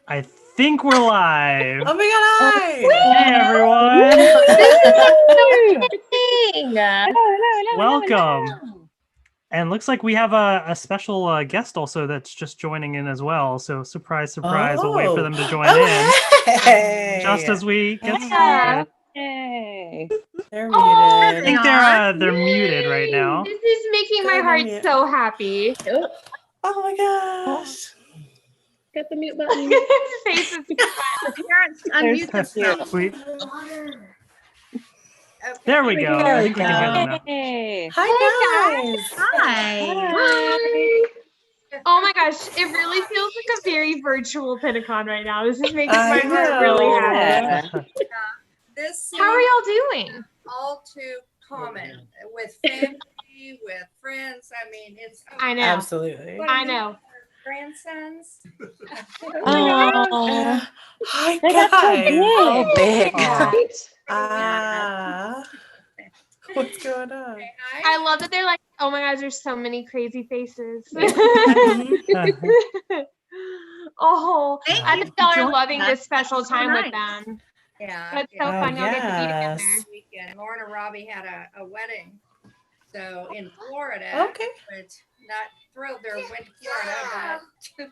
I think we're live. Oh my god! Hey everyone! Welcome. And looks like we have a special guest also that's just joining in as well. So surprise, surprise! We'll wait for them to join in. Hey. Just as we get started. Hey. They're I muted. think they're muted right now. This is making my heart so happy. Oh my gosh! Get the mute button. His face is Parents, unmute themselves. Sweet. Okay. There we go. I think we can hear them now. Hey. Hi guys. Hi. Oh my gosh, it really feels like a very virtual PentaCon right now. This is making my heart really happy. This How are y'all doing? all too common with family, with friends. I mean, it's I know. Absolutely. I know. grandsons. Oh, Hi they got so guys. big. Ah. What's going on? Okay, I love that they're like, oh my gosh, there's so many crazy faces. Oh, Thank I you think for y'all are joining loving us. this special So time with nice. them. yeah. That's so Oh, fun. Y'all get to be yes. together. This weekend, Lauren and Robbie had a wedding. So in Florida, Okay. but not thrilled they went to Florida, but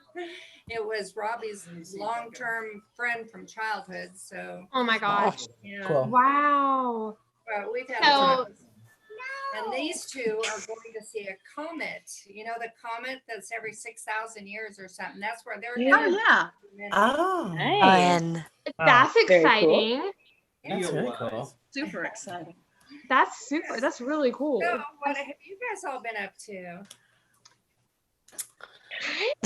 it was Robbie's long-term friend from childhood. So Oh my gosh. yeah, Cool. Wow. but we've had So- a time. And these two are going to see a comet. You know, the comet that's every 6,000 years or something. That's where they're Oh, going. yeah. Oh. Nice. That's Very cool. exciting. That's really cool. Super exciting. That's super. That's really cool. So, what have you guys all been up to?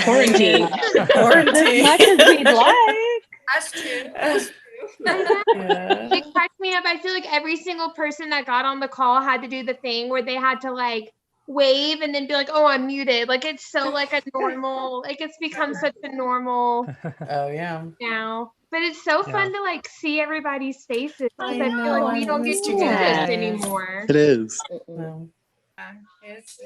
Quarantine. Quarantine. Much as we'd like. Us two. Us two. Yeah. It cracked me up. I feel like every single person that got on the call had to do the thing where they had to like wave and then be like, oh, I'm muted. Like it's so like a normal, like it's become such a normal Oh yeah. now. But it's so fun to like see everybody's faces. I because I feel know, like we I don't get missed to you do this guys. anymore. It is. No.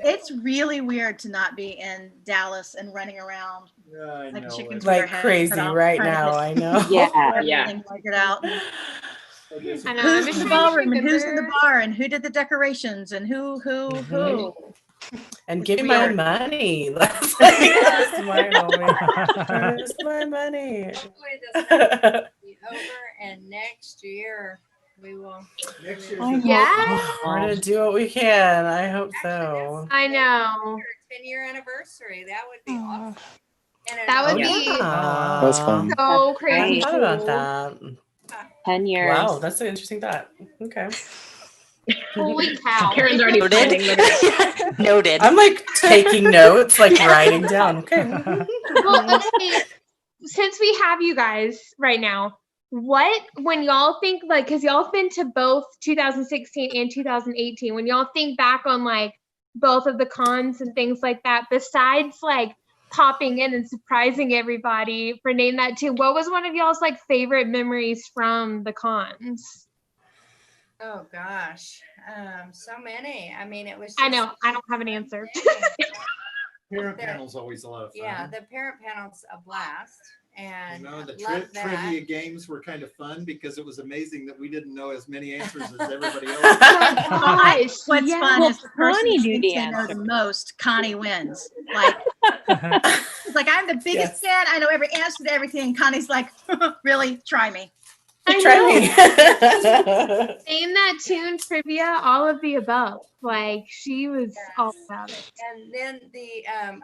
It's really weird to not be in Dallas and running around I like know chickens with Like their heads crazy cut off, right trying to now. get I know. Yeah. everything figured out. And I know. who's I'm in just the trying to ballroom and who's in the remember. bar and who did the decorations and who. And give me my money. That's like, that's my moment. Where's my money? Hopefully this will be over, and next year we will. Next year's I the- Yeah. We're gonna do what we can. I hope so. I know. 10-year anniversary. That would be awesome. And That would Oh, be yeah. That's fun. so I hadn't crazy. thought about cool. that. 10 years. Wow, that's an interesting thought. Okay. Holy cow. Karen's already Noted. planning. Noted. I'm like taking notes, like writing down. Okay. Well, okay, since we have you guys right now, when y'all think like, because y'all been to both 2016 and 2018, when y'all think back on like both of the cons and things like that, besides like popping in and surprising everybody for Name That Too, what was one of y'all's like favorite memories from the cons? oh gosh, so many. I mean, it was. I just know, I don't have an answer. Parent panel's always a lot of fun. Yeah, the parent panel's a blast, and You know, the love that. trivia games were kind of fun because it was amazing that we didn't know as many answers as everybody else. Gosh, What's yeah. fun is the person Connie who knew thinks the they know answer. the most. Connie wins. Like, it's like I'm the biggest fan. I know every answer to everything. Connie's like, really? Try me. I Try know. me. Name That Tune trivia, all of the above. Like she was all about it. And then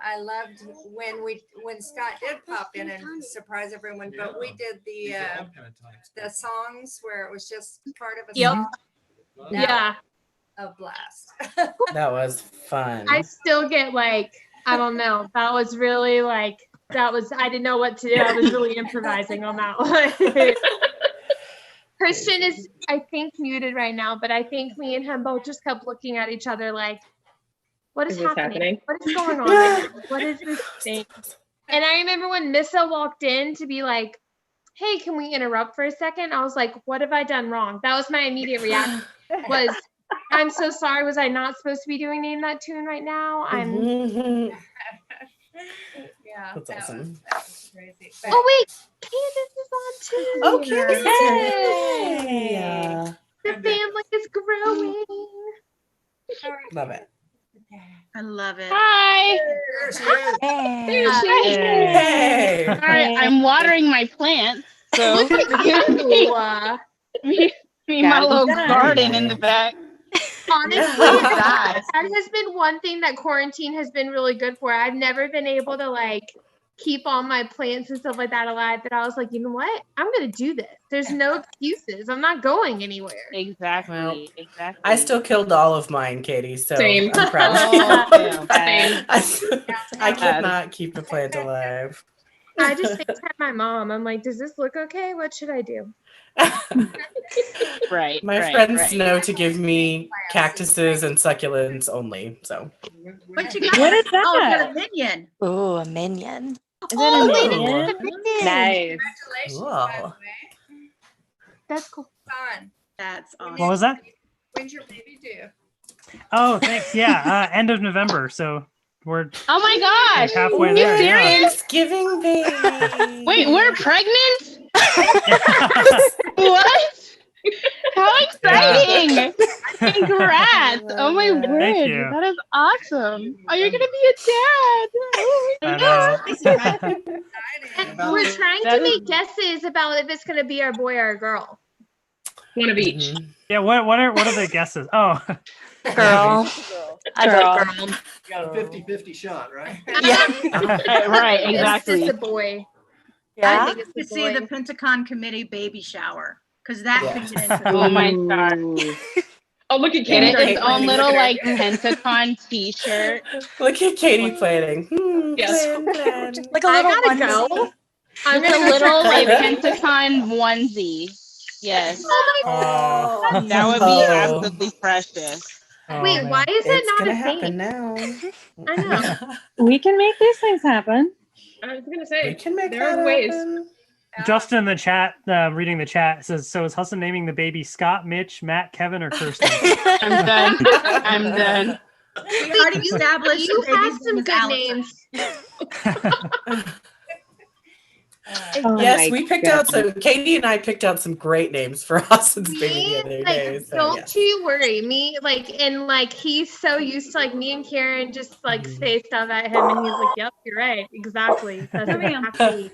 I loved when Scott did pop in and surprise everyone, but we did These are all pentatonics. the songs where it was just part of a Yep. song. That Yeah, was a blast. That was fun. I still get like, I don't know. That was really like, I didn't know what to do. I was really improvising on that one. Christian is, I think, muted right now, but I think me and him both just kept looking at each other like, what is Is this happening? What is going on right now? What is this thing? And I remember when Missa walked in to be like, hey, can we interrupt for a second? I was like, what have I done wrong? That was my immediate reaction was, I'm so sorry. Was I not supposed to be doing Name That Tune right now? I'm Yeah, Yeah, That's that was- awesome. that was crazy. But Oh wait, Candace is on too. Oh, Candace is Yay. here. Yeah. The family is growing. Love it. I love it. Hi. There she is. There she is. Hey. Sorry, I'm watering my plants. So Look at you. me my Gotta be little done. garden in the back. Honestly, Guys. that has been one thing that quarantine has been really good for. I've never been able to like keep all my plants and stuff like that alive. But I was like, you know what? I'm gonna do this. There's no excuses. I'm not going anywhere. Exactly. Well, Exactly. I still killed all of mine, Katie. So Same. I'm proud of Oh, you. damn. I could not keep a plant alive. I just FaceTime my mom. I'm like, does this look okay? What should I do? Right. My right, friends right. know to give me cactuses and succulents only. So What you got? What is Oh, I that? got a minion. Oh, a minion. Is Oh, it Nice. congratulations, Wow. by the way. That's cool. Fun. That's awesome. What was that? When's your baby due? Oh, thanks. Yeah, end of November. So we're Oh my gosh. halfway You there. Yeah. Thanksgiving baby. Wait, we're pregnant? What? How exciting! Congrats! Oh my word, Thank you. that is awesome. Oh, you're gonna be a dad. Oh my I gosh. know. Exciting. We're trying That to is- make guesses about if it's gonna be our boy or a girl. One of each. Mhm. Yeah. What are the guesses? Oh, Girl. I vote girl. You got a 50-50 shot, right? Right, exactly. It's a boy. I Yeah. think To it's a see the boy. PentaCon Committee baby shower, because that Yeah. could get into Oh my god. Oh, look at Get Katie. it Katie. its own little like PentaCon t-shirt. Look at Katie planning. Yes. Plan. Like a I little gotta onesie. go. I'm With a gonna go little check like that. PentaCon onesie. Yes. Oh, That would be absolutely precious. Oh, Wait, why is it it's not gonna a happen thing? now. I know. We can make these things happen. I was gonna We say can make there are that ways. happen. Justin in the chat, reading the chat says, "So is Husson naming the baby Scott, Mitch, Matt, Kevin, or Kirsten?" I'm done. I'm done. We already established You the have baby's some name is good Allison. names. Oh Yes, my we picked God. out some. Katie and I picked out some great names for Husson's baby Me, the other like, day. So, don't yes. you worry. Me, like, and like, he's so used to like me and Karen just like say stuff at him, and he's like, "Yep, you're right, exactly." That's exactly.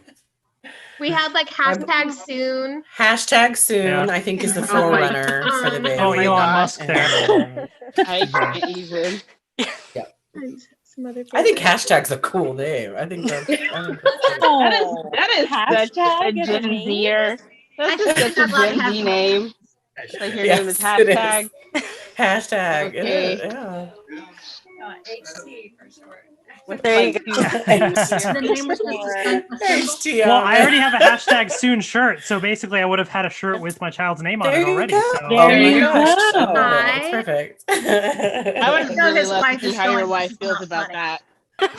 We had like hashtag soon. Hashtag soon, Yeah. I think, is the Oh my forerunner for the baby. Oh, my Elon God. Musk there. I can't even. And some other I think favorites. hashtag's a cool name. I think that's Oh, That is such a Hashtag is a Gen name? Zer. That's I just think such a I love Gen Z having- name. Like your Yes, name is it is. hashtag. hashtag. It Okay. is, yeah. HT for short. With There you like go. two The name was HTR. Well, I already have a hashtag soon shirt, so basically I would have had a shirt with my child's name on There it you already. go. So Oh There my you gosh. go. Oh, that's perfect. I would know really his love wife to see is how your going, wife "This is feels not about funny."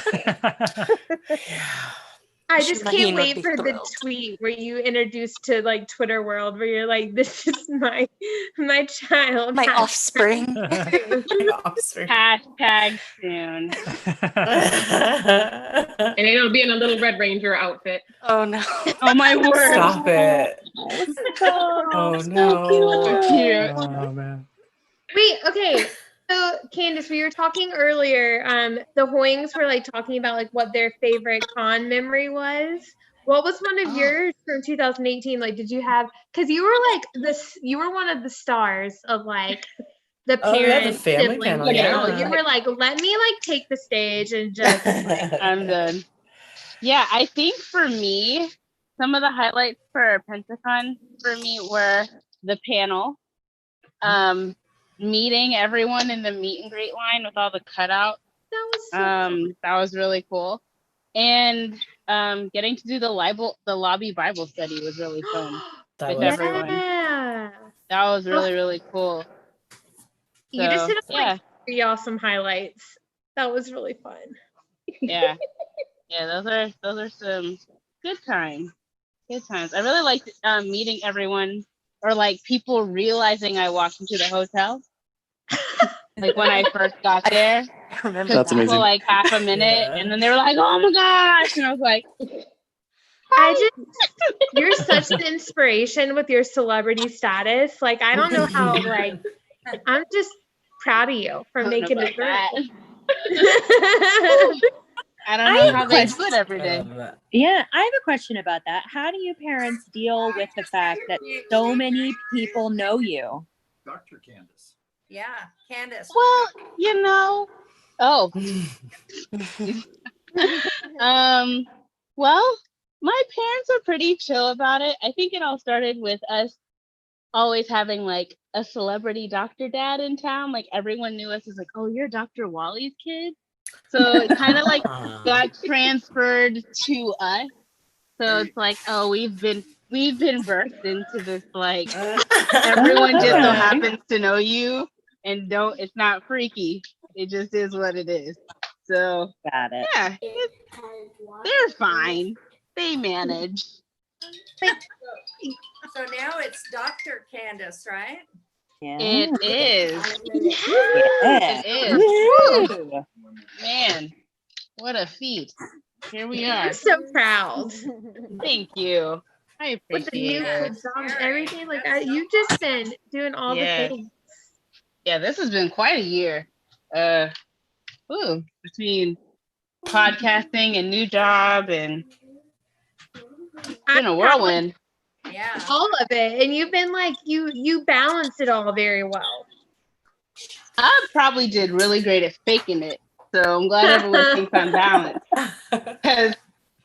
that. I just Shaheen can't would wait be for the thrilled. tweet where you introduce to like Twitter world where you're like, "This is my child, My Hashtag offspring. soon." Offspring. Hashtag soon. And it'll be in a little Red Ranger outfit. Oh no. Oh my word. Stop it. Stop. Oh So no. Cute. Oh man. Wait, okay. So Candace, we were talking earlier. The Hoyings were like talking about like what their favorite con memory was. What was one of yours from 2018? Like, did you have? Because you were like this. You were one of the stars of like the Oh, yeah, the parent family sibling panel, panel. yeah. You were like, let me like take the stage and just. I'm done. Yeah, I think for me, some of the highlights for PentaCon for me were the panel, meeting everyone in the meet and greet line with all the cutouts. That was so cool. That was really cool, and getting to do the lobby Bible study was really fun. That with was everyone. Yeah. That was really cool. You just So, hit up yeah. like 3 awesome highlights. That was really fun. Yeah, those are some good times. Good times. I really liked meeting everyone, or like people realizing I walked into the hotel. Like when I first got there. I remember Took That's people amazing. like half a minute, Yeah. and then they were like, "Oh my gosh!" And I was like, you're such an inspiration with your celebrity status. Like, I don't know how, like, I'm just proud of you for "I don't know making it about through. that." I don't I know have how a they do question. it every day. Yeah, I have a question about that. How do you parents deal with the fact that so many people know you? Dr. Candace. Yeah, Candace. Well, you know. Oh, well, my parents are pretty chill about it. I think it all started with us always having like a celebrity doctor dad in town. Like everyone knew us as like, oh, you're Dr. Wally's kid. So it kind of like got transferred to us. So it's like, oh, we've been birthed into this, like everyone just so Okay. happens to know you, and it's not freaky. It just is what it is. So Got it. yeah, they're fine. They manage. So now it's Dr. Candace, right? Yeah. It is. Yeah. It is. Woo, Woo. man, what a feat. Here we are. I'm so proud Thank you. I with the new appreciate kids it. and everything. Like, you've just been doing all Yeah. the things. Yeah, this has been quite a year. Between podcasting and new job, and it's been a whirlwind. Yeah. All of it, and you've been like you balance it all very well. I probably did really great at faking it, so I'm glad everyone thinks I'm balanced, because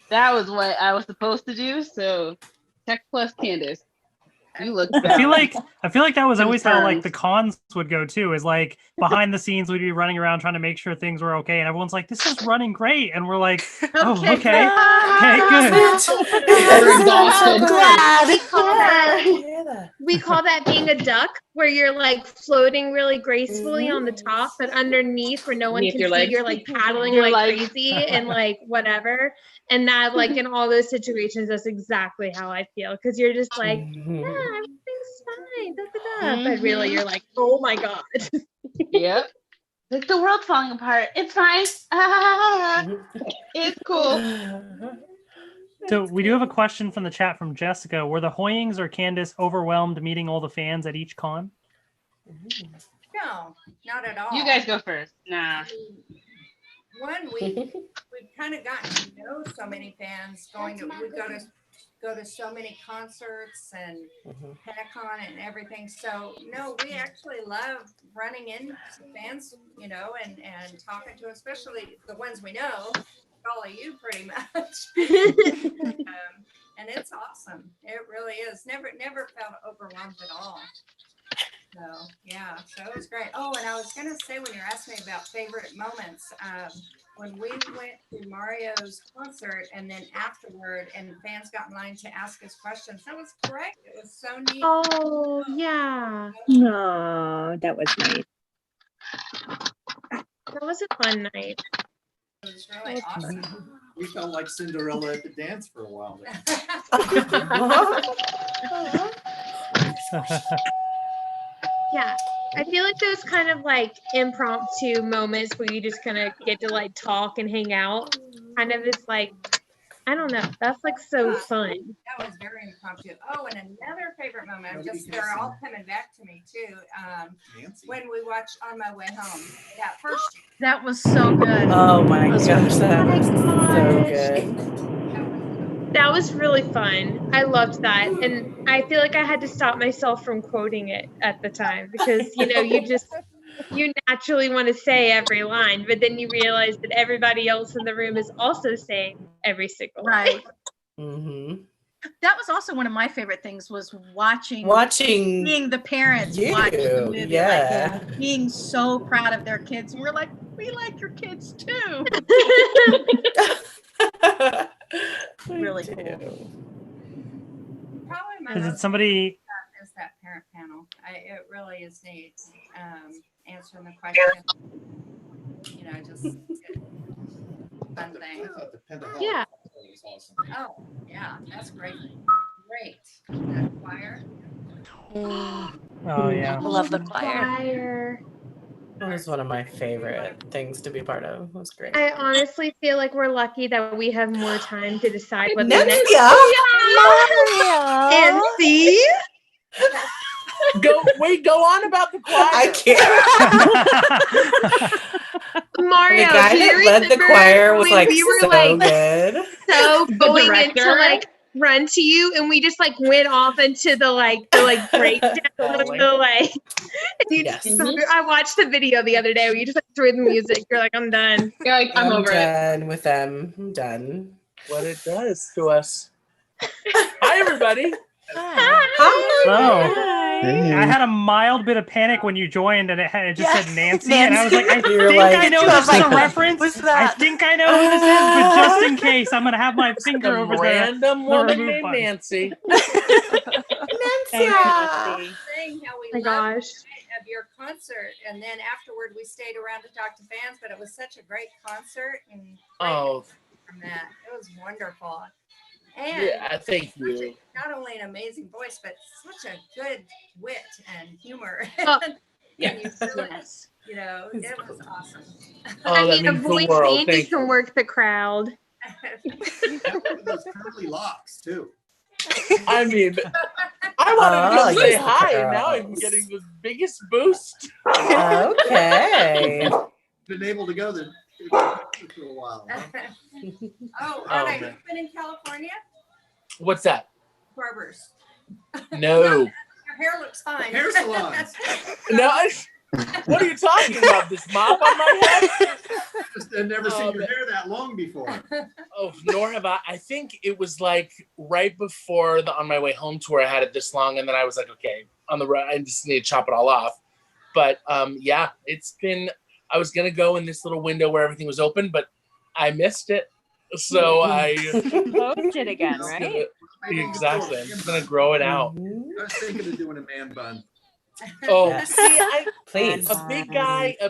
that was what I was supposed to do. So, Tech Plus Candace, you look balanced. I feel like that was always how like Confirmed. the cons would go too. Is like behind the scenes we'd be running around trying to make sure things were okay, and everyone's like, "This is running great," and we're like, "Oh, okay, good." We're exhausted. We call that being a duck, where you're like floating really gracefully on the top, but underneath where no one Beneath can your see, legs. you're like paddling You're like like- crazy and like whatever. And that, like, in all those situations, that's exactly how I feel, because you're just like, yeah, everything's fine, da, da, da. But really, you're like, oh my god. Yep. Like the world's falling apart. It's fine. It's cool. So we do have a question from the chat from Jessica. Were the Hoyings or Candace overwhelmed meeting all the fans at each con? No, not at all. You guys go first. Nah. One, we've kind of gotten to know so many fans we go to so many concerts and PentaCon and everything. So no, we actually love running into fans, you know, and talking to, especially the ones we know, all of you pretty much. And it's awesome. It really is. Never felt overwhelmed at all. So yeah, so it was great. Oh, and I was gonna say, when you're asking me about favorite moments, when we went to Mario's concert and then afterward, and fans got in line to ask us questions, that was great. It was so neat. Oh yeah, No, that was nice. that was a fun night. It was really awesome. We felt like Cinderella at the dance for a while. Yeah, I feel like those kind of like impromptu moments where you just kind of get to like talk and hang out, kind of is like, I don't know, that's like so fun. That was very impromptu. Oh, and another favorite moment, they're all coming back to me too. When we watched On My Way Home, that first year. That was so good. Oh my gosh, that was so gosh. good. That was really fun. I loved that. And I feel like I had to stop myself from quoting it at the time, because, you know, you naturally want to say every line, but then you realize that everybody else in the room is also saying every single line. Right. Mm-hmm. That was also one of my favorite things, was watching being the parents you, watch the movie, yeah. like being so proud of their kids. And we're like, we like your kids too. Really cool. Probably my Is it most somebody? is that parent panel. It really is neat. Answering the question. You know, just fun thing. Yeah. Was awesome. Oh, yeah, that's great. Great. That choir. Oh yeah. I love the choir. It was one of my favorite things to be a part of. It was great. I honestly feel like we're lucky that we have more time to decide what the Nenia! next Mario. and see. Go on about the choir. I can't. Mario, The guy do you that led the remember choir was when like we were so like good. so The going into director? like run to you, and we just like went off into the breakdown of the like. And you Yes. just I watched the video the other day where you just like threw the music. You're like, I'm done. You're like, I'm over it. done with them. I'm done. What it does to us. Hi, everybody. Hello. I had a mild bit of panic when you joined, and it just said Nancy, and I was like, I think I know this is a reference. I think I know who this is, but just in case, I'm gonna have my finger Some over random the woman remove named button. Nancy. Nancy. Saying how we My loved gosh. the night of your concert, and then afterward we stayed around to talk to fans, but it was such a great concert and great Oh, from that. It was wonderful. And yeah, thank you. not only an amazing voice, but such a good wit and humor. Oh, yeah. Yes. You know, it was awesome. Oh, I that mean, a means voice the world. Andy Thank can you. work the crowd. Those curly locks too. I mean, I wanted to come say yes, hi, and now I'm girls. getting the biggest boost. Okay. Been able to go there for a while. Huh? Oh, Oh, Anna, man. you've been in California? What's that? Barbers. No. Your hair looks fine. Hair salons. No. What are you talking about? This mop on my head? I've never seen your hair that long before. Oh, nor have I. I think it was like right before the On My Way Home tour, I had it this long, and then I was like, okay, on the road, I just need to chop it all off. But yeah, it's been. I was gonna go in this little window where everything was open, but I missed it. So I Closed it again, just right? gonna- exactly. I'm just gonna grow it out. I was thinking of doing a man bun. Oh, Yes. see, Please. a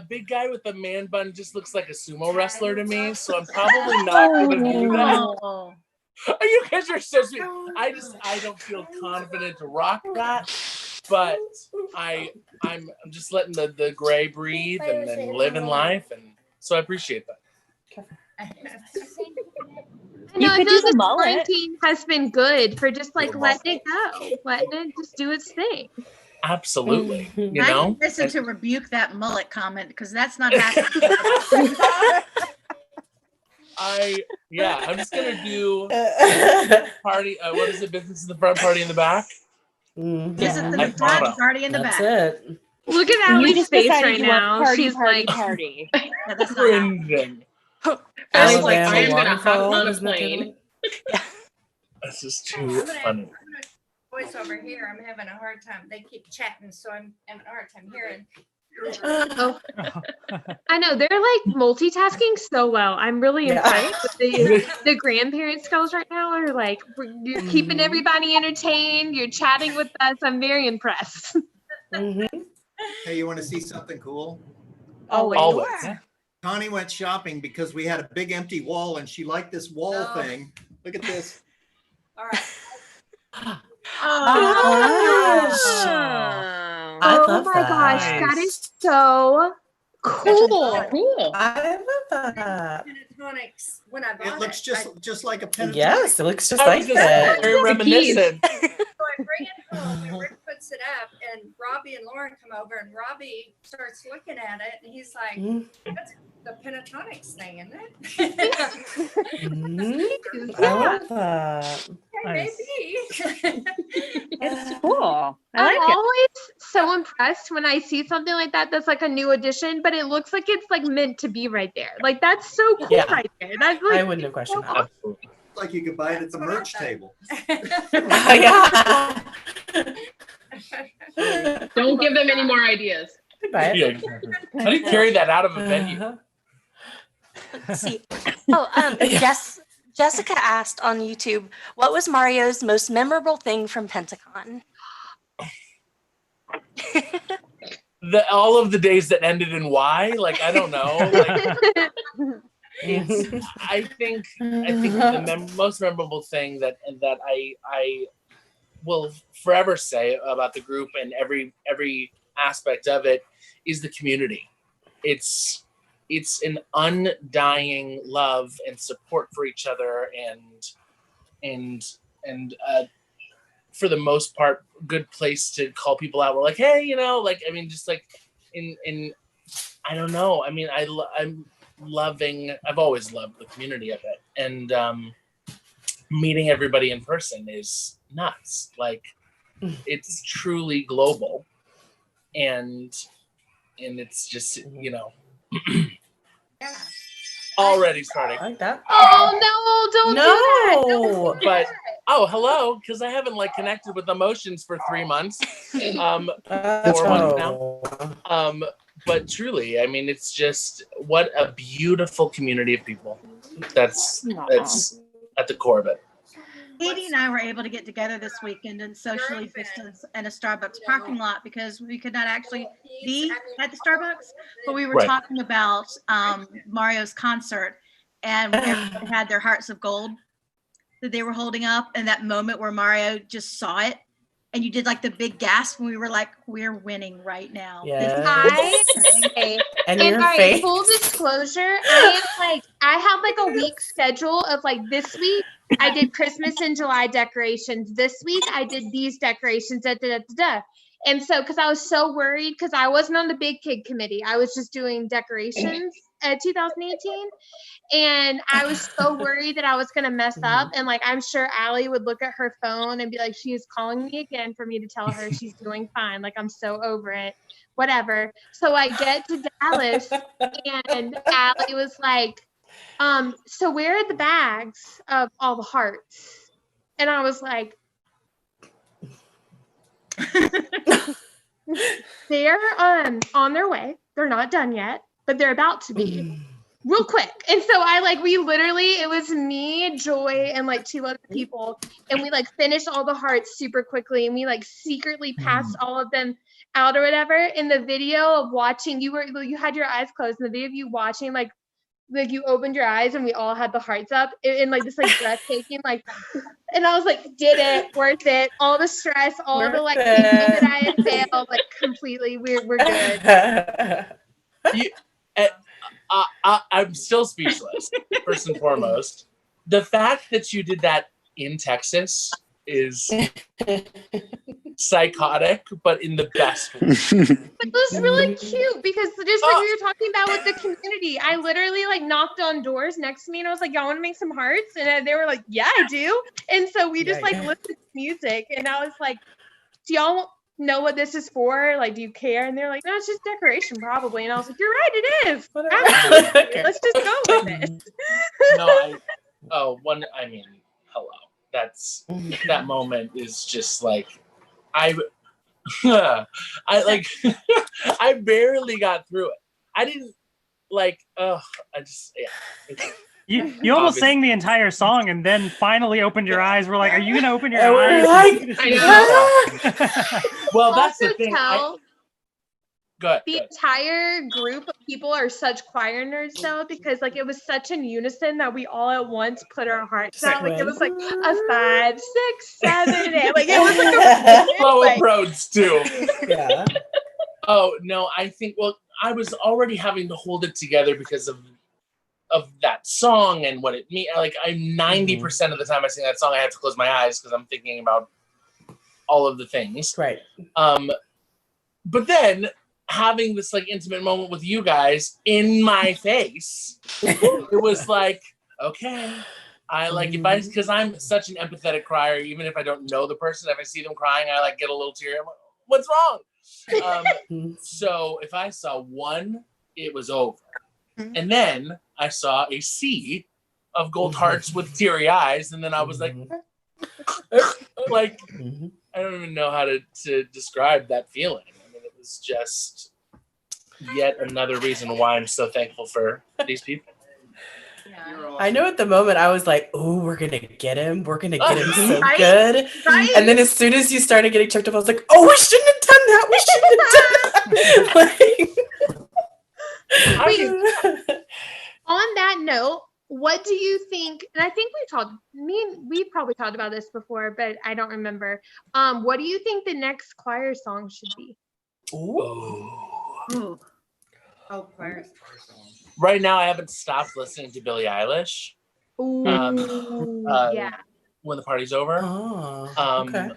big guy with a man bun just looks like a sumo wrestler to me. So I'm probably not gonna do that. Oh. You guys are so sweet. I don't feel confident to rock that, but I'm just letting the gray breathe and then living life, and so I appreciate that. I know, I could feel do like the this mullet. quarantine has been good for just like letting it go, letting it just do its thing. Absolutely, you I know. need Kristen to rebuke that mullet comment because that's not happening. I'm just gonna do party. What is it? Business in the front, party in the back. Visit I the thought front, of- party in the That's back. it. Look at You Allie's just face decided right you want now. party, She's party, like, party. Yeah, that's not happening. Cringing. First, like, Alabama I'm gonna hop waterfall, on a isn't that the plane. This is I'm too gonna funny. voice over here. I'm having a hard time. They keep chatting, so I'm having a hard time hearing. oh. I know they're like multitasking so well. I'm really Yeah. impressed with the grandparent skills right now. Are like you're keeping Mhm. everybody entertained. You're chatting with us. I'm very impressed. Mhm. Hey, you want to see something cool? Always. Always. Connie went shopping because we had a big empty wall and she liked this wall Oh. thing. Look at this. All right. Gosh. Oh. I Oh love my that. gosh, that is so cool. Cool. I love that. Pentatonics. When I bought It looks just like a pentatonic. Yes, it looks just I like was just saying, that. very reminiscent. So I bring it home and Rick puts it up and Robbie and Lauren come over and Robbie starts looking at it and he's like, Mhm. that's the pentatonics thing, isn't it? Mhm. I love that. Nice. Maybe. It's cool. I I'm like it. always so impressed when I see something like that that's like a new addition, but it looks like it's like meant to be right there. Like that's so cool Yeah. right there. That's like I wouldn't have questioned that. Absolutely. Like you could buy it at the That's what I merch thought. table. Yeah. Don't give them any more ideas. Goodbye. Yeah, exactly. How do you carry that out of a venue? Uh-huh. See. Oh, Jessica asked on YouTube, what was Mario's most memorable thing from PentaCon? All of the days that ended in Y, like I don't know. Like, it's, I think the most memorable thing that I will forever say about the group and every aspect of it is the community. it's an undying love and support for each other, and for the most part, good place to call people out. We're like, hey, like, I mean, just like in I don't know. I mean, I'm loving. I've always loved the community of it, and meeting everybody in person is nuts. Like, it's truly global, and it's just already starting. I like that. Oh no! Don't do that. Don't do But that. hello, because I haven't like connected with emotions for 3 months, 4 Oh. months now. But truly, I mean, it's just what a beautiful community of people. That's at the core of it. Katie and I were able to get together this weekend and socially distance in a Starbucks parking lot because we could not actually be at the Starbucks, but we were Right. talking about Mario's concert, and everyone had their hearts of gold that they were holding up, and that moment where Mario just saw it, and you did like the big gasp, and we were like, we're winning right now. And And your all right, face. full disclosure, I have like a week schedule of like this week I did Christmas and July decorations. This week I did these decorations. And so, because I was so worried, because I wasn't on the big kid committee, I was just doing decorations at 2018. And I was so worried that I was going to mess up. And like, I'm sure Allie would look at her phone and be like, she is calling me again for me to tell her she's doing fine. Like, I'm so over it, whatever. So I get to Dallas and Allie was like, so where are the bags of all the hearts? And I was like, they're on their way. They're not done yet, but they're about to be real quick. And so it was me, Joy, and like 2 other people. And we like finished all the hearts super quickly. And we like secretly passed all of them out or whatever. In the video of watching, you had your eyes closed. In the video of you watching, like you opened your eyes and we all had the hearts up in like this like breathtaking like, and I was like, did it, worth it, all the stress, all the like people that I had failed, like completely, we're good. I'm still speechless. First and foremost, the fact that you did that in Texas is psychotic, but in the best way. But it was really cute because just like we were talking about with the community, I literally like knocked on doors next to me and I was like, y'all want to make some hearts? And they were like, yeah, I do. And so we just like listened to music, and I was like, do y'all know what this is for? Like, do you care? And they're like, no, it's just decoration probably. And I was like, you're right, it is. Absolutely. Let's just go with it. Hello. That moment is just like, I barely got through it. I didn't You almost sang the entire song and then finally opened your eyes. We're like, are you gonna open your we're eyes? Well, that's Also the thing. The entire group of people are such choir nerds though, because like it was such in unison that we all at once put our hearts out. Like it was like a 5, 6, 7, 8. Like it was like a Lower Roads too. Yeah. Oh no, I think I was already having to hold it together because of that song and what it means. Like I'm 90% of the time I sing that song, I have to close my eyes because I'm thinking about all of the things. Right. But then having this like intimate moment with you guys in my face, it was like, okay, because I'm such an empathetic crier, even if I don't know the person, if I see them crying, I like get a little teary. I'm like, what's wrong? So if I saw one, it was over. And then I saw a sea of gold hearts with teary eyes, and then I was like, I don't even know how to describe that feeling. I mean, it was just yet another reason why I'm so thankful for these people. I know at the moment I was like, oh, we're going to get him. We're going to get him so good. Right? And then as soon as you started getting choked up, I was like, oh, we shouldn't have done that. We shouldn't have done that. On that note, what do you think? And I think we probably talked about this before, but I don't remember. What do you think the next choir song should be? Ooh. Oh, choirs. Right now, I haven't stopped listening to Billie Eilish. Yeah. When the party's over. Oh, okay.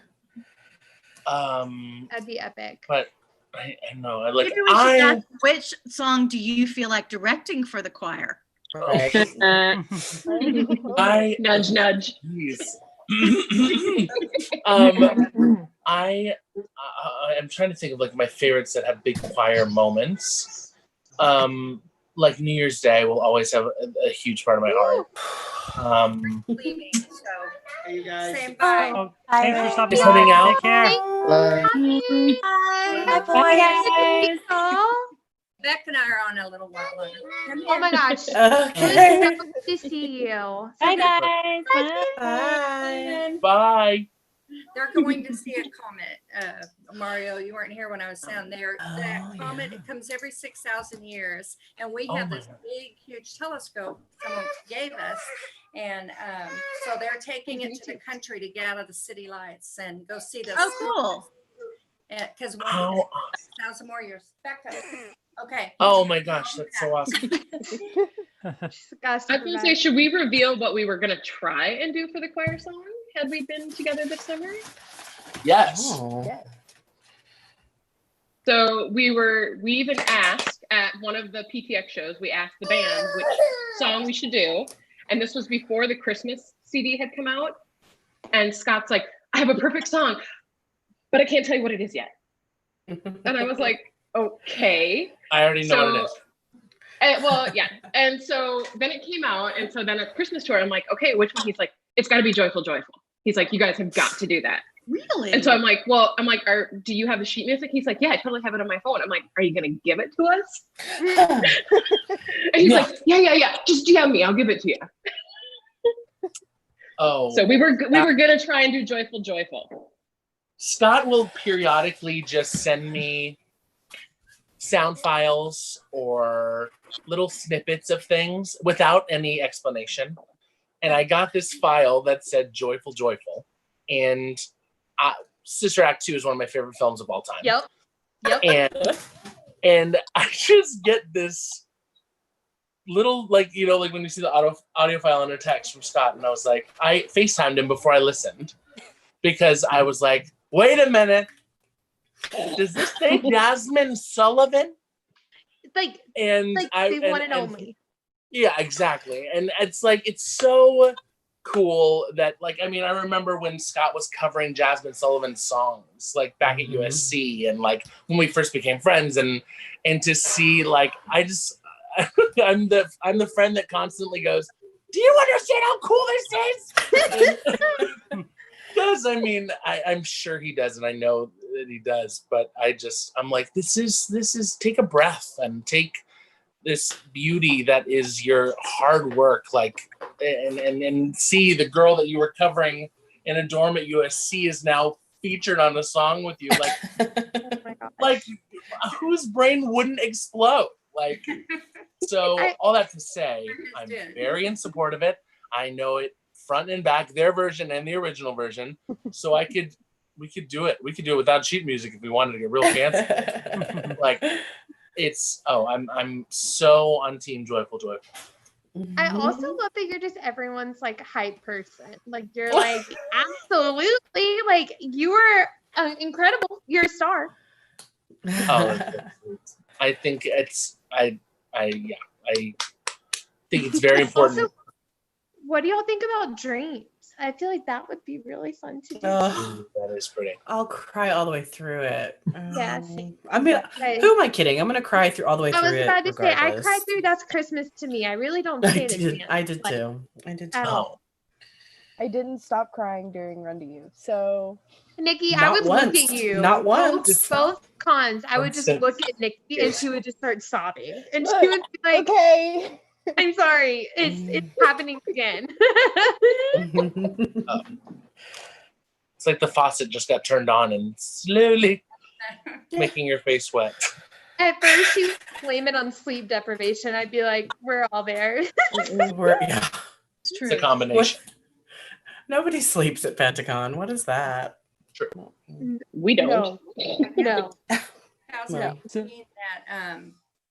That'd be epic. But I know, like Maybe we should ask, which song do you feel like directing for the choir? Right. Nudge, nudge. I'm trying to think of like my favorites that have big choir moments. Like New Year's Day will always have a huge part of my heart. Leaving, so Hey, you guys. saying bye. Oh, thanks for stopping Just by. heading out. Take care. Bye, guys. Beck and I are on a little while longer. Oh my gosh. Okay. It was so good to see you. Bye, guys. Bye. Bye. They're going to see a comet. Mario, you weren't here when I was down there. That comet, it comes every 6,000 years. And we have this big, huge telescope someone gave us. And so they're taking it to the country to get out of the city lights and go see this. Oh, cool. Because 1,000 more years. Back to okay. Oh my gosh, that's so awesome. I was gonna say, should we reveal what we were gonna try and do for the choir song? Had we been together this summer? Yes. Oh. So we even asked at one of the PTX shows, we asked the band which song we should do. And this was before the Christmas CD had come out. And Scott's like, I have a perfect song, but I can't tell you what it is yet. And I was like, okay. I already know what it is. Well, yeah. And so then it came out. And so then at Christmas tour, I'm like, okay, which one? He's like, it's got to be Joyful, Joyful. He's like, you guys have got to do that. Really? And so I'm like, do you have the sheet music? He's like, yeah, I totally have it on my phone. I'm like, are you going to give it to us? And he's like, yeah. Just DM me. I'll give it to you. Oh. So we were going to try and do Joyful, Joyful. Scott will periodically just send me sound files or little snippets of things without any explanation. And I got this file that said Joyful, Joyful. And Sister Act 2 is one of my favorite films of all time. Yep. And I just get this little, like when you see the audio file in a text from Scott, and I was like, I FaceTimed him before I listened because I was like, wait a minute. Does this say Jasmine Sullivan? Like the one and only. Yeah, exactly. And it's like, it's so cool that I remember when Scott was covering Jasmine Sullivan's songs back at USC and when we first became friends and to see I'm the friend that constantly goes, do you understand how cool this is? Because I'm sure he does, and I know that he does, but I'm like, this is take a breath and take this beauty that is your hard work, and see the girl that you were covering in a dorm at USC is now featured on a song with you. Whose brain wouldn't explode? So all that to say, I'm very in support of it. I know it front and back, their version and the original version. So we could do it. We could do it without sheet music if we wanted to get real fancy. I'm so on Team Joyful, Joyful. I also love that you're just everyone's hype person. You're absolutely you are incredible. You're a star. Oh, I think I think it's very important. Also, what do y'all think about dreams? I feel like that would be really fun to do. That is pretty. I'll cry all the way through it. Yes. Who am I kidding? I'm gonna cry through all the way through it. I was about to say, I cried through That's Christmas to Me. I really don't say it. I did too. At all. I didn't stop crying during Run to You. So, Nikki, I would look at you. Not once. Both cons. I would just look at Nikki and she would just start sobbing. And she would be like, okay. I'm sorry. It's happening again. It's like the faucet just got turned on and slowly making your face wet. At first, she would blame it on sleep deprivation. I'd be like, we're all there. Yeah. It's true. It's a combination. Nobody sleeps at PentaCon. What is that? We don't. No. That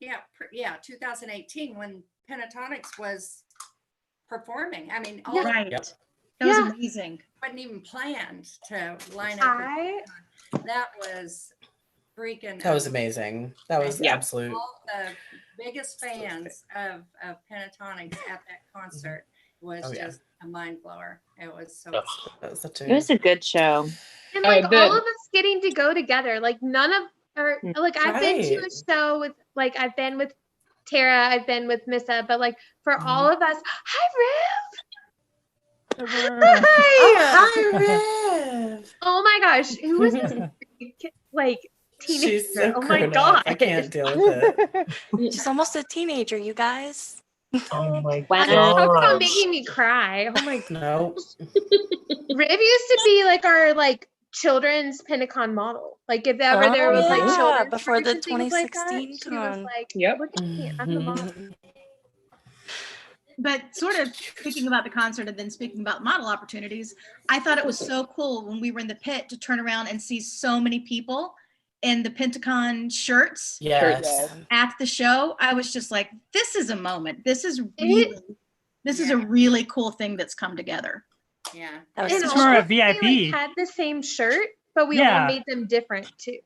yeah, 2018 when Pentatonics was performing. I mean, all Right. Yep. That was amazing. wasn't even planned to line up. That was freaking. That was amazing. That was absolute. All the biggest fans of Pentatonics at that concert was just a mind blower. It was so. That was such It was a good show. And like all of us getting to go together, like none of or like I've been to a show with like I've been with Tara, I've been with Missa, but like for all of us, hi Riv. Hi Riv. Oh my gosh, who was this like teenager? She's so oh my grown god, up. I can't deal with it. She's almost a teenager, you guys. Oh my Talk about making me cry. Oh my god. No. Riv used to be like our like children's PentaCon model. Like if ever there was like children before the things like that, 2016 she was con. like, Yep. look at me, I'm the model. But sort of speaking about the concert and then speaking about model opportunities, I thought it was so cool when we were in the pit to turn around and see so many people in the PentaCon shirts at the show. I was just like, this is a moment. This is a really cool thing that's come together. Yeah. And all of VIP. We had the same shirt, but we all made them different too.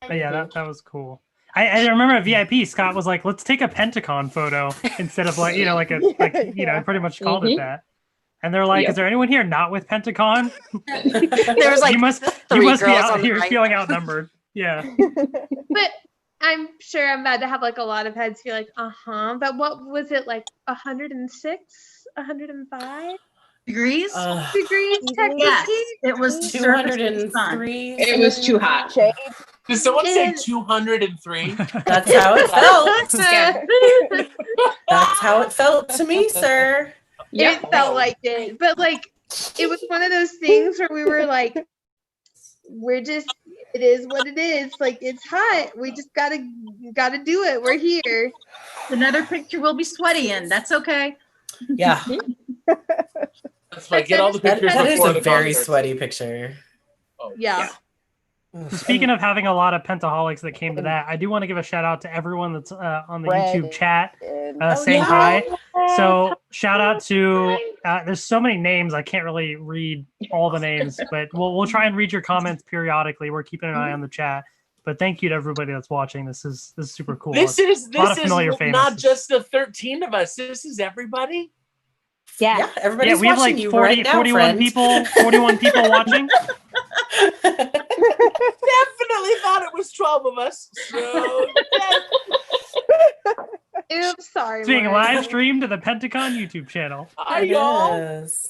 But yeah, that was cool. I remember at VIP, Scott was like, "Let's take a PentaCon photo instead of like pretty much called it that." And they're like, "Is there anyone here not with PentaCon?" There was like you must be out here feeling outnumbered. Yeah. But I'm sure I'm about to have like a lot of heads be like, but what was it like 106, 105 degrees? Degrees technically? Yes, it was 203. It was too hot. Did someone say 203? That's how it felt. That's how it felt to me, sir. It felt like it. But like it was one of those things where we were like, it is what it is. Like it's hot. We just gotta do it. We're here. Another picture we'll be sweaty in. That's okay. Yeah. That's like get all the pictures. That is before a the very concert. sweaty picture. Oh, yeah. Speaking of having a lot of Pentaholics that came to that, I do want to give a shout out to everyone that's on the YouTube chat saying hi. So shout out to there's so many names I can't really read all the names, but we'll try and read your comments periodically. We're keeping an eye on the chat. But thank you to everybody that's watching. This is super cool. This is faces. not just the 13 of us. This is everybody. Yeah, everybody's we have watching like you 40, right now, 41 friend. people, 41 people watching. Definitely thought it was 12 of us. So Oops, sorry. It's being Mario. live streamed to the PentaCon YouTube channel. hi y'all. Yes.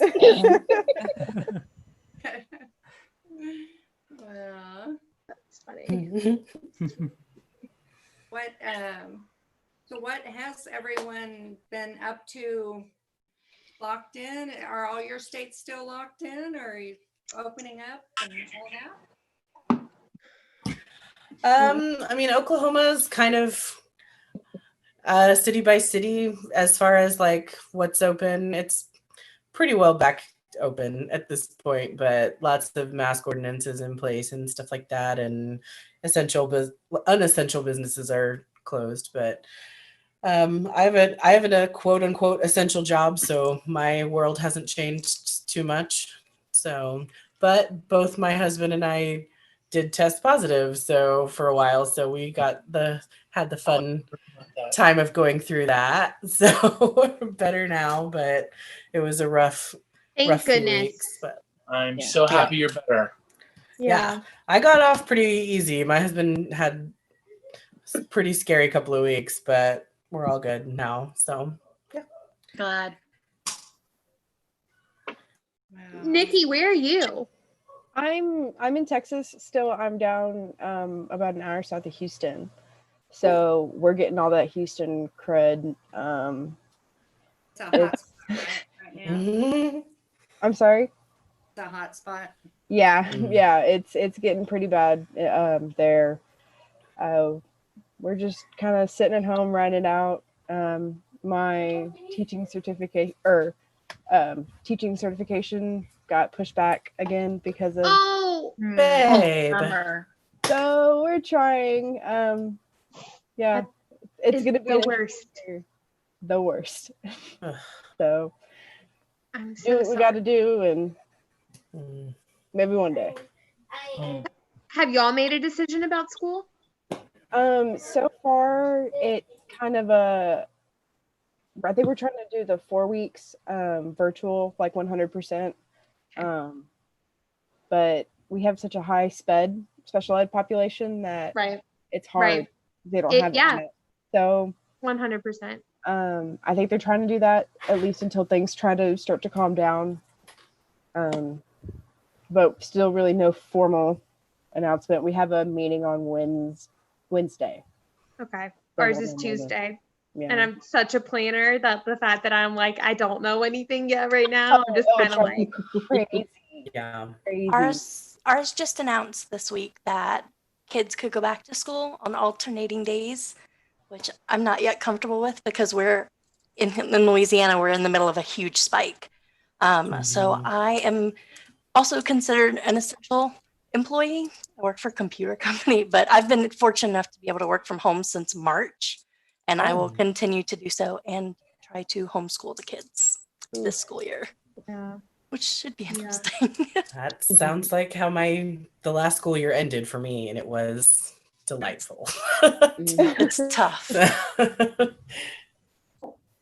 Well, That's funny. What has everyone been up to? Locked in? Are all your states still locked in, or are you opening up and all that? I mean, Oklahoma's kind of city by city as far as like what's open. It's pretty well back open at this point, but lots of mask ordinances in place and stuff like that, and unessential businesses are closed. But I have a quote unquote essential job, so my world hasn't changed too much. So, but both my husband and I did test positive, so for a while, so we had the fun time of going through that. So we're better now, but it was a rough few weeks. But I'm so happy you're better. Yeah, I got off pretty easy. My husband had a pretty scary couple of weeks, but we're all good now. So yeah, glad. Nikki, where are you? I'm in Texas still. I'm down about an hour south of Houston. So we're getting all that Houston crud. It's a hot spot right now. I'm sorry? It's a hot spot. Yeah, it's getting pretty bad there. We're just kind of sitting at home, riding it out. My teaching certification got pushed back again because of babe. So we're trying. it's gonna be the worst. The worst. So I'm do so what we sorry. got to do, and maybe one day. Have y'all made a decision about school? So far it kind of I think we're trying to do the 4 weeks virtual, like 100%. But we have such a high special ed population that it's hard. Right. They don't have it yet. So 100%. I think they're trying to do that at least until things try to start to calm down. But still really no formal announcement. We have a meeting on Wednesday. Okay. So Ours we'll is know more then. Tuesday. Yeah. And I'm such a planner that the fact that I'm like, I don't know anything yet right now. I'm just kind of like crazy. Yeah. Ours just announced this week that kids could go back to school on alternating days, which I'm not yet comfortable with because we're in Louisiana, we're in the middle of a huge spike. So I am also considered an essential employee. I work for a computer company, but I've been fortunate enough to be able to work from home since March, and I will continue to do so and try to homeschool the kids this school year. Yeah. Which should be interesting. That sounds like how the last school year ended for me, and it was delightful. It's tough.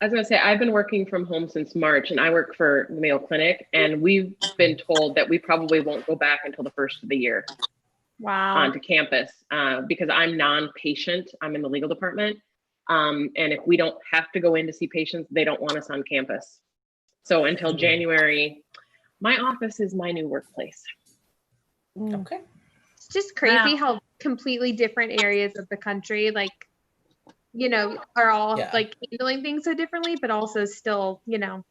I was going to say, I've been working from home since March, and I work for the Mayo Clinic, and we've been told that we probably won't go back until the first of the year. Wow. Onto campus because I'm non-patient. I'm in the legal department. And if we don't have to go in to see patients, they don't want us on campus. So until January, my office is my new workplace. Okay. It's just crazy how completely different areas of the country, like, are all like handling things so differently, but also still, Well,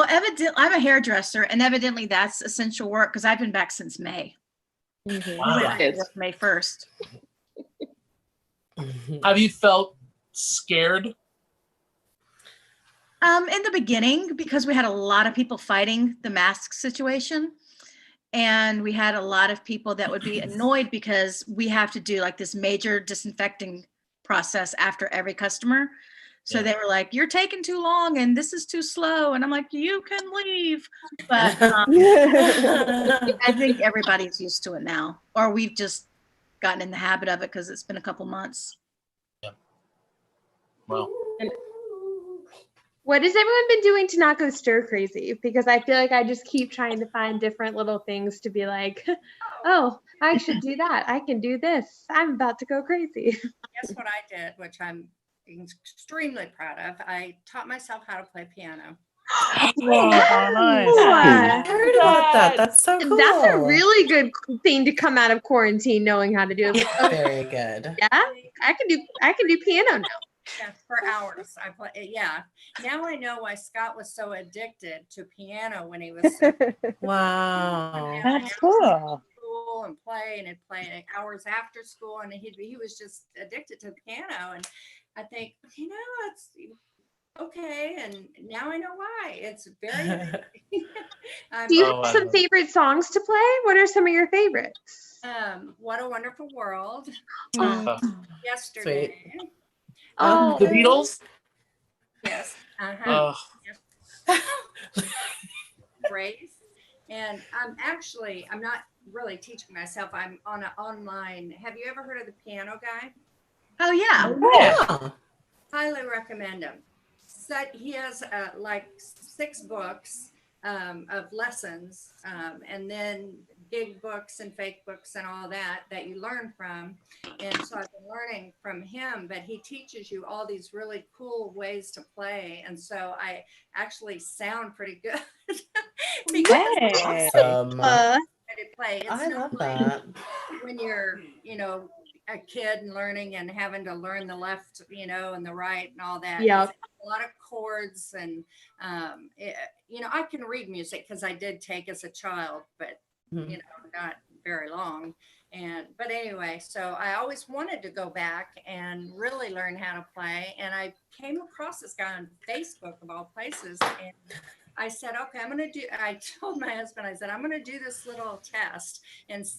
evidently, I'm a hairdresser, and evidently that's essential work because I've been back since May. Wow. May 1st. Have you felt scared? In the beginning, because we had a lot of people fighting the mask situation. And we had a lot of people that would be annoyed because we have to do like this major disinfecting process after every customer. So they were like, you're taking too long and this is too slow. And I'm like, you can leave. But I think everybody's used to it now, or we've just gotten in the habit of it because it's been a couple months. Yeah. Well. What has everyone been doing to not go stir crazy? Because I feel like I just keep trying to find different little things to be like, oh, I should do that. I can do this. I'm about to go crazy. Guess what I did, which I'm extremely proud of. I taught myself how to play piano. Whoa, nice. I heard about that. That's so cool. That's a really good thing to come out of quarantine knowing how to do it. Like, Very good. Yeah, I can do piano now. Yeah, for hours. I play. Yeah. Now I know why Scott was so addicted to piano when he was sick. Wow. That's cool. School and play, and he'd play hours after school, and he was just addicted to the piano. And I think, it's okay, and now I know why. It's very. Do you have some favorite songs to play? What are some of your favorites? What a Wonderful World. Yesterday. Sweet. The Beatles? Yes. Grace. And I'm not really teaching myself. I'm on an online. Have you ever heard of the Piano Guy? Oh, yeah. Yeah. Highly recommend him. So he has like 6 books of lessons, and then big books and fake books and all that you learn from. And so I've been learning from him, but he teaches you all these really cool ways to play. And so I actually sound pretty good. Awesome. Play. It's I not love like that. when you're, a kid and learning and having to learn the left, and the right and all that. Yeah. A lot of chords and, I can read music because I did take as a child, but, not very long. But anyway, so I always wanted to go back and really learn how to play. And I came across this guy on Facebook of all places. And I said, okay, I told my husband, I said, I'm going to do this little test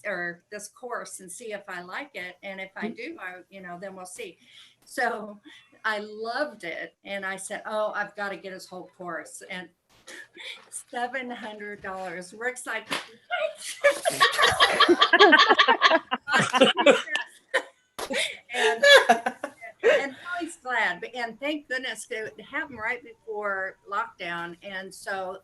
or this course and see if I like it. And if I do, then we'll see. So I loved it. And I said, oh, I've got to get his whole course. And $700. Rick's like, and now he's glad. And thank goodness it happened right before lockdown. And so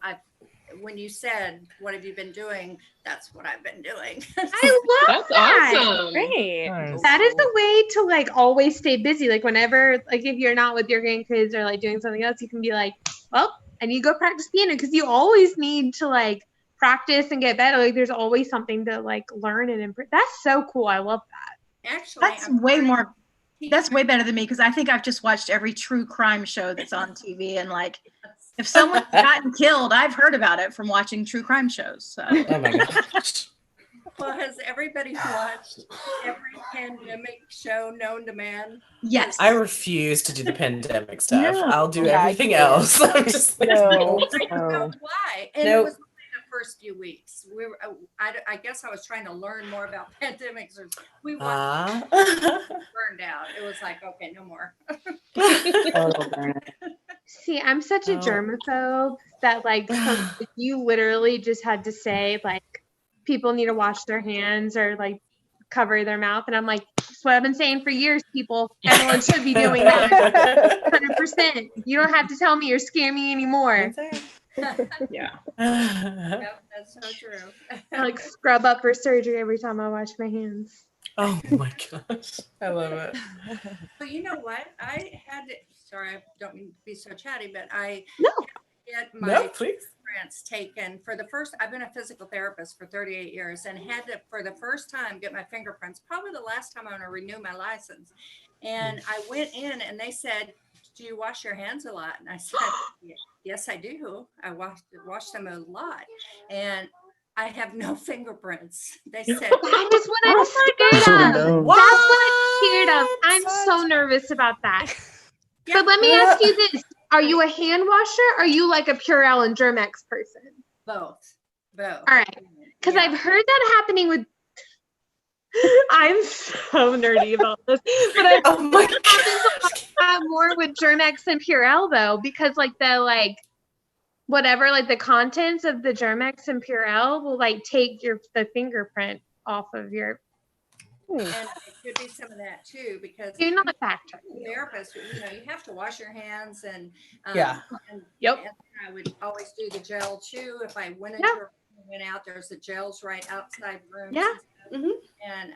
when you said, what have you been doing? That's what I've been doing. I love that. Awesome. Great. Nice. That is the way to like always stay busy. Like whenever, like if you're not with your grandkids or like doing something else, you can be like, well, I need to go practice piano, because you always need to like practice and get better. Like there's always something to like learn and improve. That's so cool. I love that. Actually, That's way better than me, because I think I've just watched every true crime show that's on TV, and like if someone's gotten killed, I've heard about it from watching true crime shows. So. Oh my gosh. Well, has everybody watched every pandemic show known to man? Yes. I refuse to do the pandemic stuff. No. I'll do Yeah, I everything can't. else. I'm just like, No. I don't know why. And Nope. it was only the first few weeks. We were, I guess I was trying to learn more about pandemics. Or we watched burned out. It was like, okay, no more. See, I'm such a germaphobe that like you literally just had to say like people need to wash their hands or like cover their mouth, and I'm like, that's what I've been saying for years. People, everyone should be doing that. 100%. You don't have to tell me or scare me anymore. Yeah. Yep, that's so true. I like scrub up for surgery every time I wash my hands. Oh my gosh. I love it. But you know what? I had to, sorry, I don't mean to be so chatty, but I had to get my fingerprints taken for the first, I've been a physical therapist for 38 years and had to, for the first time, get my fingerprints, probably the last time I'm going to renew my license. And I went in and they said, do you wash your hands a lot? And I said, yes, I do. I wash them a lot. And I have no fingerprints. They said, that is what I'm scared of. What? That's what I'm scared of. I'm so nervous about that. But let me ask you this. Are you a hand washer? Or are you like a Purell and Germex person? Both. All right. Because I've heard that happening with I'm so nerdy about this. But I've oh my God. More with Germex and Purell though, because like the whatever, like the contents of the Germex and Purell will like take the fingerprint off of your. And it could be some of that too, because you're not a factor. Therapist, you know, you have to wash your hands and and I would always do the gel too. If I went into a room and went out, there's the gels right outside rooms. Yeah. And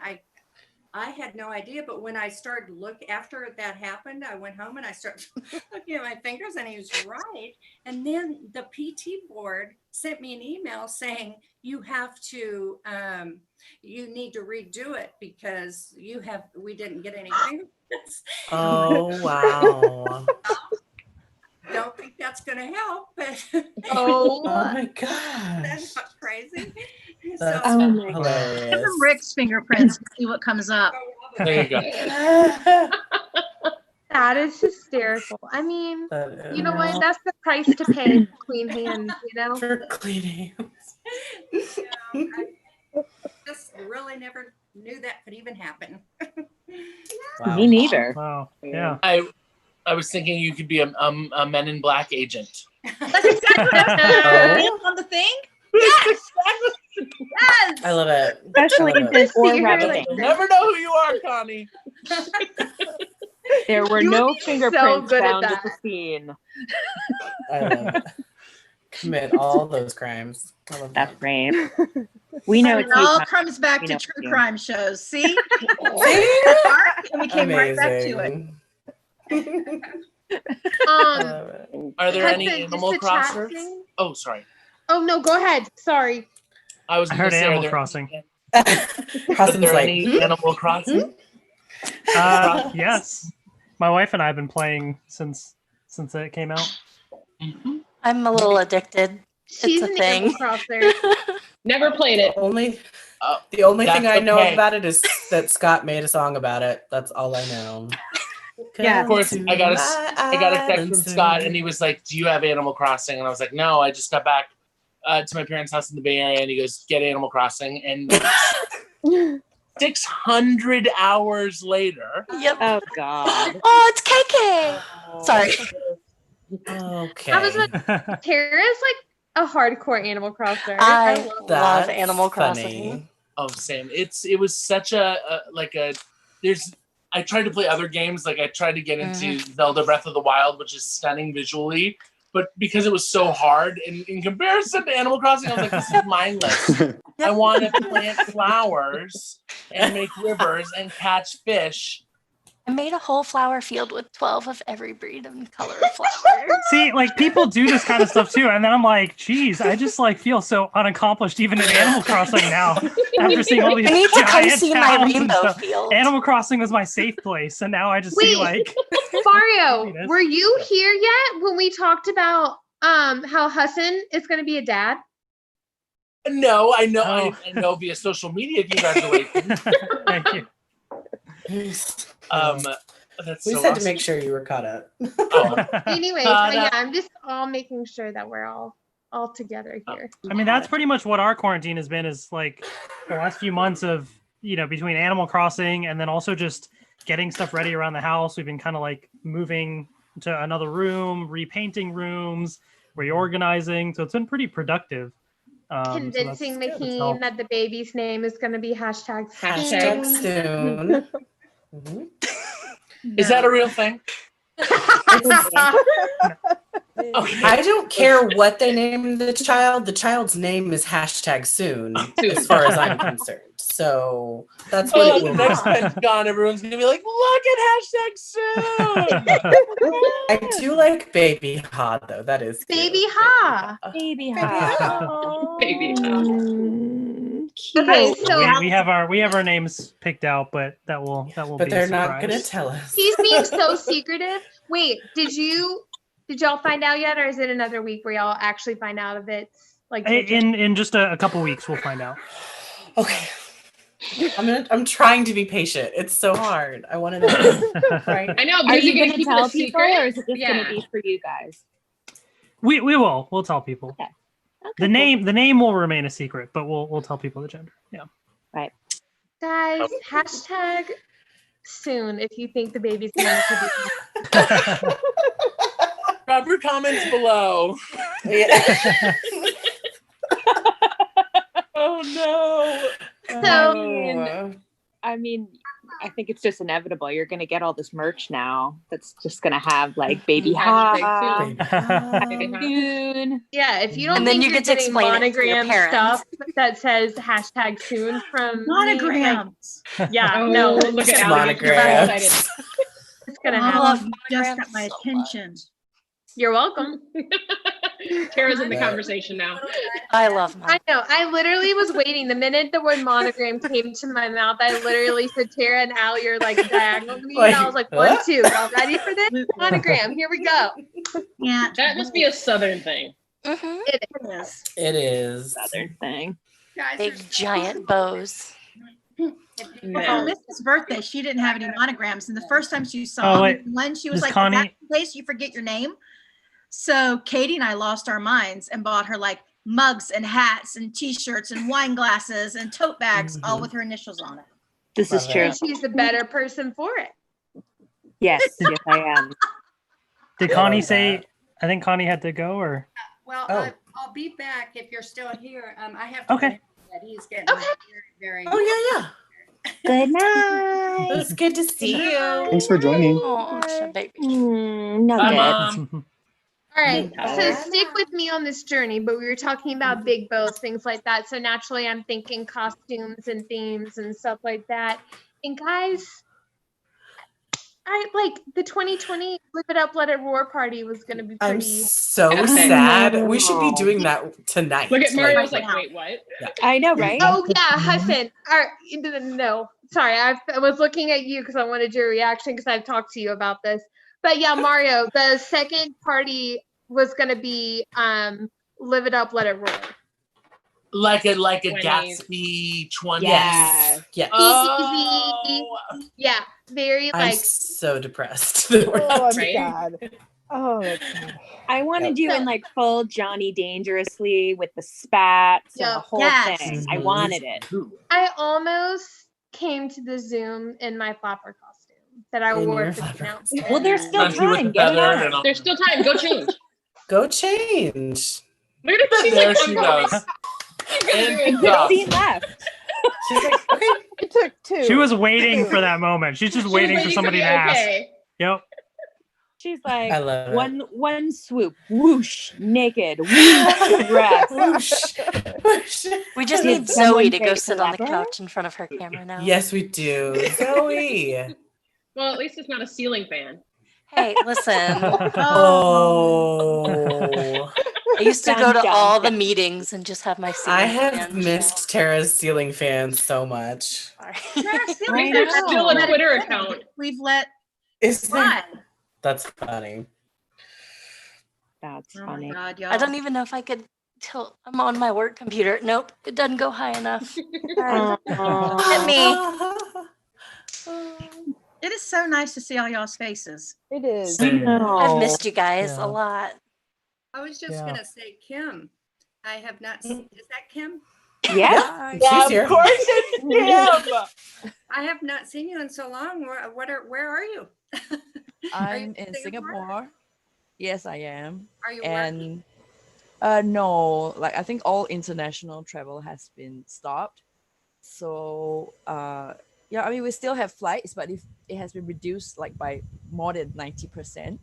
I had no idea, but when I started after that happened, I went home and I started looking at my fingers, and he was right. And then the PT board sent me an email saying you have to, you need to redo it because we didn't get any fingerprints. Oh wow! Don't think that's going to help, but oh my gosh, that's not crazy. That's hilarious. Give them Rick's fingerprints and see what comes up. There you go. That is hysterical. I mean, you know what? That's the price to pay for clean hands, you know? For clean hands. I just really never knew that could even happen. Wow. Me neither. Wow. Yeah. I was thinking you could be a Men in Black agent. That's exactly what I was on the thing. Yes. Yes. I love it. Especially if it's or rabbit. You'll never know who you are, Connie. There were no fingerprints found at the scene. I love it. Commit all those crimes. I love That's great. We know it all comes back to true crime shows. See? And we came right back to it. Are there any Animal Crossers? Oh, sorry. Oh no, go ahead. Sorry. I heard Animal Crossing. Are there any Animal Crossing? Yes. My wife and I have been playing since it came out. I'm a little addicted. She's it's a an thing. Animal Crosser. Never played it. The only thing I know okay. about it is that Scott made a song about it. That's all I know. Yeah, of course. I got a text from Scott, and he was like, "Do you have Animal Crossing?" And I was like, "No, I just got back to my parents' house in the Bay Area." And he goes, "Get Animal Crossing." And 600 hours later. Yep. Oh God. Oh, it's KK. Sorry. Okay. I was like, Tara's like a hardcore Animal Crosser. I love love That's Animal Crossing. funny. Oh, same. It was such a there's. I tried to play other games, like I tried to get into Zelda Breath of the Wild, which is stunning visually, but because it was so hard in comparison to Animal Crossing, I was like, this is mindless. I want to plant flowers and make rivers and catch fish. I made a whole flower field with 12 of every breed and color of flower. See, like people do this kind of stuff too, and then I'm like, geez, I just like feel so unaccomplished even in Animal Crossing now. After seeing all these I need to come giant see my towns and rainbow stuff. field. Animal Crossing was my safe place, and now I just see like Mario, were you here yet when we talked about how Hassan is going to be a dad? No, I know via social media. Congratulations. Thank you. That's We so just had to awesome. make sure you were caught up. Anyways, yeah, I'm just all making sure that we're all together here. I mean, that's pretty much what our quarantine has been, is like the last few months of, between Animal Crossing and then also just getting stuff ready around the house. We've been kind of like moving to another room, repainting rooms, reorganizing. So it's been pretty productive. Convincing that's Maheen that the baby's name is going to be Hashtag #soon. soon. Is that a real thing? I don't care what they name the child. The child's name is #soon, as far as I'm concerned. So that's what it will be. Next PentaCon, everyone's gonna be like, "Look at #soon." I do like Baby Ha though. That is cute. Baby Ha. Baby Ha. Baby Ha. Okay, so we have our names picked out, but that will But be they're a not gonna surprise. tell us. he's being so secretive. Wait, did y'all find out yet, or is it another week where y'all actually find out if it's like In just a couple weeks we'll find out. Okay. I'm trying to be patient. It's so hard. I want to know. Right? I know. Are Because you you're going gonna to keep tell it a people, secret? or is it just Yeah. going to be for you guys? We'll tell people. Okay. The name will remain a secret, but we'll tell people the gender. Yeah. Right. guys, #soon if you think the baby's name should be. Drop your comments below. Yeah. Oh no. So I mean, I think it's just inevitable. You're going to get all this merch now that's just going to have like Baby Ha. Soon. yeah, if you don't And then think you you're get to getting explain it to your monogram parents. stuff that says #soon from me, Monograms. like, yeah, Oh, no, look at Allie. Monograms. it's gonna Oh, happen. you just got my attention. You're welcome. Tara's in the conversation now. I love mine. I know. I literally was waiting. The minute the word monogram came to my mouth, I literally said, Tara and Al, you're like diagonal to me. And I was like, 1, 2. Y'all ready for this? Monogram. Here we go. Yeah. That must be a Southern thing. Mm-hmm. It is. It is. Southern thing. Guys, Big there's- giant bows. Well, Yeah. for Mrs. birthday, she didn't have any monograms. And the first time she saw Oh, wait. one, she was Does like, Connie- "That's the place you forget your name." So Katie and I lost our minds and bought her like mugs and hats and t-shirts and wine glasses and tote bags, all with her initials on it. This is Love true. And she's the better person for it. Yes, yes, I am. Did I Connie like say? that. I think Connie had to go, or Well, Oh. I'll be back if you're still here. I have to. Okay. That he's getting Okay. very. Oh yeah. Good night. It was good to see you. Thanks for joining. Oh, it's a baby. No Bye, good. Mom. All right. So Okay. stick with me on this journey, but we were talking about big bows, things like that. So naturally, I'm thinking costumes and themes and stuff like that. And guys, I like the 2020 Live It Up, Let It Roar party was going to be I'm pretty. so Okay. sad. We should be doing that tonight. Look at Mario's Like- like, wait, what? I know, right? Oh yeah, Hassan. No, sorry, I was looking at you because I wanted your reaction because I've talked to you about this. But yeah, Mario, the second party was going to be Live It Up, Let It Roar. Like a 20s. Gatsby 20. Yes. Yes. Oh. Yeah, very I'm like. so depressed that we're not Oh, doing Right? God. Oh, that's sad. I wanted Yep. you in like full Johnny Dangerously with the spats and Yeah. the whole Yes. thing. I Mhm. wanted it. I almost came to the Zoom in my flapper costume that I In wore your for the flapper announcement. Well, there's still Fancy with time. the Get it feather on. and all. There's still time. Go change. Go change. Look at it. There she goes. And Good off. seat left. She's like, okay. It took two. She was waiting for that moment. She's just waiting for somebody to ask. Okay. Yep. She's like I love it. one swoop, whoosh, naked, whoosh, dress. Whoosh. Whoosh. We just Did need someone Zoe to go say sit on the clever? couch in front of her camera now. Yes, we do. Zoe. Well, at least it's not a ceiling fan. Hey, listen. Oh. I used to go to Dun, all dun, the meetings and just have my ceiling I have fan missed Tara's ceiling fan so much. show. At least there's still a Twitter account. We've let Is there? fly. That's funny. That's Oh funny. my God, y'all. I don't even know if I could tilt. I'm on my work computer. Nope, it doesn't go high enough. Hit me. It is so nice to see all y'all's faces. It is. I've missed you guys Yeah. a lot. I was just Yeah. gonna say, Kim, I have not, is that Kim? Yeah. She's here. Of course it's him. I have not seen you in so long. Where are you? Are you I'm in Singapore. Yes, I am. Are you working? And no, like I think all international travel has been stopped. So yeah, I mean we still have flights, but if it has been reduced like by more than 90%.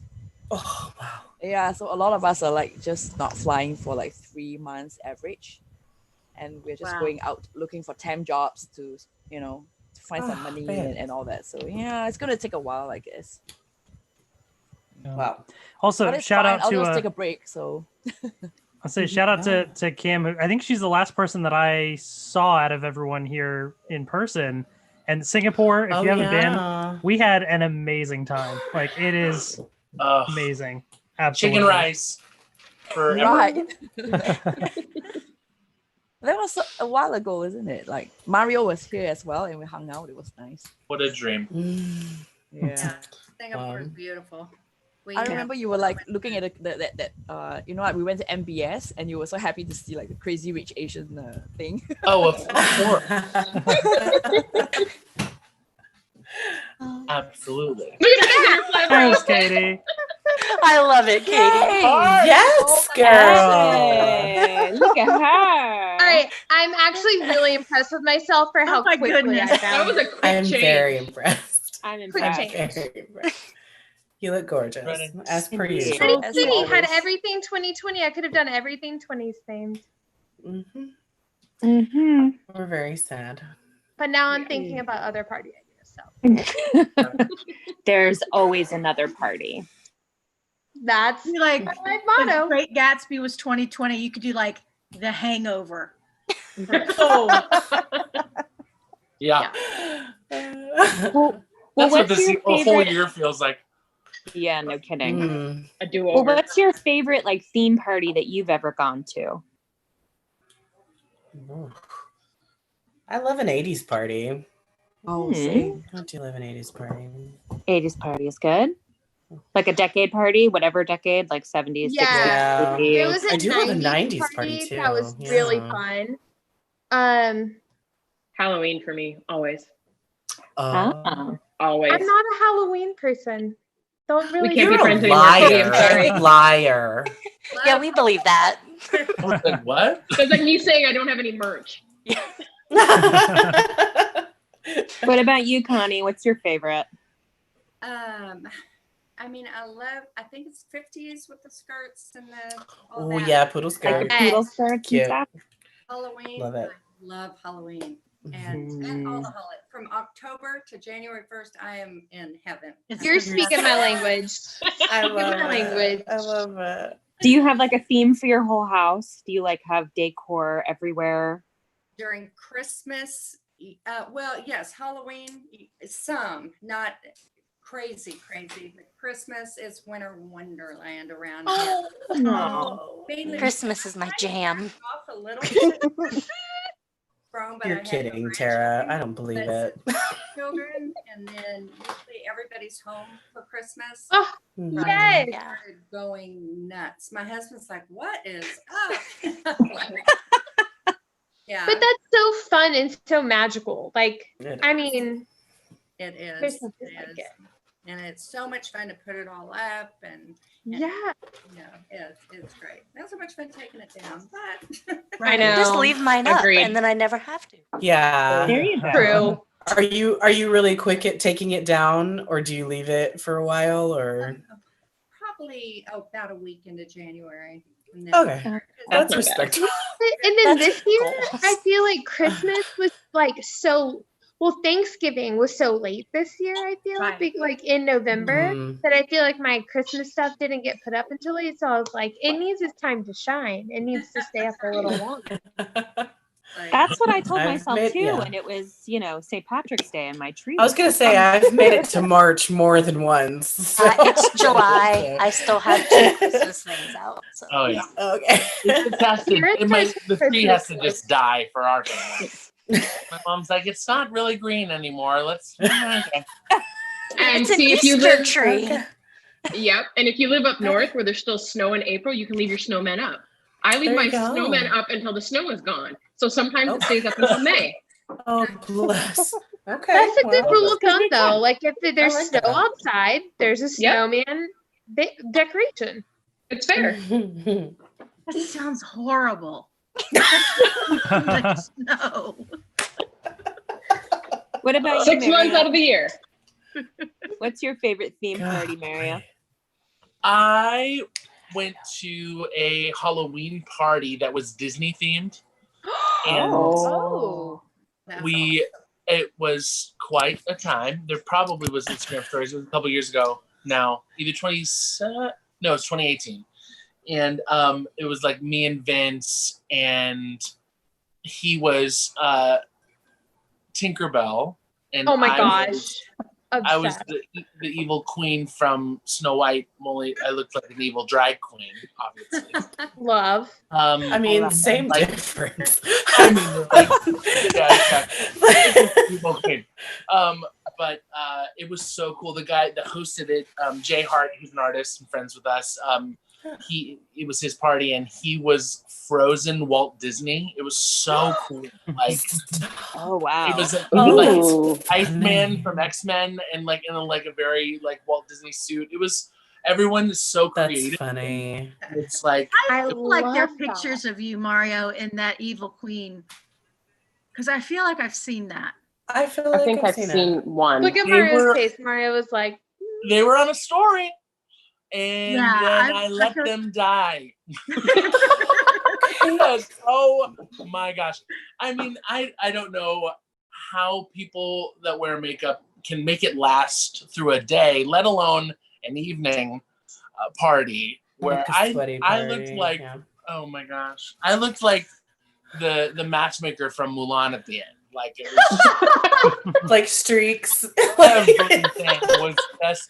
Oh, wow. Yeah, so a lot of us are like just not flying for like 3 months average. And we're just Wow. going out looking for temp jobs to, you know, to find some money man. and all that. So yeah, it's gonna take a while, I guess. Wow. Also, But it's shout fine. out I'll to just take a break. So I'll say shout out to Kim. I think she's the last person that I saw out of everyone here in person. And Singapore, if you haven't been, we had an amazing time. Like it is amazing. Absolutely. Chicken rice. Forever. right. That was a while ago, isn't it? Like Mario was here as well, and we hung out. It was nice. What a dream. Yeah. Singapore is beautiful. I remember you were like looking at that you know, like we went to MBS, and you were so happy to see like the Crazy Rich Asian thing. Oh, of course. Absolutely. Thanks, Katie. I love it, Katie. Yes, girl. Hey, look at her. All right, I'm actually really impressed with myself for how my quickly goodness. I That found was a it. quick I'm change. very impressed. I'm Quick impressed. change. Very impressed. You look gorgeous, as per Indeed. usual. Pretty As Katie had always. everything 2020. I could have done everything 20s themed. Mm-hmm. Mm-hmm. We're very sad. But now I'm thinking about other party ideas. So There's always another party. that's Be like my if motto. Great Gatsby was 2020. You could do like The Hangover. Yeah. Well, That's what what's this your whole favorite? year feels like. Yeah, no kidding. Mm. A do Well, over. what's your favorite like theme party that you've ever gone to? Ooh. I love an 80s party. Oh, same. I do love an 80s party. 80s party is good. Like a decade party, whatever decade, like 70s, Yeah. 60s, There 80s. was a I do love a 90s 90s party, too. That was really Yeah. fun. Halloween for me, always. Oh. Always. I'm not a Halloween person. Don't really. can't be You're friends a anymore, Katie, I'm sorry. liar. Yeah, we believe that. Like, what? It's like me saying I don't have any merch. What about you, Connie? What's your favorite? I mean, I think it's 50s with the skirts and the. Oh, yeah, poodle Like skirt. the poodle skirts Cute. and stuff? Halloween. Love it. I love Halloween. And all the holidays. From October to January 1st, I am in heaven. You're speaking my language. I love my language. it. I love it. Do you have like a theme for your whole house? Do you like have decor everywhere? During Christmas, well, yes, Halloween, some, not crazy. But Christmas is winter wonderland around here. No. Mainly Christmas is my jam. off a little bit. Grown, but I You're have kidding, no Tara. grandchildren. I don't believe it. Children, and then usually everybody's home for Christmas. Oh, Mhm. yes. Yeah. Started going nuts. My husband's like, "What is up?" Yeah. But that's so fun and so magical. Like, It I is. mean, It is. there's nothing It like is. it. And it's so much fun to put it all up and Yeah. It's great. Not so much fun taking it down, but I know. Just leave mine Agreed. up, and then I never have to. Yeah. There you go. True. Are you really quick at taking it down, or do you leave it for a while, or? probably about a week into January. And then Okay, that's not bad. respectable. And then That's this year, goals. I feel like Christmas was like so. Well, Thanksgiving was so late this year. I feel Right. like in November Mhm. that I feel like my Christmas stuff didn't get put up until late. So I was like, it needs its time to shine. It needs to stay up a little longer. That's what I told I've myself made- too yeah. when it was, St. Patrick's Day and my tree. I was gonna say I've made it to March more than once. So. It's July. I still have 2 Christmas things out. So. Oh yeah. Okay. It has to, Yours the says tree has to Christmas. just die for our family. My mom's like, it's not really green anymore. Let's. Okay. And It's an see if you Easter live. tree. Yep. And if you live up north where there's still snow in April, you can leave your snowmen up. I leave There my you go. snowmen up until the snow is gone. So sometimes it stays up until May. Oh bless. Okay. That's a good well, rule of thumb, though. Like if there's like snow that. outside, there's a Yep. snowman decoration. It's fair. That sounds horrible. Like snow. What about you, 6 months Mario? out of the year. What's your favorite theme God, party, Mario? I went to a Halloween party that was Disney themed, and Oh. it was quite a time. There probably was Instagram stories. It was a couple years ago now, either it's 2018, and it was like me and Vince, and he was Tinkerbell, and Oh my I gosh. was- I was Obsessed. the evil queen from Snow White. Only I looked like an evil drag queen, obviously. Love. I mean, same like- difference. I mean, like, yeah, exactly. Evil queen. But it was so cool. The guy that hosted it, Jay Hart, he's an artist and friends with us. It was his party, and he was Frozen Walt Disney. It was so cool. Like, Oh wow. it was Oh, like Iceman from X-Men, and like in a very like Walt Disney suit. It was everyone is so That's creative. funny. It's like I feel like there are love pictures of you, Mario, in that evil queen. Because I feel like I've seen that. I feel I like think I've seen it. one. Look at They Mario's were- face. Mario was like, they were on a story, and Yeah, then I I let feel- them die. Because, oh my gosh. I mean, I don't know how people that wear makeup can make it last through a day, let alone an evening party where Like a sweaty I looked party, like, yeah. oh my gosh, I looked like the matchmaker from Mulan at the end. Like it was Like streaks. everything was just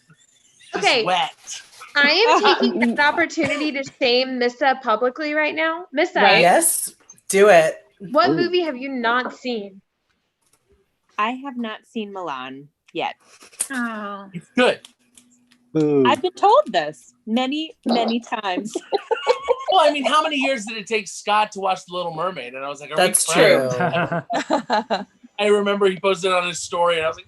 okay, wet. I am taking this opportunity to shame Missa publicly right now. Missa, Right. Yes, do it. what movie have you not seen? I have not seen Milan yet. Oh. It's good. I've been told this many, many times. Well, I mean, how many years did it take Scott to watch The Little Mermaid? And I was like, are That's we friends? true. I remember he posted on his story, and I was like,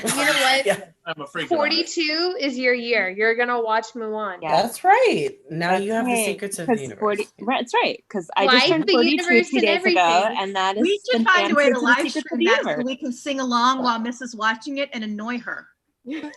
You know what? Yeah, I'm a freak. 42 is your year. You're gonna watch Mulan. Yeah. that's right. Now you have the Hey, secrets of the 'cause universe. Right, that's right. Because I just Life, turned the 42 universe, 2 and days ago, everything. and that is We should the find a way to answer the live secrets of stream the that so universe. we can sing along while Mrs. watching it and annoy her.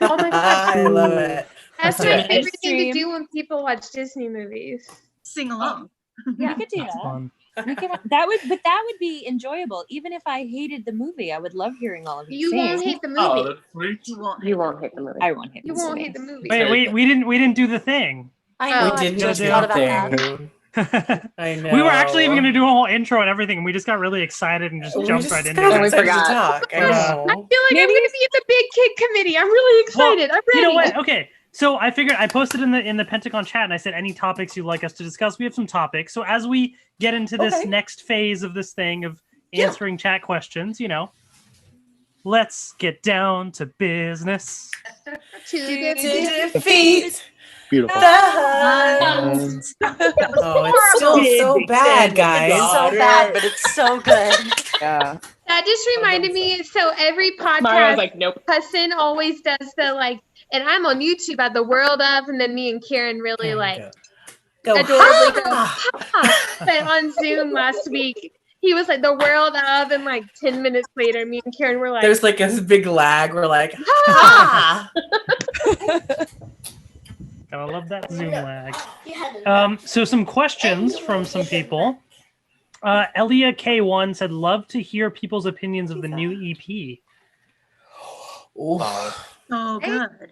Oh my god, I love it. that's Let's do my it. favorite thing to Stream. do when people watch Disney movies. Sing along. We could do That's that. fun. We could, that would be enjoyable. Even if I hated the movie, I would love hearing all of you You sing. won't hate the movie. Oh, that's sweet. You won't. You won't hate the movie. I won't hate. You the won't movie. hate the movie. Wait, we didn't do the thing. I Oh. know. We I didn't just do thought about that. anything. I know. We were actually even going to do a whole intro and everything, and we just got really excited and just We jumped just right into got it. we excited to forgot. talk. I I know. feel like I'm gonna be in the big kid committee. I'm really excited. I'm ready. You know what? Okay, so I figured I posted in the PentaCon chat, and I said any topics you'd like us to discuss. We have some topics. So as we get into this Okay. next phase of this thing of answering chat questions, let's get down to business. To the To defeat Beautiful. Oh, it's still so bad, guys. It's so bad, but it's so good. Yeah. That just reminded me. So every Mario's podcast, like, nope. Hassan always does the like, and I'm on YouTube at the world of, and then me and Karen really like Go, adorably go. Ha! But on Zoom last week, he was like the world of, and like 10 minutes later, me and Karen were like, There's like a big lag. We're like, ha! Gotta love that Zoom lag. So some questions from some people. Elia K1 said, love to hear people's opinions of the new EP. Oh, good.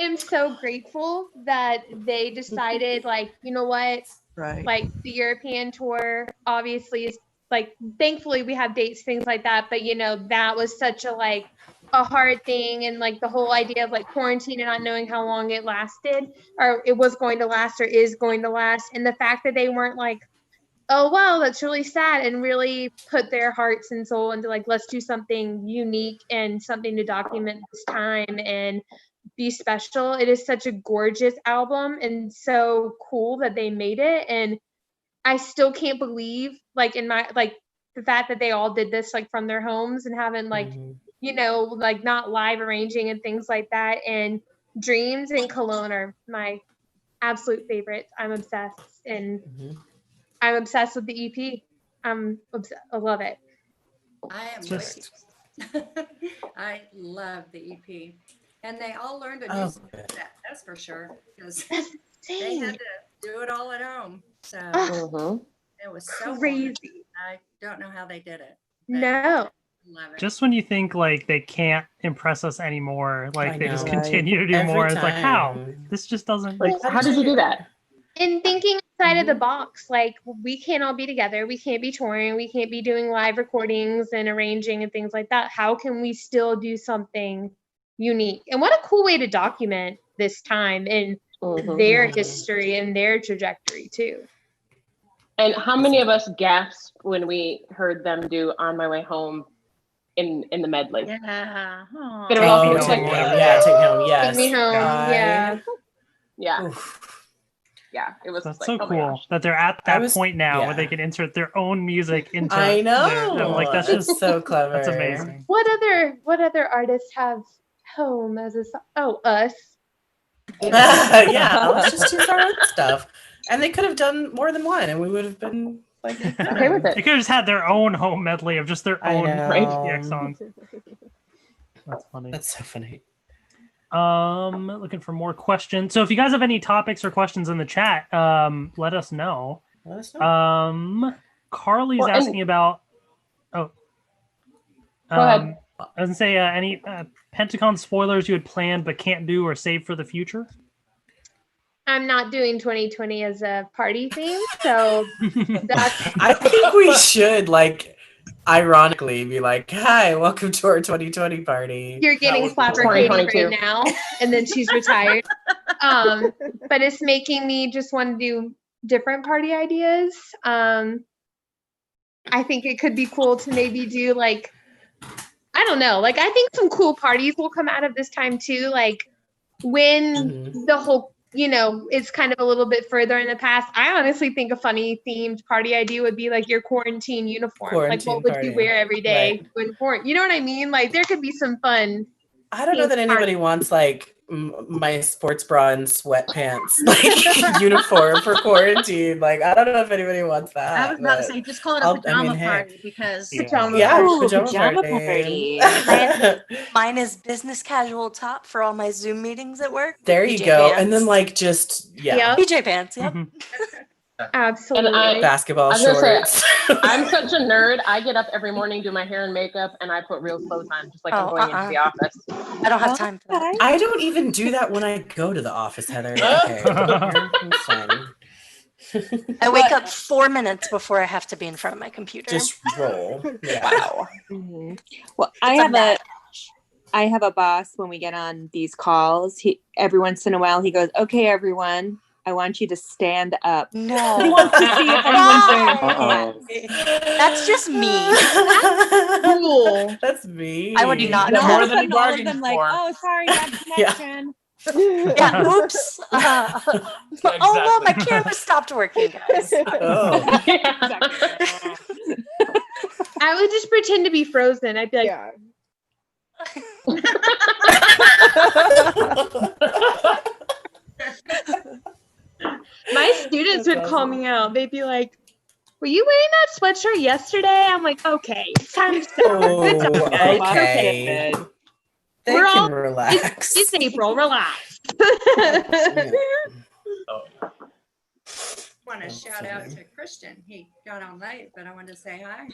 I'm so grateful that they decided, like, you know what? Right. Like the European tour obviously is like, thankfully we have dates, things like that. But you know, that was such a like a hard thing. And like the whole idea of like quarantine and not knowing how long it lasted or it was going to last or is going to last. And the fact that they weren't like, oh, wow, that's really sad, and really put their hearts and soul into like, let's do something unique and something to document this time and be special. It is such a gorgeous album and so cool that they made it. And I still can't believe like in my like the fact that they all did this like from their homes and haven't like, you know, like not live arranging and things like that. And Dreams and Cologne are my absolute favorites. I'm obsessed and I'm obsessed with the EP. I love it. I am Just- I love the EP. And they all learned a new skill set, that's for sure. Because they had to do it all at home. So it was so crazy. wonderful. I don't know how they did it. No. Love it. Just when you think like they can't impress us anymore, like I they just know. continue to do Every more. It's like, how? time. This just doesn't. Like, how did you do that? And thinking outside of the box, like we can't all be together. We can't be touring. We can't be doing live recordings and arranging and things like that. How can we still do something unique? And what a cool way to document this time in their history and their trajectory too. And how many of us gasped when we heard them do "On My Way Home" in the medley? Yeah. But it was all Take like, Me Home. Yeah, Take Me Home. Yes. Take Me Home. God. Yeah. yeah, yeah. It was That's like, so oh my cool gosh. that they're at that point now where they can insert their own music into. I know. Their, I'm like that's It's just so clever. That's amazing. What other artists have home as a us? Yeah, let's just use our own stuff. And they could have done more than one, and we would have been like okay with it. They could have just had their own home medley of just their own PTX songs. That's funny. That's so funny. Looking for more questions. So if you guys have any topics or questions in the chat, let us know. Let us know. Carly's asking about. Oh. Go ahead. I was gonna say any PentaCon spoilers you had planned but can't do or save for the future. I'm not doing 2020 as a party theme, so that's. I think we should ironically be like, "Hi, welcome to our 2020 party." You're getting Flapper Katie right now, and then she's retired. But it's making me just want to do different party ideas. I think it could be cool to maybe do like, I don't know, like I think some cool parties will come out of this time too. Like when the whole, you know, it's kind of a little bit further in the past. I honestly think a funny themed party idea would be like your quarantine uniform. Like what would you wear every day when quarantine? You know what I mean? Like there could be some fun. I don't know that anybody wants like my sports bra and sweatpants like uniform for quarantine. Like I don't know if anybody wants that. I was about to say, just call it a pajama party because pajama party. Mine is business casual top for all my Zoom meetings at work. There you PJ go. pants. And then like just PJ pants. Yep. Absolutely. Basketball I was gonna shorts. say, I'm such a nerd. I get up every morning, do my hair and makeup, and I put real clothes on, just like I'm going into the office. I don't have time for that. I don't even do that when I go to the office, Heather. Okay. I'm fine. I wake up 4 minutes before I have to be in front of my computer. Just roll. Yeah. Wow. Well, It's I have a boss when we get on these calls. Every once in a while he goes, "Okay, everyone, I want you to stand up." No. He wants to see if anyone's wearing That's just me. Cool. That's me. I would not More know. than he All of bargained them like, for. oh, sorry, bad connection. Yeah, oops. Oh, well, my camera stopped working, guys. Oh. I would just pretend to be frozen. I'd be like, Yeah. my students would call me out. They'd be like, were you wearing that sweatshirt yesterday? I'm like, okay, it's time to stop. It's Oh, okay. okay. They We're can all relax. It's April. Relax. Want to shout out to Christian. He got on late, but I wanted to say hi.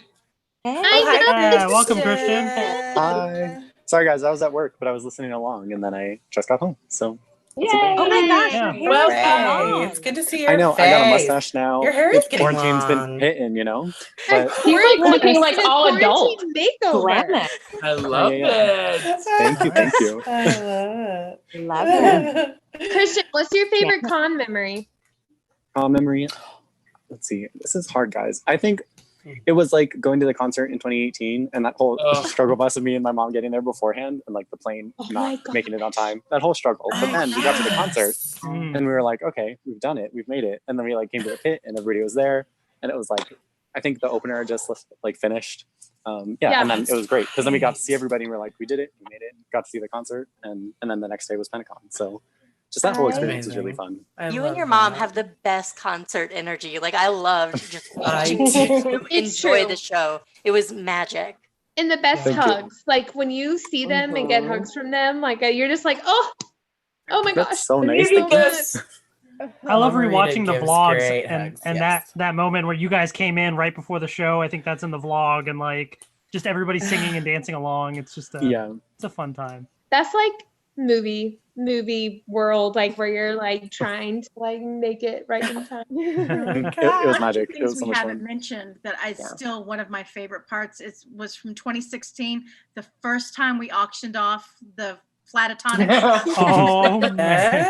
Hi, welcome, Christian. Hi. Sorry, guys. I was at work, but I was listening along, and then I just got home. So. Yay. Oh my gosh, Yeah. your hair is Hooray. long. It's good to see your I know. face. I got a mustache now. Your hair is getting Quarantine's long. been hitting, you know. But He's like looking like all adult. Makeover. I love yeah. it. Thank you. Thank you. I Love it. Christian, what's your favorite con memory? Memory. Let's see. This is hard, guys. I think it was like going to the concert in 2018 and that whole struggle bus of me and my mom getting there beforehand and like the plane not making it on time. That whole struggle. But then we got to the concert and we were like, okay, we've done it. We've made it. And then we like came to the pit and everybody was there. And it was like, I think the opener just like finished. And then it was great because then we got to see everybody and we're like, we did it. We made it. Got to see the concert. And then the next day was PentaCon. So just that whole experience was really fun. You and your mom have the best concert energy. Like I loved just watching do. you enjoy the show. It was magic. And the best Thank you. hugs. Like when you see them and get hugs from them, like you're just like, oh my gosh. That's so nice. Thank you. I love Marita rewatching the gives vlogs great and hugs, and yes. that moment where you guys came in right before the show. I think that's in the vlog and like just everybody singing and dancing along. It's just it's a fun time. That's like movie world, like where you're like trying to like make it right in time. It was magic. It Things was so we much haven't fun. mentioned that I still one of my favorite parts was from 2016, the first time we auctioned off the Flatotonic. Oh man.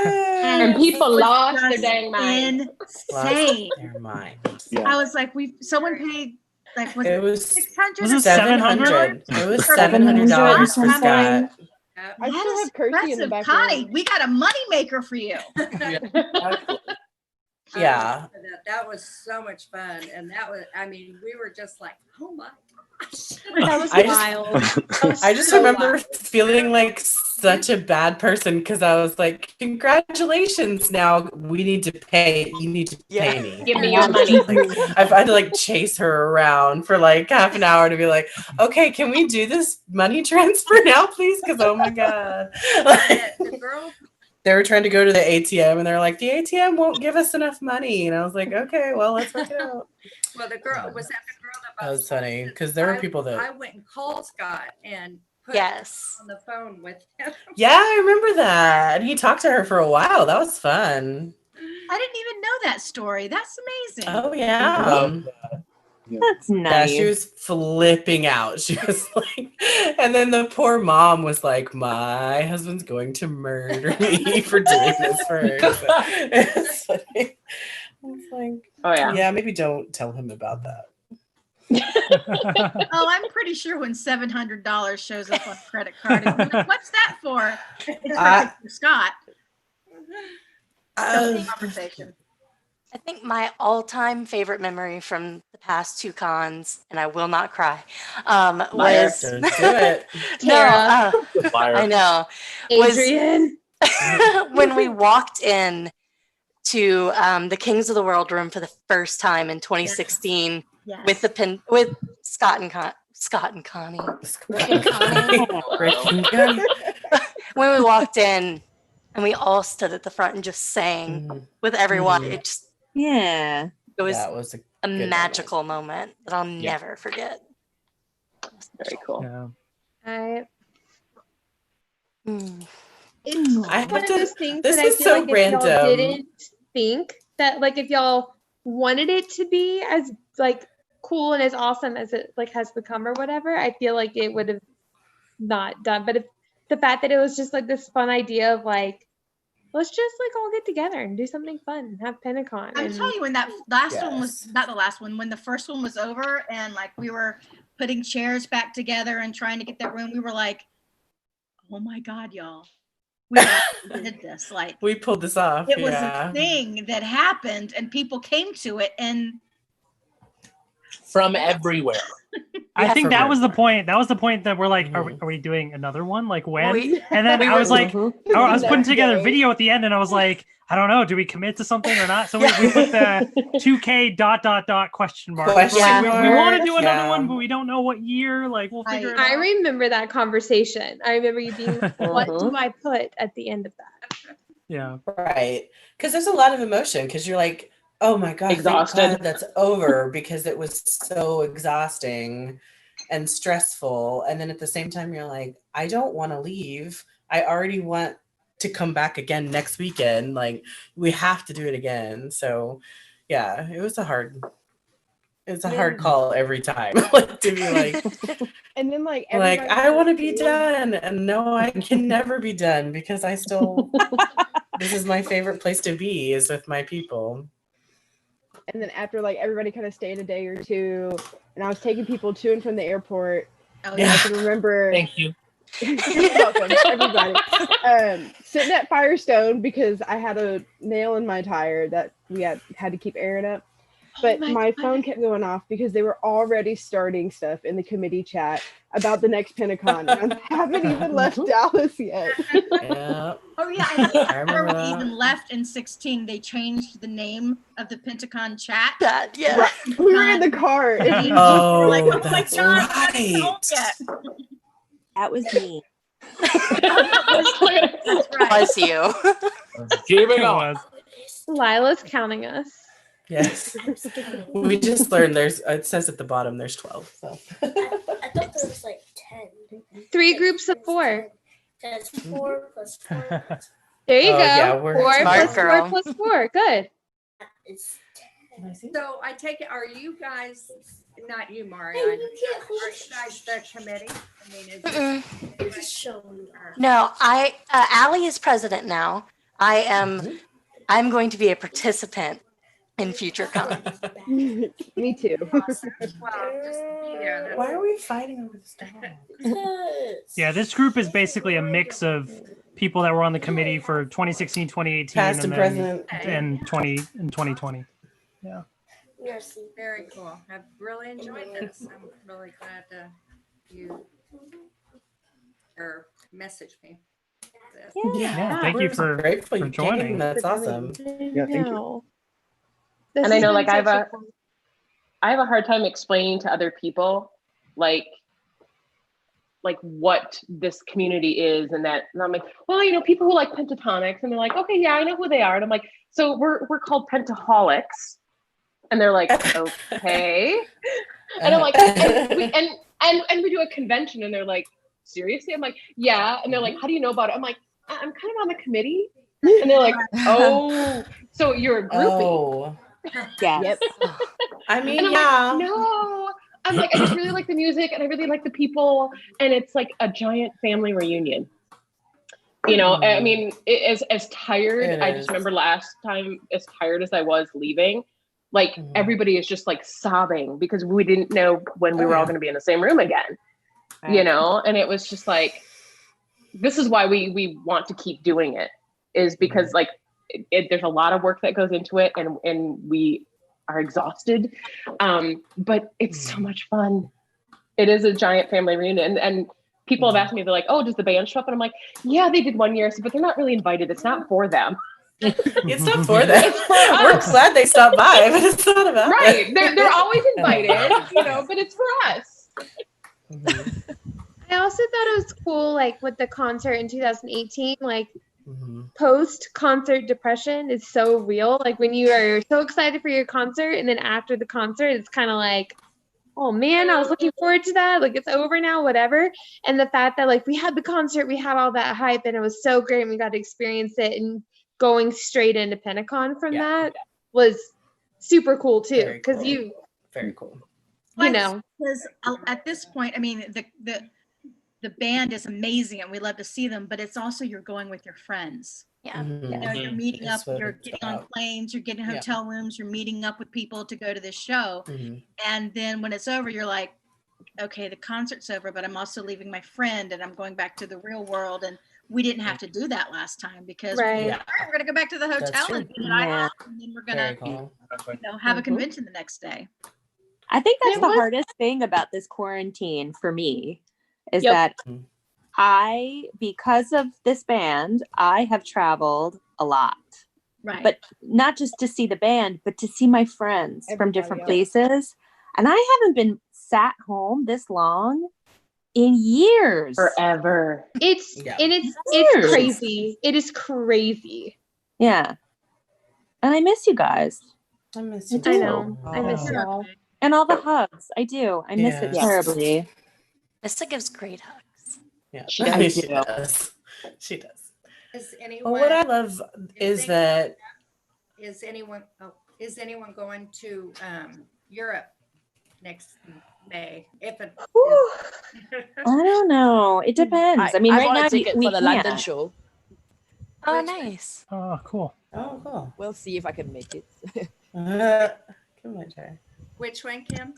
And people it was lost their just dang mind. insane. Their mind. I was like, someone paid like It was 600 Was or it 700? It was $700 for Scott. I still have Kirsty in the back. Connie, we got a moneymaker for you. Yeah. That was so much fun. And that was, I mean, we were just like, oh my gosh. That was wild. I just remember feeling like such a bad person because I was like, congratulations, now we need to pay. You need to pay me. Give me your money. Like, I've had to like chase her around for like half an hour to be like, okay, can we do this money transfer now, please? Because oh my God. The girl, They were trying to go to the ATM and they're like, the ATM won't give us enough money. And I was like, okay, well, let's work it out. well, the girl, was that the girl That was funny because there were people that. I went and called Scott and put Yes. on the phone with him. Yeah, I remember that. And he talked to her for a while. That was fun. I didn't even know that story. That's amazing. Oh, yeah. That's Yeah, nice. she was flipping out. She was like, and then the poor mom was like, my husband's going to murder me for doing this for her. So, it's like, I was like, Oh yeah. yeah, maybe don't tell him about that. Oh, I'm pretty sure when $700 shows up on credit card, it's like, what's that for? It's for Scott. Conversation. I think my all-time favorite memory from the past two cons, and I will not cry, was Don't do it. no, Fire. I know, Adrian. was when we walked in to the Kings of the World room for the first time in 2016 Yes. with Scott and Connie. Rick and Connie. When we walked in and we all stood at the front and just sang with everyone, it just Yeah. it was, That was a good magical moment that I'll never forget. Very cool. Yeah. It's I have one of to- those things this that I is feel so like if y'all random. didn't think that, like, if y'all wanted it to be as like cool and as awesome as it like has become or whatever, I feel like it would have not done. But if the fact that it was just like this fun idea of like, let's just like all get together and do something fun and have PentaCon. I'm and telling you, when that last one was Yes. not the last one, when the first one was over and like we were putting chairs back together and trying to get that room, we were like, oh my God, y'all. we did this. Like we pulled this off. It was yeah. a thing that happened, and people came to it, and from everywhere. I think that was the point. That was the point that we're like, are we doing another one? Like when? And then I was like, I was putting together a video at the end, and I was like, I don't know, do we commit to something or not? So we put the 2K ... question mark. Question we mark, want to do another yeah. one, but we don't know what year. Like we'll figure it out. I remember that conversation. I remember you being like, what do I put at the end of that? Yeah. Right. Because there's a lot of emotion because you're like, oh my God, Exhausted. thank God that's over because it was so exhausting and stressful. And then at the same time, you're like, I don't want to leave. I already want to come back again next weekend. Like we have to do it again. So yeah, it was a hard call every time. Like to be like, And then like I want to be done. And no, I can never be done because I still, this is my favorite place to be is with my people. And then after like everybody kind of stayed a day or two, and I was taking people to and from the airport. Yeah. I can remember. Thank you. You're welcome, everybody. Sitting at Firestone because I had a nail in my tire that we had to keep airing up. But my phone kept going off because they were already starting stuff in the committee chat about the next PentaCon. And I haven't even left Dallas yet. Yeah. Oh yeah, I remember we even left in 16. They changed the name of the PentaCon chat. Yeah. Right. We were in the car. And Oh, like, oh my that's God, right. That was me. That's right. Bless you. Keeping on. Lila's counting us. Yes. We just learned it says at the bottom there's 12. So I thought there was like 10. 3 groups of 4. That's 4 plus 4. There you go. Yeah, we're 4 smart, plus 4 girl. plus 4. Good. It's 10. So I take it, are you guys, not you, Mario, Hey, are you can't hold you guys the committee? I mean, is It's showing. No, Allie is president now. I'm going to be a participant in future con. Me too. well, just be there. Why are we fighting over this dog? Yeah, this group is basically a mix of people that were on the committee for 2016, 2018, Past and then present. and 2020. Yeah. Very cool. I've really enjoyed this. I'm really glad you messaged me. Yeah, thank you for grateful you joining. came. That's awesome. Yeah, thank you. And I know, like, I have a hard time explaining to other people, like what this community is, and I'm like, well, people who like pentatonics, and they're like, okay, yeah, I know who they are, and I'm like, so we're called Pentaholics, and they're like, okay, and I'm like, and we do a convention, and they're like, seriously? I'm like, yeah, and they're like, how do you know about it? I'm like, I'm kind of on the committee, and they're like, oh, so you're a groupie. Oh. Yes. Yep. I mean, And I'm yeah. like, no. I'm like, I just really like the music and I really like the people. And it's like a giant family reunion. I mean, as tired, I just remember last time, as tired as I was leaving, like everybody is just like sobbing because we didn't know when we were all going to be in the same room again, and it was just like, this is why we want to keep doing it, is because like, there's a lot of work that goes into it and we are exhausted, but it's so much fun. It is a giant family reunion, and people have asked me, they're like, oh, does the band show up? And I'm like, yeah, they did one year, but they're not really invited. It's not for them. It's not for them. It's for We're us. glad they stopped by, but it's not about Right. them. They're always invited, but it's for us. I also thought it was cool, like with the concert in 2018, like post-concert depression is so real. Like when you are so excited for your concert, and then after the concert, it's kind of like, oh man, I was looking forward to that. Like it's over now, whatever. And the fact that like we had the concert, we had all that hype, and it was so great, and we got to experience it, and going straight into PentaCon from that was super cool too. Because very cool. Because at this point, I mean, the band is amazing and we love to see them, but it's also you're going with your friends. Yeah. You're meeting up, you're getting on planes, you're getting hotel rooms, you're meeting up with people to go to this show. And then when it's over, you're like, okay, the concert's over, but I'm also leaving my friend and I'm going back to the real world. And we didn't have to do that last time because Right. all right, we're going to go back to the That's hotel true. and eat at Yeah. IHOP, and then we're going Very to cool. have a convention the next day. I think that's It the was- hardest thing about this quarantine for me is Yep. that because of this band, I have traveled a lot. Right. But not just to see the band, but to see my friends from different places. And I haven't been sat home this long in years. Forever. It's Yeah. and it's Years. crazy. It is crazy. Yeah. And I miss you guys. I miss you. I know. too. I miss Oh. y'all. And all the hugs. I do. I miss it Yes. terribly. Mista gives great hugs. Yeah, She does she too. does. She does. Is anyone? Well, what I love is that Is anyone going to Europe next May? If it, I don't know. It depends. I mean, I right bought now a ticket we for the can't. London show. Oh, nice. Oh, cool. oh cool. We'll see if I can make it. Come on, Jay. which one, Kim?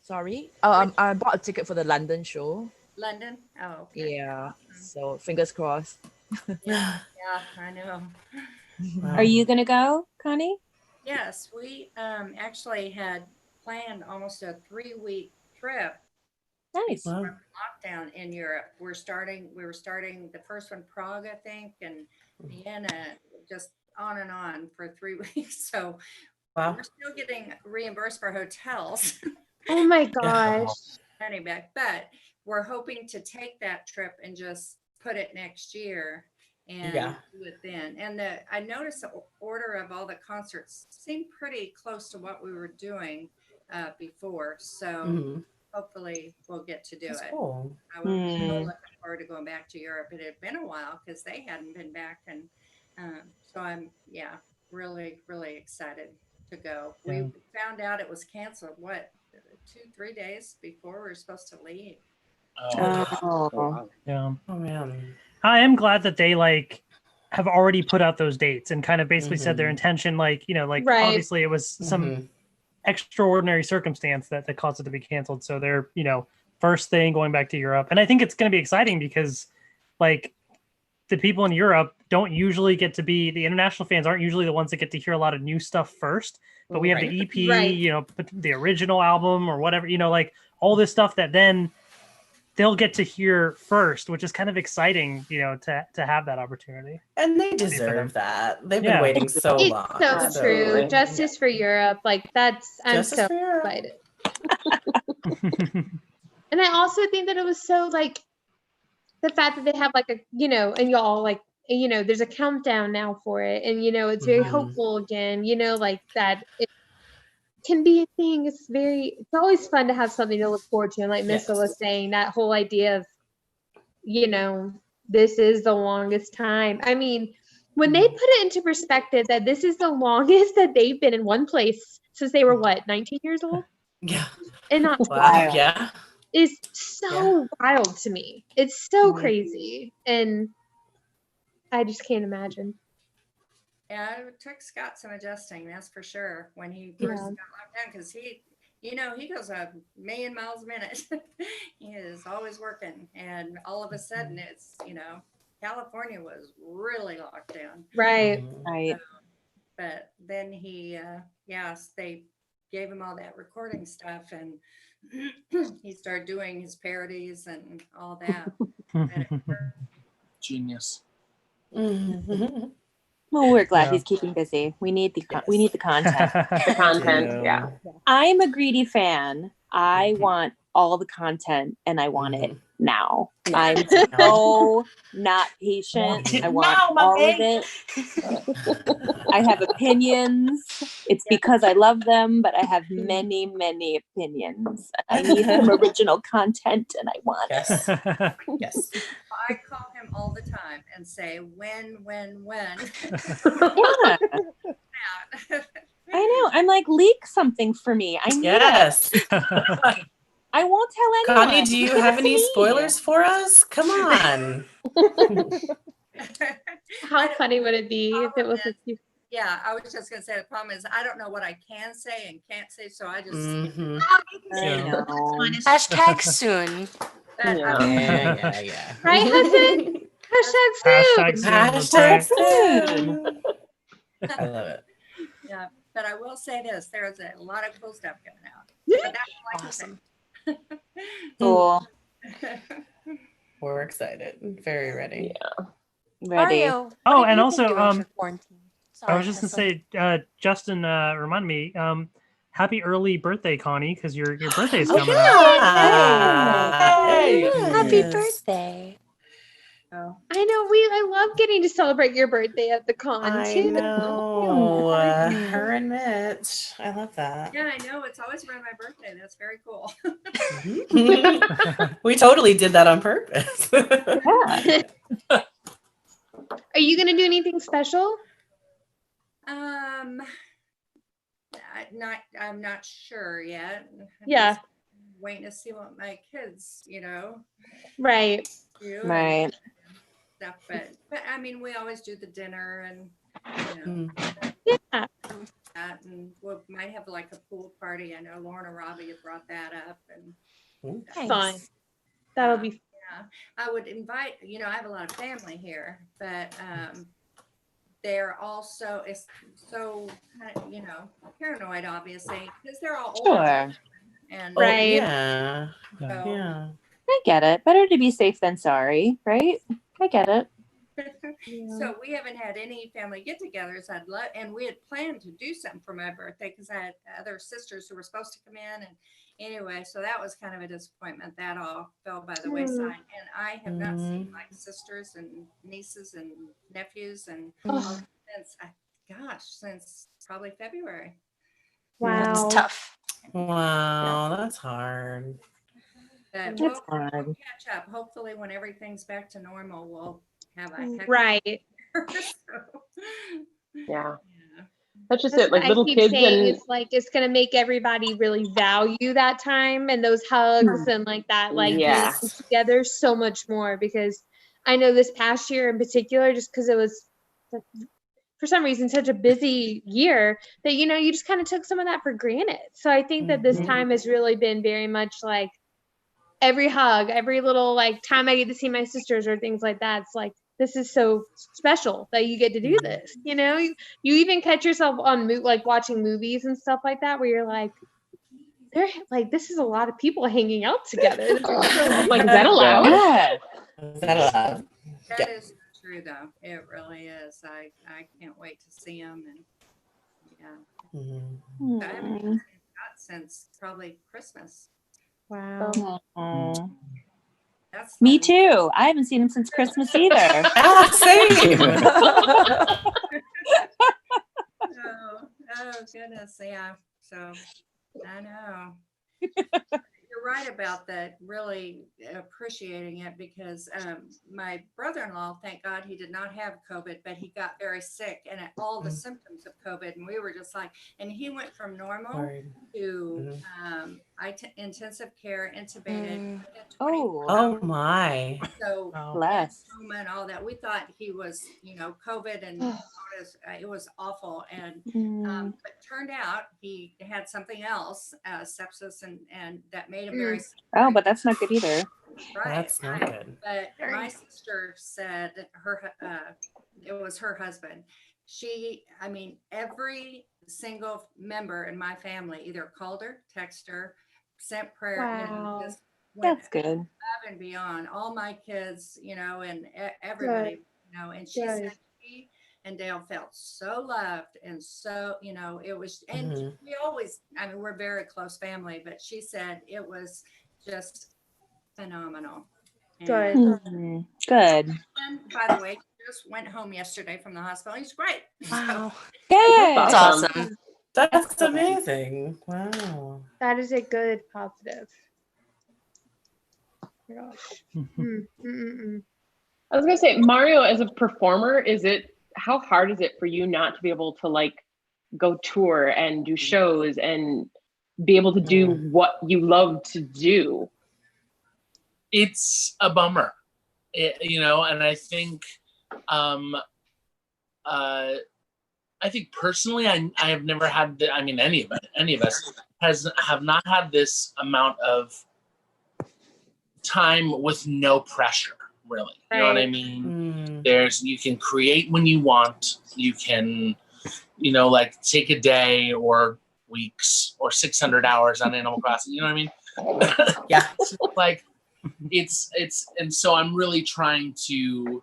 Sorry. I bought a ticket for the London show. London? Oh, okay. Yeah. So fingers crossed. Yeah, I know. Are you gonna go, Connie? Yes, we actually had planned almost a 3-week trip. Nice. Wow. From lockdown in Europe. We were starting the first one, Prague, I think, and Vienna, just on and on for 3 weeks. So Wow. we're still getting reimbursed for hotels. Oh my gosh. Money back, but we're hoping to take that trip and just put it next year and Yeah. do it then. And I noticed the order of all the concerts seemed pretty close to what we were doing before. So Mhm. hopefully we'll get to do That's it. cool. I was so looking forward to going back to Europe. It had been a while because they hadn't been back, and so I'm really excited to go. Yeah. We found out it was canceled 2-3 days before we were supposed to leave. Oh. Yeah. Oh man. I am glad that they have already put out those dates and kind of basically said their intention. Right. Obviously it was some Mhm. extraordinary circumstance that caused it to be canceled. So they're, first thing going back to Europe. And I think it's going to be exciting because the people in Europe don't usually get to be, the international fans aren't usually the ones that get to hear a lot of new stuff first, but we have the EP, Right. The original album or whatever, all this stuff that then they'll get to hear first, which is kind of exciting, to have that opportunity. And they deserve that. They've been waiting so It's long. so true. Justice for Europe. I'm Justice so for Europe. excited. And I also think that it was so the fact that they have and y'all there's a countdown now for it, and it's very hopeful again, that it can be a thing. It's always fun to have something to look forward to, and like Missa was saying, that whole idea of this is the longest time. I mean, when they put it into perspective that this is the longest that they've been in one place since they were 19 years old, Yeah. and not Wow. Yeah. is so wild to me. It's so crazy, and I just can't imagine. Yeah, it took Scott some adjusting, that's for sure, when he first got locked down, because he goes a million miles a minute. He is always working, and all of a sudden it's, California was really locked down. Right. But then they gave him all that recording stuff, and he started doing his parodies and all that. Genius. Well, we're glad he's keeping busy. We need the content. The content, yeah. I'm a greedy fan. I want all the content, and I want it now. I'm so not patient. I want all of it. I have opinions. It's because I love them, but I have many opinions. I need some original content, and I want it. Yes. I call him all the time and say, when. Yeah. I know. I'm like, leak something for me. I need it. I won't tell anyone. Connie, do you have any spoilers for us? Come on. How funny would it be if it was a Yeah, I was just gonna say the problem is I don't know what I can say and can't say, so I just Hashtag soon. Yeah. Right, husband? Hashtag Hashtag Hashtag soon. soon. I love it. Yeah, but I will say this: there's a lot of cool stuff coming out. But that's Awesome. Cool. We're excited. Very ready. Yeah. Ready. Mario. what Oh, have and you also, been doing for quarantine? I was Sorry, just gonna Tessa. say, Justin reminded me, happy early birthday, Connie, because your birthday's Oh, coming up. yeah. Happy Yes. birthday. Oh. I know I love getting to celebrate your birthday at the con I too. know. Her and Mitch. I love that. Yeah, I know. It's always around my birthday. That's very cool. We totally did that on purpose. Yeah. Are you gonna do anything special? I'm not sure yet. I'm Yeah. just waiting to see what my kids, Right. do. Right. And stuff, but I mean, we always do the dinner and Yeah. that, and we might have like a pool party. I know Lauren and Robbie have brought that up, and Fun. That'll be yeah. I would invite. I have a lot of family here, but they're also so kind of paranoid, obviously, because they're all older. Sure. And right. Yeah. So, Yeah. I get it. Better to be safe than sorry, right? I get it. So we haven't had any family get-togethers. And we had planned to do something for my birthday because I had other sisters who were supposed to come in, and anyway, so that was kind of a disappointment. That all fell by the wayside, and I have not seen my sisters and nieces and nephews and since probably February. Wow. It's tough. Wow, that's hard. But It's we'll hard. catch up. Hopefully, when everything's back to normal, we'll have a heck Right. Yeah. That's just That's it. Like what I little keep kids saying. and It's like it's gonna make everybody really value that time and those hugs and like that, like Yeah. being together so much more. Because I know this past year in particular, just because it was for some reason such a busy year that you just kind of took some of that for granted. So I think that this time has really been very much like every hug, every little like time I get to see my sisters or things like that. It's like this is so special that you get to do this. You even catch yourself on like watching movies and stuff like that where you're like, they're like, this is a lot of people hanging out together. This is so like, is that allowed? Yeah. Is that allowed? That is true, though. It really is. I can't wait to see them, and yeah, I haven't seen Scott since probably Christmas. Wow. That's Me too. I haven't seen him since Christmas either. Same. Oh goodness, yeah. So I know. You're right about that, really appreciating it, because my brother-in-law, thank God he did not have COVID, but he got very sick and all the symptoms of COVID. And we were just like, and he went from normal to intensive care, intubated. Oh my. So bless. and all that. We thought he was, COVID, and it was awful. And but turned out he had something else, sepsis, and that made him very sick. Oh, but that's not good either. Right. That's not good. But my sister said it was her husband. Every single member in my family either called her, texted her, sent prayer. Wow. Just went That's good. above and beyond. All my kids, and everybody, and she said she and Dale felt so loved, and so, it was, and we always, we're a very close family, but she said it was just phenomenal. Good. Good. And by the way, he just went home yesterday from the hospital. He's great. Wow. Good. That's awesome. That's amazing. Wow. That is a good positive. Gosh. I was gonna say, Mario, as a performer, how hard is it for you not to be able to like go tour and do shows and be able to do what you love to do? It's a bummer, and I think, I think personally, I have never had any of us have not had this amount of time with no pressure. really. You know what I mean? You can create when you want. You can, like take a day or weeks or 600 hours on Animal Crossing. You know what I mean? Yeah. Like and so I'm really trying to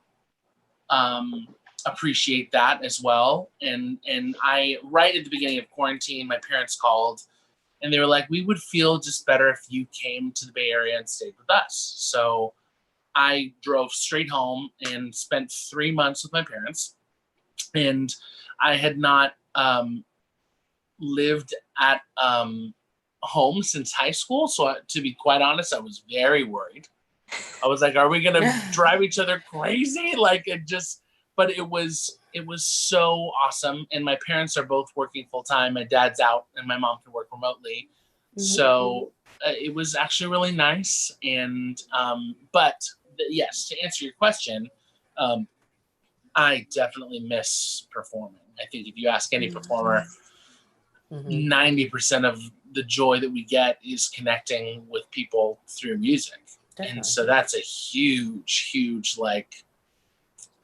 appreciate that as well. And I, right at the beginning of quarantine, my parents called and they were like, we would feel just better if you came to the Bay Area and stayed with us. So I drove straight home and spent 3 months with my parents. And I had not lived at home since high school. So to be quite honest, I was very worried. I was like, are we going to drive each other crazy? But it was so awesome. And my parents are both working full time. My dad's out and my mom can work remotely. So it was actually really nice. And, yes, to answer your question, I definitely miss performing. I think if you ask any performer, 90% of the joy that we get is connecting with people through music. Definitely. And so that's a huge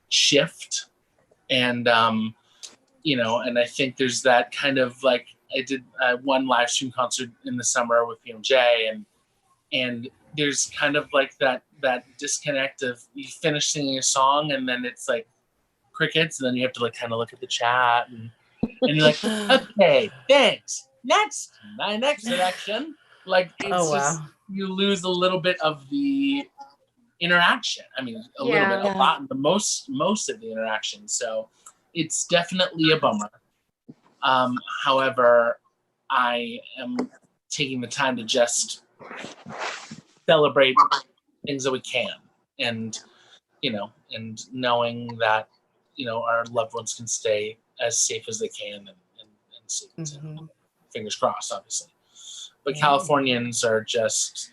shift. And, and I think there's that kind of I did one live stream concert in the summer with PMJ and there's kind of that disconnect of you finish singing a song and then it's like crickets and then you have to kind of look at the chat and you're like, okay, thanks. My next selection. You lose a little bit of the interaction. I mean, a little bit, a lot, the most of the interaction. So it's definitely a bummer. However, I am taking the time to just celebrate things that we can, and and knowing that our loved ones can stay as safe as they can and safe. Fingers crossed, obviously. But Californians are just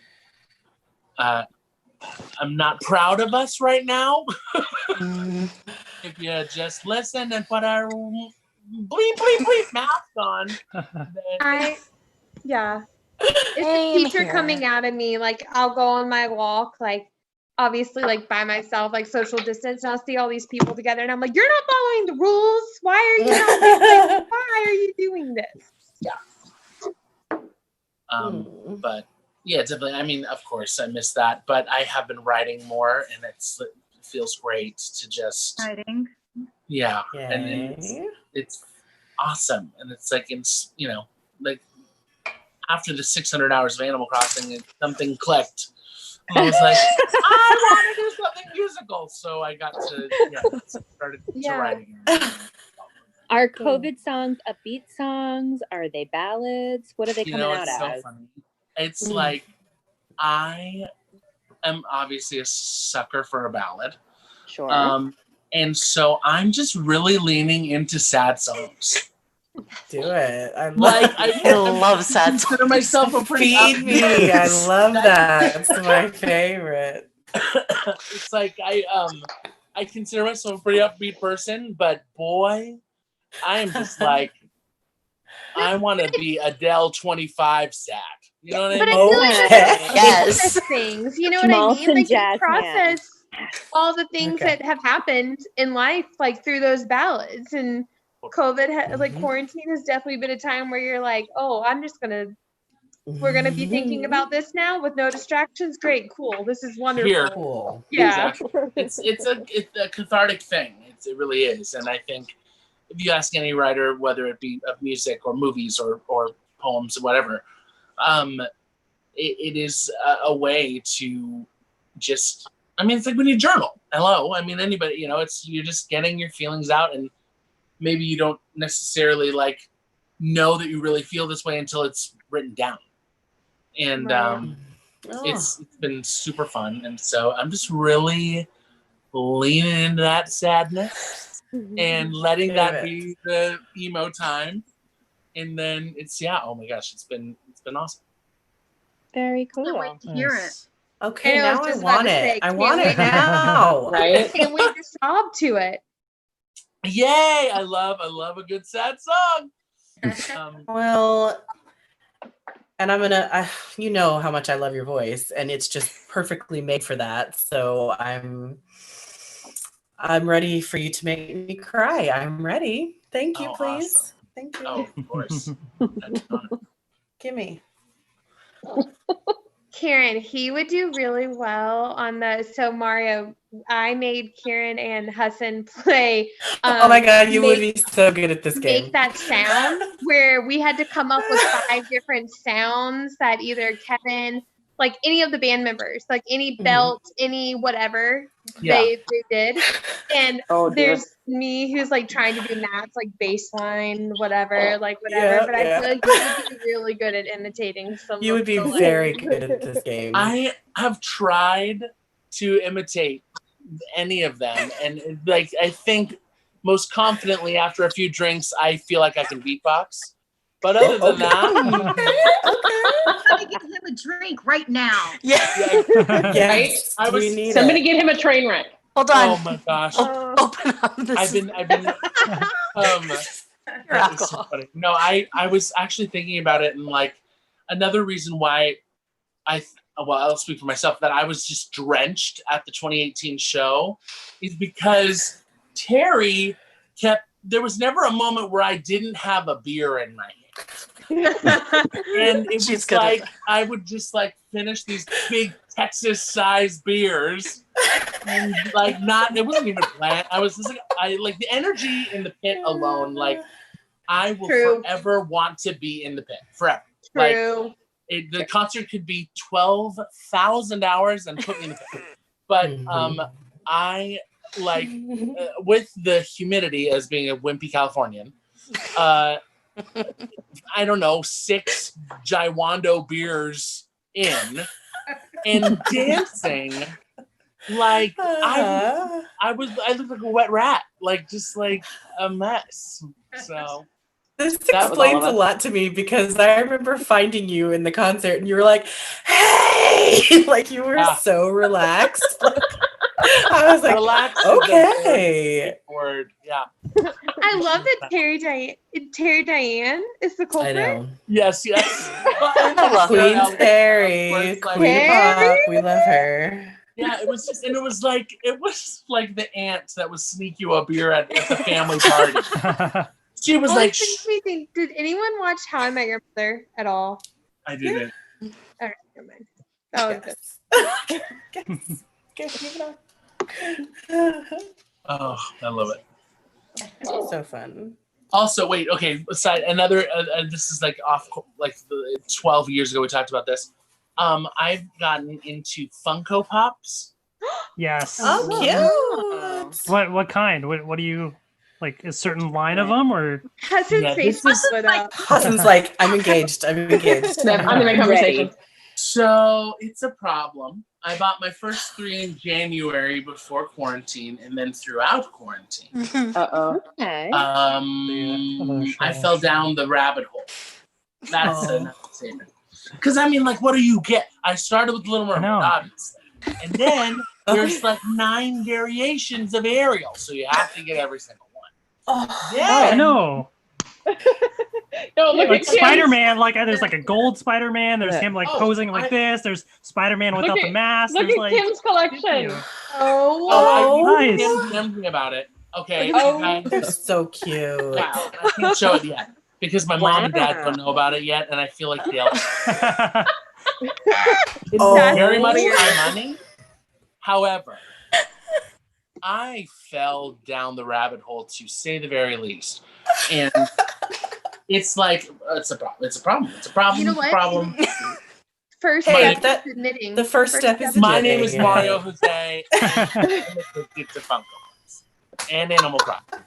I'm not proud of us right now. If you just listen and put our bleep mask on. It's the future coming out of me. I'll go on my walk, obviously by myself, social distance, and I'll see all these people together and I'm like, you're not following the rules. Why are you not why are you doing this? But yeah, definitely. I mean, of course I miss that, but I have been writing more and it feels great to just writing. Yeah. And it's awesome. And it's after the 600 hours of Animal Crossing, something clicked. And I was like, I want to do something musical. So I got to, started to write again. Are COVID songs upbeat songs? Are they ballads? What are they coming out as? So funny. It's I am obviously a sucker for a ballad. Sure. And so I'm just really leaning into sad songs. Do it. I love sad songs. Consider myself a pretty Feed me. I love that. It's my favorite. It's I consider myself a pretty upbeat person, but boy, I am just I want to be Adele 25 sad. You know what I mean? Yes. Things. You know what I mean? You process all the things that have happened in life, through those ballads. And COVID, quarantine has definitely been a time where you're like, oh, we're gonna be thinking about this now with no distractions. Great, cool. This is wonderful. Cool. Yeah. Exactly. It's a cathartic thing. It really is. And I think if you ask any writer, whether it be of music or movies or poems or whatever, it is a way to just, it's like when you journal. Hello. Anybody, you're just getting your feelings out, and maybe you don't necessarily know that you really feel this way until it's written down. And it's been super fun. And so I'm just really leaning into that sadness and letting that be the emo time. And then oh my gosh, it's been awesome. Very cool. Can't wait to hear it. Okay, now I want it. I want it now. Right? Can't wait to sob to it. Yay! I love a good sad song. Well, and I'm gonna, you know how much I love your voice, and it's just perfectly made for that. So I'm ready for you to make me cry. I'm ready. Thank you, please. Awesome. Thank you. Oh, of course. Gimme. Kieran, he would do really well on the. So Mario, I made Kieran and Hassan play. Oh my God, you would be so good at this game. Make that sound where we had to come up with 5 different sounds that either Kevin, like any of the band members, like any belt, any whatever they did. And there's me who's like trying to do maths, like baseline, whatever, like whatever. But I feel like you would be really good at imitating some. You would be very good at this game. I have tried to imitate any of them, and like I think most confidently after a few drinks, I feel like I can beatbox. But other than that, Let me get him a drink right now. Yes, I was somebody get him a train wreck. Hold on. Oh my gosh. Open up this. I've been that is so funny. No, I was actually thinking about it, and like another reason why I'll speak for myself, that I was just drenched at the 2018 show is because Terry there was never a moment where I didn't have a beer in my hand. And it was like I would just like finish these big Texas-sized beers, and like it wasn't even planned. I was just like the energy in the pit alone. Like I will forever want to be in the pit forever. True. Like the concert could be 12,000 hours and put me in the pit. But I like with the humidity as being a wimpy Californian. I don't know, 6 Jaiwando beers in and dancing like I looked like a wet rat, like just like a mess. So this explains a lot to me, because I remember finding you in the concert and you were like, hey, like you were so relaxed. I was like, relaxed. Okay. Word. Yeah. I love that Terry Diane is the culprit. I know. Yes. Queen Terry. Queen Pop. We love her. Yeah, it was like the aunt that would sneak you a beer at the family party. She was like, makes me think, did anyone watch How I Met Your Mother at all? I didn't. All right, never mind. That was good. Oh, I love it. So fun. Also, wait, okay. Aside, another. This is like off. Like 12 years ago, we talked about this. I've gotten into Funko Pops. Yes. Oh, cute. What kind? What do you like? A certain line of them, or? Hassan's face was lit up. Hassan's like, I'm engaged. I'm in the conversation. So it's a problem. I bought my first 3 in January before quarantine, and then throughout quarantine. Okay. I fell down the rabbit hole. That's enough statement. Because I mean, like, what do you get? I started with Little Mermaid, obviously, and then there's like 9 variations of Ariel, so you have to get every single one. I know. No, look like at Kim. Spider-Man, like there's like a gold Spider-Man. There's him like Oh, posing like this. There's Spider-Man without the mask. Look There's at like Kim's collection. I nice. Kim me about it. Okay. They're so cute. Wow. I can't show it yet because my mom and dad don't know about it yet, and I feel like they'll. Very much my money. However, I fell down the rabbit hole, to say the very least, and it's like it's a problem. It's a problem. It's a problem. You know what? Problem. First step is admitting. The first step is My admitting. name is Mario Jose. I'm addicted to Funko Pops and Animal Crossing.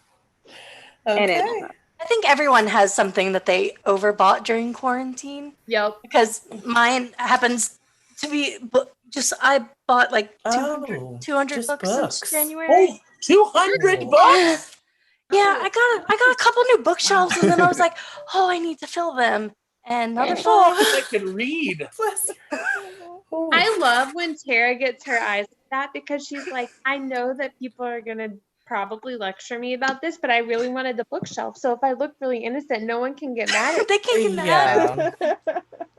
Okay. I think everyone has something that they overbought during quarantine. Yep. Because mine happens to be I bought like 200 books since January. Oh, 200 bucks? Yeah, I got a couple new bookshelves, and then I was like, oh, I need to fill them. And now they're full. I could read. I love when Tara gets her eyes like that, because she's like, I know that people are gonna probably lecture me about this, but I really wanted the bookshelf. So if I look really innocent, no one can get mad at me. They can't get mad.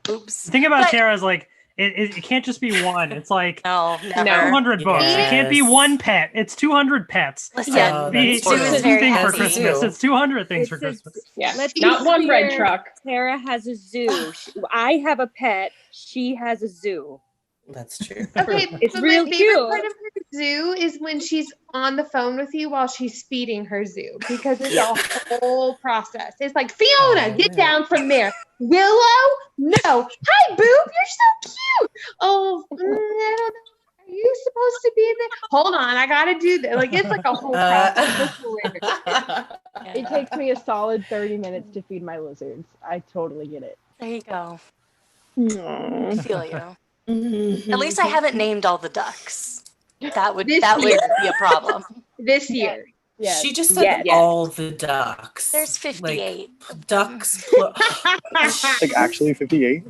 Oops. The thing about Tara is like, It can't just be one. It's like no, 200 books. It can't be one pet. It's 200 pets. Listen, the Sue is very thing for happy. Christmas. It's 200 things for Christmas. Yeah, Let's not be one bread clear, truck. Sarah has a zoo. I have a pet. She has a zoo. That's true. Okay, It's but real my favorite cute. part of her zoo is when she's on the phone with you while she's feeding her zoo, because it's a whole process. It's like, Fiona, get down from there. Willow, no. Hi, Boob, you're so cute. Oh, I don't know. Are you supposed to be there? Hold on, I gotta do that. Like, it's like a whole process. It's hilarious. It takes me a solid 30 minutes to feed my lizards. I totally get it. There you go. I feel you. At least I haven't named all the ducks. That would be a problem. This year. Yeah. She just said all the ducks. There's 58. Like, ducks. Like actually 58?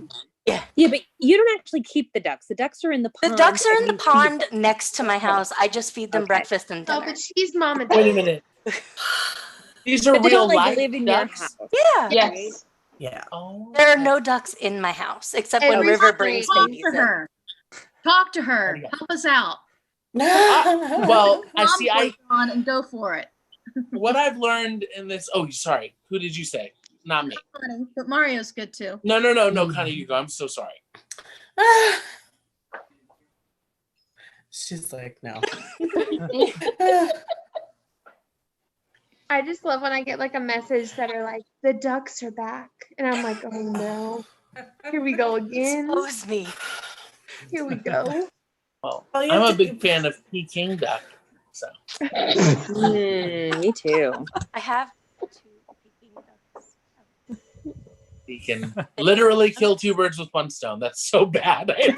Yeah, but you don't actually keep the ducks. The ducks are in the pond. The ducks are in and the you feed pond them. next to my house. I just feed them breakfast and Oh, dinner. but she's mom and Wait a minute. These are But they real don't, like, life live in your ducks? house. Yeah. Yes. Yeah. Oh. There are no ducks in my house except when Every River day, brings talk babies to in. her. Talk to her. Help us out. Well, I see. On and go for it. What I've learned in this. Oh, sorry. Who did you say? Not me. Funny, but Mario's good too. No. Connie, you go. I'm so sorry. She's like, no. I just love when I get like a message that are like, the ducks are back. And I'm like, oh no. Here we go again. Expose me. Here we go. Well, I'm a big fan of Peking duck. So. Me too. I have He can literally kill two birds with one stone. That's so bad. I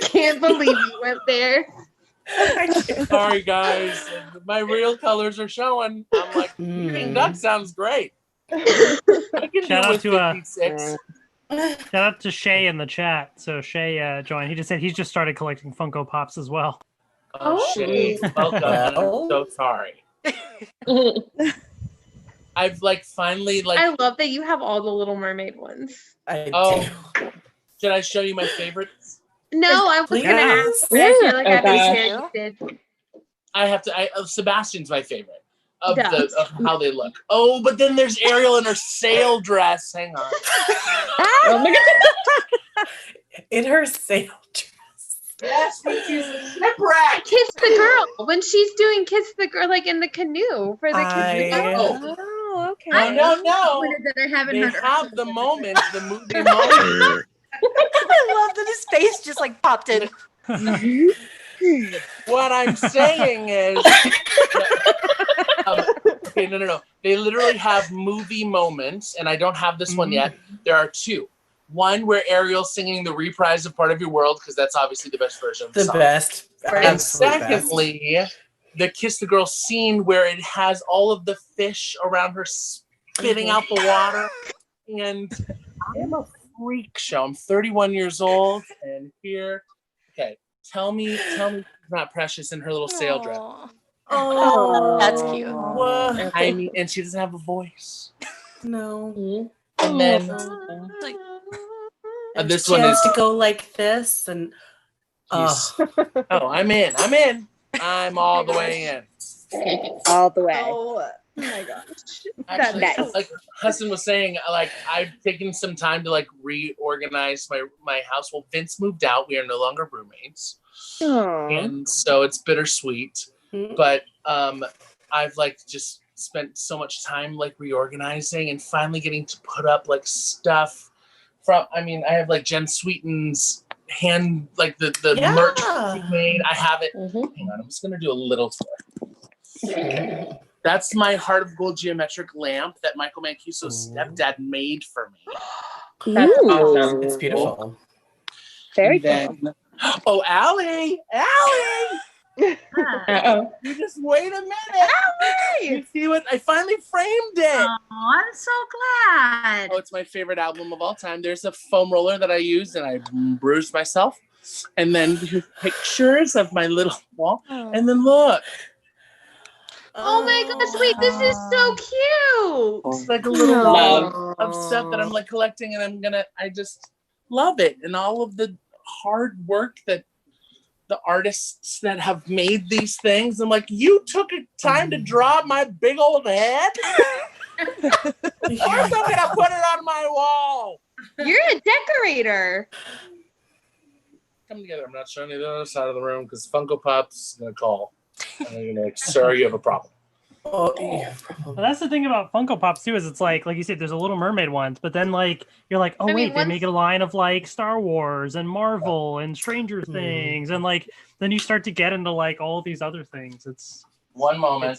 can't believe you went there. Sorry, guys. My real colors are showing. I'm like, Peking duck sounds great. Shout out to shout out to Shay in the chat. So Shay joined. He just said he's just started collecting Funko Pops as well. Oh, shit. Welcome. I'm so sorry. I've like finally like. I love that you have all the Little Mermaid ones. Should I show you my favorites? No, I was gonna ask. But I feel like I just did. I have to. Sebastian's my favorite of how they look. Oh, but then there's Ariel in her sail dress. Hang on. Oh my God. In her sail dress. Yes, when she's a shipwreck. Kiss the girl when she's doing Kiss the Girl, like in the canoe for the kids. Oh, okay. No. That I haven't They heard. have the moment, the movie moment. I love that his face just like popped in. What I'm saying is, okay, no. They literally have movie moments, and I don't have this one yet. There are two. One where Ariel's singing the reprise of Part of Your World, because that's obviously the best version of the song. Best. And secondly, the Kiss the Girl scene where it has all of the fish around her spitting out the water. And I am a freak show. I'm 31 years old, and here, okay, tell me she's not precious in her little sail dress. Oh, that's cute. What? I mean, and she doesn't have a voice. No. And then this she one has is to go like this, and I'm in. I'm all the way in. All the way. Oh my gosh. Actually, Nice. like Hudson was saying, like I've taken some time to like reorganize my house. Well, Vince moved out. We are no longer roommates, and so it's bittersweet. But I've like just spent so much time like reorganizing and finally getting to put up like stuff from. I mean, I have like Jen Sweeten's hand, like the merch she made. I have it. Hang on, I'm just gonna do a little tour. That's my Heart of Gold geometric lamp that Michael Mancuso's stepdad made for me. That's awesome. It's beautiful. Very cool. Oh, Allie! Uh-oh. You just wait a minute. Allie! You see what? I finally framed it. Oh, I'm so glad. Oh, it's my favorite album of all time. There's a foam roller that I used and I bruised myself. And then pictures of my little wall. And then look. Oh my gosh, wait, this is so cute. It's like a little love of stuff that I'm like collecting, and I just love it, and all of the hard work that the artists that have made these things. I'm like, you took time to draw my big old head? Of course I'm gonna put it on my wall. You're a decorator. Come together. I'm not showing you the other side of the room because Funko Pop's gonna call. And they're gonna like, sir, you have a problem. Oh, yeah. Well, that's the thing about Funko Pops too, is it's like you said, there's a Little Mermaid ones, but then like you're like, oh wait, they make a line of like Star Wars and Marvel and Stranger Things, and like then you start to get into like all these other things. It's one moment.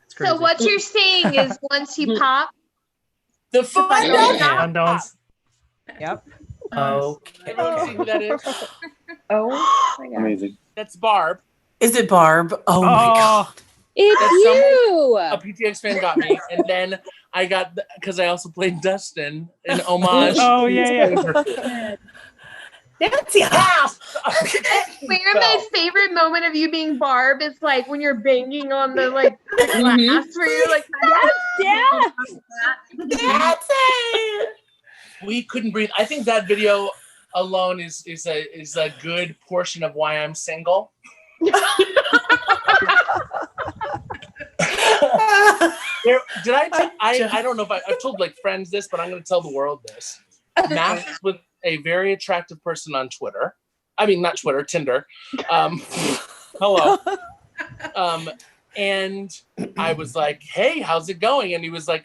It's crazy. So what you're saying is once you pop, the Fundos. Yep. Okay. See who that is? Oh my god. Amazing. That's Barb. Is it Barb? Oh my god. It's That's you. A PTX fan got me, and then I got because I also played Dustin in homage. Oh yeah. That's yes. Where my favorite moment of you being Barb is like when you're banging on the like glass where you're like, That's it. We couldn't breathe. I think that video alone is a good portion of why I'm single. Did I don't know if I've told like friends this, but I'm going to tell the world this. Matched with a very attractive person on Twitter. I mean, not Twitter, Tinder. Hello. And I was like, hey, how's it going? And he was like,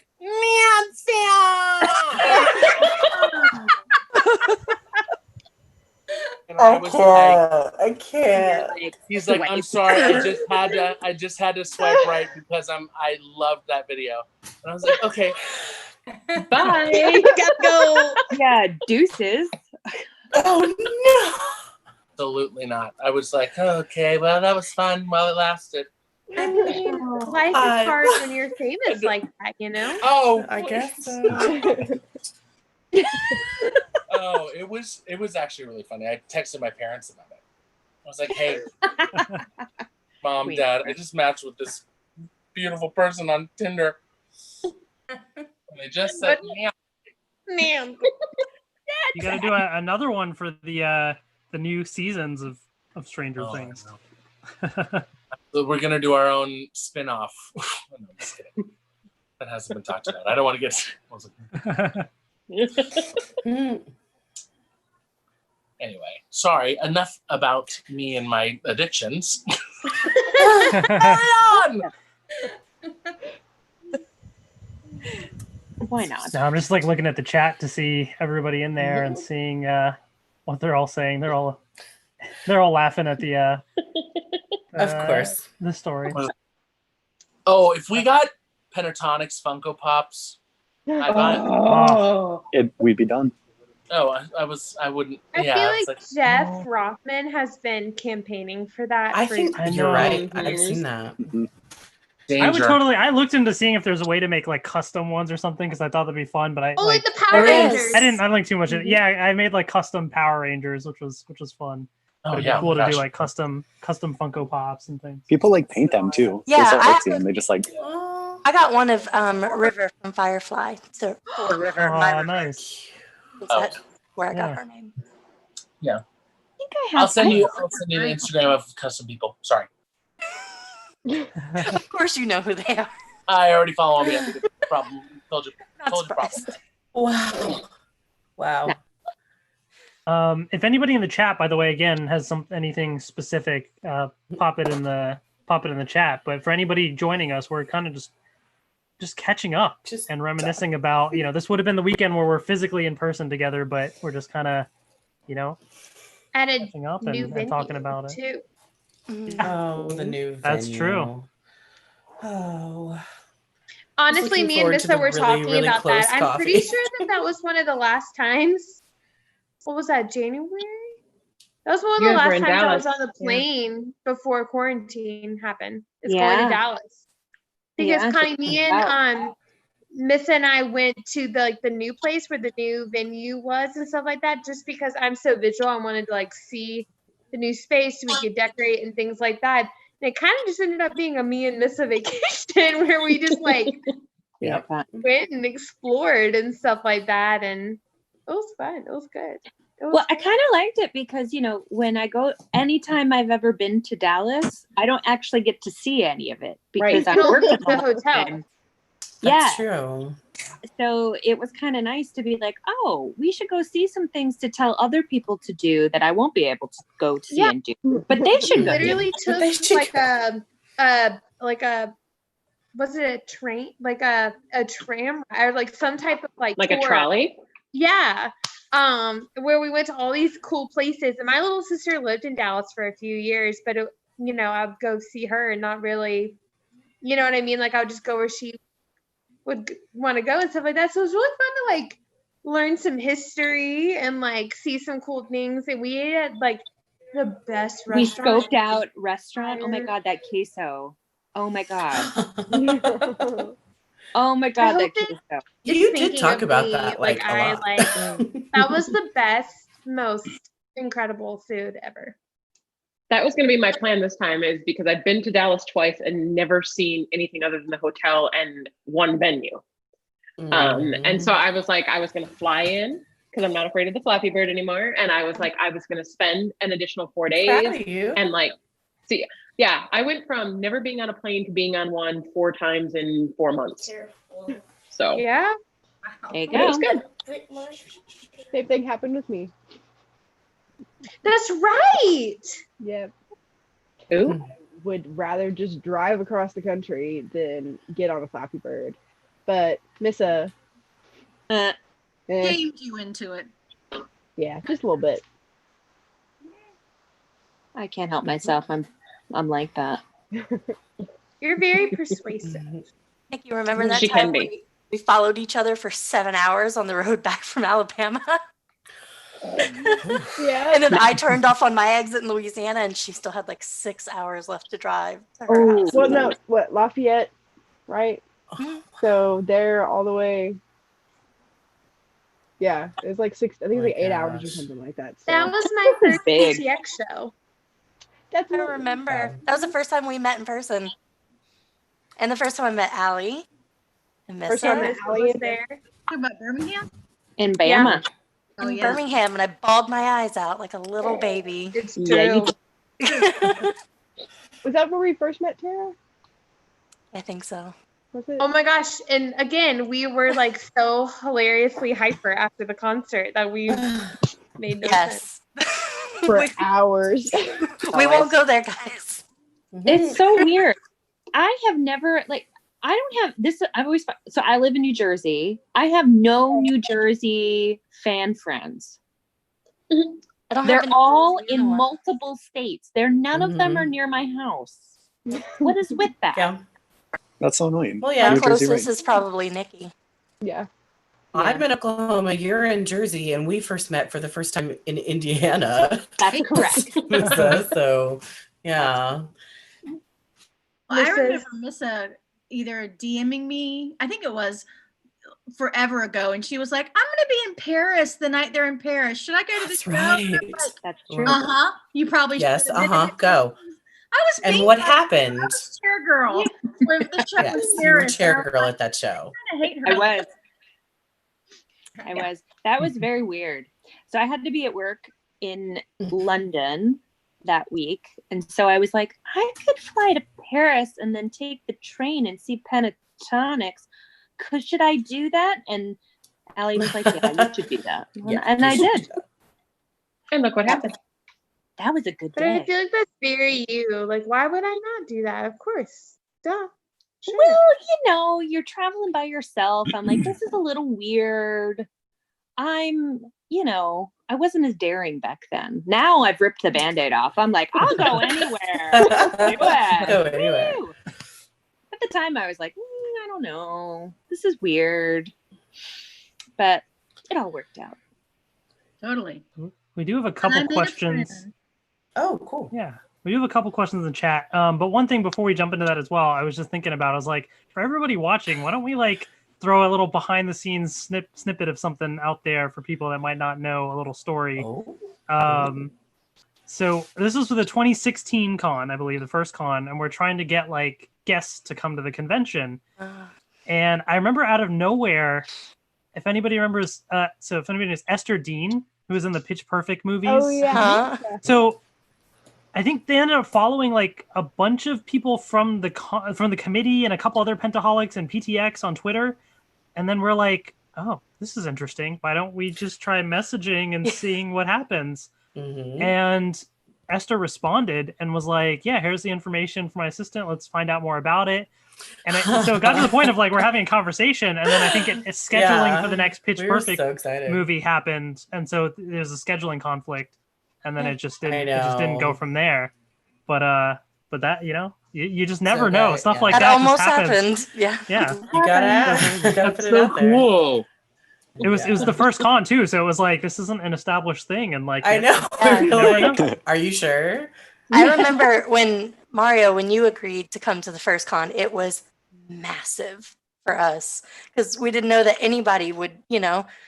and I can't. He's like, I'm sorry, I just had to swipe right because I loved that video. And I was like, okay. Bye. Gotta go. Yeah, deuces. Oh no. Absolutely not. I was like, oh, okay, well, that was fun while it lasted. I mean, life is hard when you're famous like that, you know? Oh, I guess so. Oh, it was actually really funny. I texted my parents about it. I was like, hey, Mom, Dad, I just matched with this beautiful person on Tinder. And they just said, man. You got to do another one for the new seasons of Stranger Things. So we're gonna do our own spin-off. No, I'm just kidding. That hasn't been talked about. I don't want to get. Anyway, sorry. Enough about me and my addictions. Why not? No, I'm just like looking at the chat to see everybody in there and seeing what they're all saying. They're all laughing at the of course, the story. Oh, if we got Pentatonics Funko Pops, we'd be done. Oh, I wouldn't. I feel like Jeff Rothman has been campaigning for that. I think you're right. I've seen that. I would totally. I looked into seeing if there's a way to make like custom ones or something because I thought that'd be fun. But like the Power Rangers. I didn't like too much. Yeah, I made like custom Power Rangers, which was fun. Oh, It'd be cool to do like custom Funko Pops and things. People like paint them too. Yeah, they just like. I got one of River from Firefly. So River. Oh, nice. That's where I got her name. Yeah. I think I have. I'll send you the Instagram of custom people. Sorry. Of course, you know who they are. I already follow me. Problem. Told you. Wow. Wow. If anybody in the chat, by the way, again has anything specific, pop it in the chat. But for anybody joining us, we're kind of just catching up and reminiscing about, this would have been the weekend where we're physically in person together, but we're just kind of, at a catching up new and venue talking about it. too. Oh, the new That's venue. True. Oh. Honestly, me and Nissa were talking about that. I'm pretty sure that was one of the last times. What was that, January? That was one of the last times I was on the plane before quarantine happened. It's going to Dallas. Because Connie, me and Missa and I went to the new place where the new venue was and stuff like that, just because I'm so visual. I wanted to see the new space so we could decorate and things like that. And it kind of just ended up being a me and Missa vacation where we just went and explored and stuff like that. And it was fun. It was good. Well, I kind of liked it because, when I go, anytime I've ever been to Dallas, I don't actually get to see any of it because I'm working the all the hotel. time. That's true. So it was kind of nice to be like, oh, we should go see some things to tell other people to do that I won't be able to go to see and do. But they should go. Literally took like a was it a train, like a tram or like some type of like Like a tour. trolley? Yeah. Where we went to all these cool places, and my little sister lived in Dallas for a few years, but I'd go see her and not really, you know what I mean? Like I would just go where she would want to go and stuff like that. So it was really fun to like learn some history and like see some cool things. And we ate at like the best We restaurant. scoped out restaurant. Oh my God, that queso. Oh my God. Oh my God, that queso. You did talk about that a lot. That was the best, most incredible food ever. That was going to be my plan this time, is because I've been to Dallas twice and never seen anything other than the hotel and one venue. And so I was like, I was going to fly in because I'm not afraid of the Flappy Bird anymore. And I was like, I was going to spend an additional 4 days Proud of you. and like, see, yeah, I went from never being on a plane to being on one 4 times in 4 months. So yeah, there you It was go. good. Same thing happened with me. That's right. Yep. Ooh. Would rather just drive across the country than get on a Flappy Bird. But Missa Gamed you into it. Yeah, just a little bit. I can't help myself. I'm like that. You're very persuasive. Nick, you remember that She time can be. we followed each other for 7 hours on the road back from Alabama? Yeah. And then I turned off on my exit in Louisiana, and she still had like 6 hours left to drive to her house. Well, no, what, Lafayette, right? So they're all the way. Yeah, it was like 6. I think it was like 8 hours or something like that. So. That was my first big. PTX show. I don't remember. That was the first time we met in person. And the first time I met Allie. And First time I met Allie was there. Talking about Birmingham? In Bama. Oh, in yeah. Birmingham, and I bawled my eyes out like a little baby. It's Yeah, you true. Was that where we first met Tara? I think so. Was it? Oh my gosh. And again, we were like so hilariously hyper after the concert that we made no sense. For hours. We won't go there, guys. It's so weird. I have never I don't have this. I've always so I live in New Jersey. I have no New Jersey fan friends. I don't They're have any all Jersey in anymore. multiple states. None of them are near my house. What is with that? Yeah. That's so annoying. Well, yeah. My New Jersey closest rain. is probably Nikki. Yeah. I'm in Oklahoma. You're in Jersey, and we first met for the first time in Indiana. That's correct. So, yeah. Well, I remember Missa either DMing me, I think it was forever ago, and she was like, I'm going to be in Paris the night they're in Paris. Should I go to the That's show? right. And I'm like, That's true. You probably Yes. should have. Go. I was And being what like, happened? I was chair girl. When the show Yes, was you were Paris, chair girl at that show. I hate her. I was. That was very weird. So I had to be at work in London that week. And so I was like, I could fly to Paris and then take the train and see Pentatonics. Should I do that? And Allie was like, yeah, you should do that. And I did. And look what happened. That was a good But I day. feel like that's very you. Like, why would I not do that? Of course. Duh. Sure. Well, you're traveling by yourself. I'm like, this is a little weird. I wasn't as daring back then. Now I've ripped the Band-Aid off. I'm like, I'll go anywhere. Let's do it. Go anywhere. Woo. At the time, I was like, I don't know. This is weird. But it all worked out. Totally. We do have a couple questions. Oh, cool. Yeah. We do have a couple questions in chat. But one thing before we jump into that as well, I was just thinking about, I was like, for everybody watching, why don't we throw a little behind the scenes snippet of something out there for people that might not know a little story. So this was for the 2016 con, I believe, the first con, and we're trying to get guests to come to the convention. And I remember out of nowhere, if anybody remembers, if anybody knows Esther Dean, who was in the Pitch Perfect movies. Oh yeah. Huh? So I think they ended up following like a bunch of people from the committee and a couple other Pentaholics and PTX on Twitter, and then we're like, oh, this is interesting. Why don't we just try messaging and seeing what happens? And Esther responded and was like, yeah, here's the information for my assistant. Let's find out more about it. And so it got to the point of like we're having a conversation, and then I think it's scheduling for the next Pitch Perfect movie happened, and so there's a scheduling conflict, and then it just didn't go from there. But that you just never know. Stuff like that almost just happens. happened. Yeah. You gotta ask. You gotta put it out there. Cool. It was the first con too, so it was like this isn't an established thing, and like I know. really? Are you sure? I remember when Mario, when you agreed to come to the first con, it was massive for us because we didn't know that anybody would,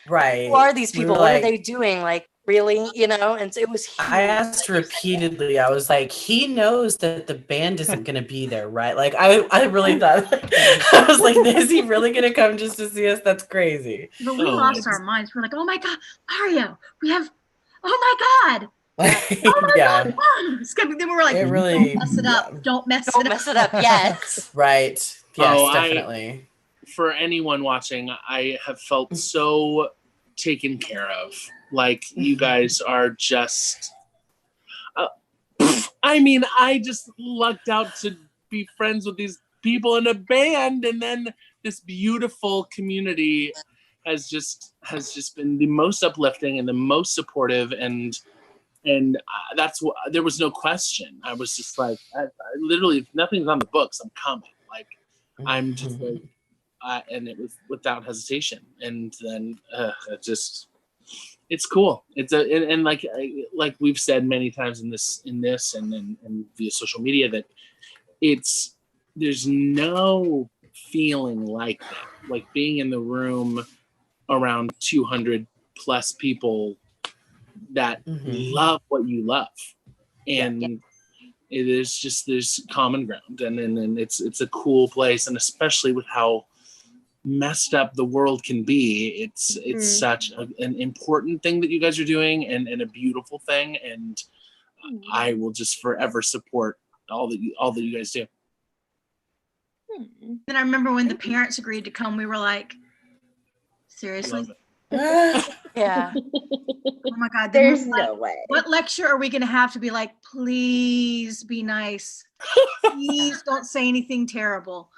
Right. who are these We were people? What are like- they doing? Like, really? And so it was huge. I asked repeatedly. I was like, he knows that the band isn't going to be there, right? Like, I really thought, I was like, is he really going to come just to see us? That's crazy. But we lost our minds. We're like, oh my God, Mario, we have, oh my God. Yeah. Then we were like, It really- don't mess it up. Don't mess it up. Yes. Right. Yes, Oh, definitely. For anyone watching, I have felt so taken care of. Like, you guys are just I just lucked out to be friends with these people in a band, and then this beautiful community has just been the most uplifting and the most supportive, and that's what, there was no question. I was just like, I literally, if nothing's on the books, I'm coming. Like, I'm just like, and it was without hesitation. And then it's cool. It's and like we've said many times in this and via social media that there's no feeling like that. Like being in the room around 200 plus people that love what you love, and it is just, there's common ground, and it's a cool place, and especially with how messed up the world can be, it's such an important thing that you guys are doing, and a beautiful thing, and I will just forever support all that you guys do. Then I remember when the parents agreed to come, we were like, seriously? Yeah. Oh my God. There's no way. What lecture are we going to have to be like, please be nice. Please don't say anything terrible.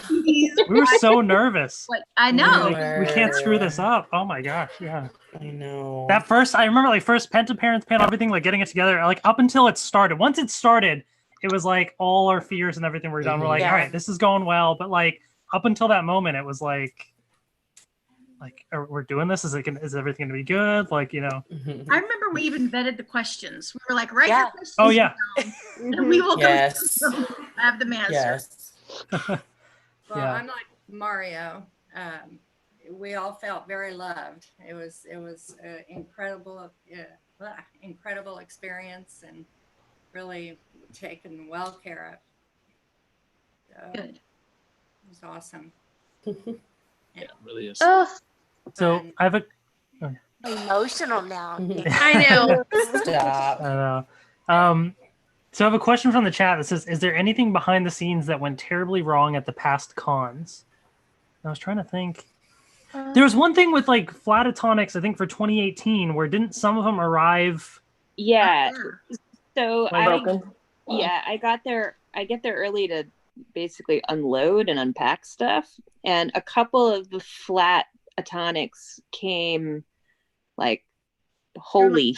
Please. We were so nervous. I know. We can't screw this up. Oh my gosh. Yeah. I know. I remember like first Penta Parents panel, everything, like getting it together, like up until it started. Once it started, it was like all our fears and everything were done. We're like, all right, this is going well. But like up until that moment, it was like we're doing this. Is everything gonna be good? Like, I remember we even vetted the questions. We were like, write Yeah. your questions Oh, yeah. down, and we will Yes. go through them, have them answered. Yes. Well, Yeah. unlike Mario, we all felt very loved. It was incredible experience, and really taken well care of. So, Good. It was awesome. Yeah, it really is. Oh, So I have a. Emotional now. I know. Stop. I know. So I have a question from the chat that says, is there anything behind the scenes that went terribly wrong at the past cons? I was trying to think. There was one thing with like Flatatonics, I think for 2018, where didn't some of them arrive? Yeah. So Broken? I get there early to basically unload and unpack stuff. And a couple of the Flatatonics came like holy.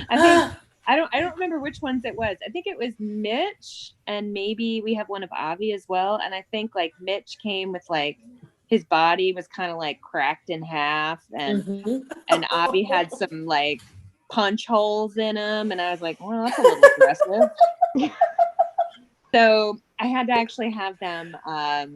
I don't remember which ones it was. I think it was Mitch, and maybe we have one of Avi as well. And I think like Mitch came with like his body was kind of like cracked in half, and Avi had some like punch holes in him, and I was like, well, that's a little aggressive. So I had to actually have them. I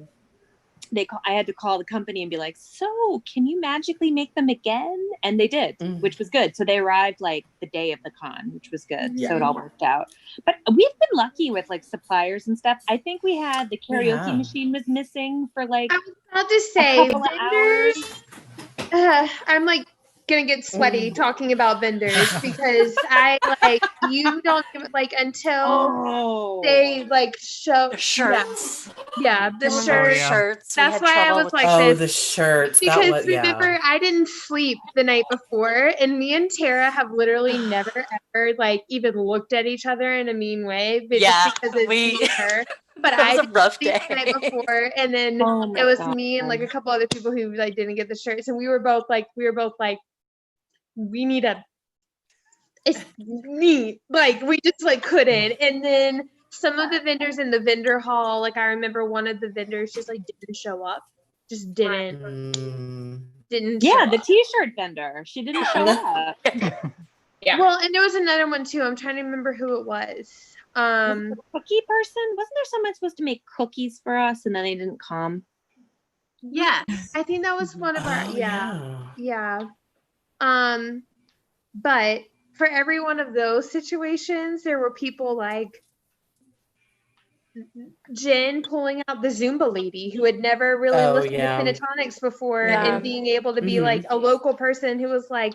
had to call the company and be like, so can you magically make them again? And they did, which was good. So they arrived like the day of the con, which was good. So it all worked out. But we've been lucky with like suppliers and stuff. I think we had the karaoke machine was missing for like I was about to say a couple of hours. I'm like gonna get sweaty talking about vendors because I like you don't even like until they like show shirts. Yeah, the Remember shirt. shirts? We That's had why I trouble was with like Oh, this. the shirts. That Because was remember, I didn't sleep the night before, and me and Tara have literally never ever like even looked at each other in a mean way, but Yeah, just because it's me and her. But That was I a rough didn't sleep day. the night before, and then Oh my it was God. me and like a couple other people who like didn't get the shirts, and we were both like, we need a. It's neat. Like we just like couldn't, and then some of the vendors in the vendor hall, like I remember one of the vendors just like didn't show up, just didn't. Didn't Yeah, show the up. t-shirt vendor. She didn't show up. Yeah. Well, and there was another one too. I'm trying to remember who it was. Cookie person? Wasn't there someone supposed to make cookies for us and then they didn't come? Yeah, I think that was one of our yeah. But for every one of those situations, there were people like Jen pulling out the Zumba lady who had never really Oh, listened yeah. to Pentatonics before Yeah. and being able to be Mhm. like a local person who was like,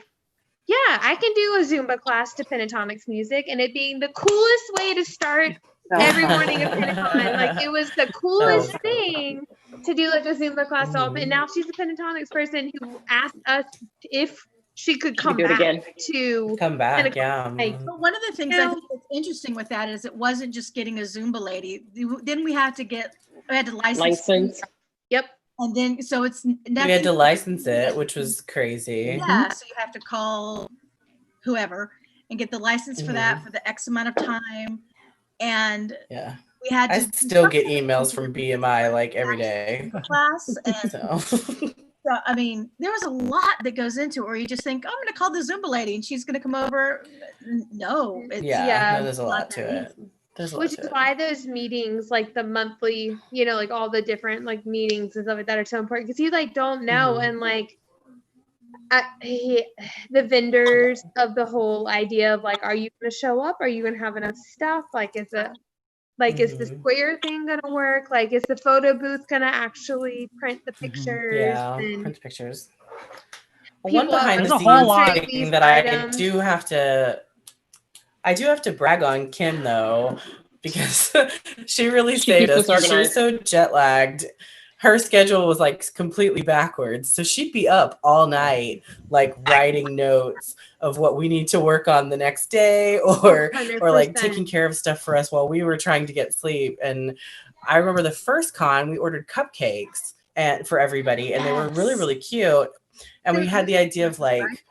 yeah, I can do a Zumba class to Pentatonics music, and it being the coolest way to start every morning of Pentacon. Like it was the coolest So thing to do like a Zumba class off. And now she's a Pentatonics person who asked us if she could come do it back again. to Come back, Pentacon. yeah. Like, But one of the things You I know- think that's interesting with that is it wasn't just getting a Zumba lady. Then we had to license. Yep. And then so it's We nothing. had to license it, which was crazy. Yeah, so you have to call whoever and get the license for that for the X amount of time. And Yeah. we had I to still get emails from BMI like every day. class. And So so, I mean, there was a lot that goes into it where you just think, oh, I'm going to call the Zumba lady and she's going to come over. No, it's yeah, no, there's a lot to it. There's a lot Which to is it. why those meetings, like the monthly, you know, like all the different like meetings and stuff like that are so important because you like don't know and like the vendors of the whole idea of like, are you going to show up? Are you going to have enough stuff? Like, is it like, is the square thing going to work? Like, is the photo booth going to actually print the pictures? Yeah, And print pictures. Well, one people behind There's the a whole scenes lot. thing that I do have to brag on Kim though, because she really She saved keeps us. us 'Cause she was so jet lagged. Her schedule was like completely backwards. So she'd be up all night, like writing notes of what we need to work on the next day or like 100%. taking care of stuff for us while we were trying to get sleep. And I remember the first con we ordered cupcakes for everybody and they were really, really cute. And we had the idea of like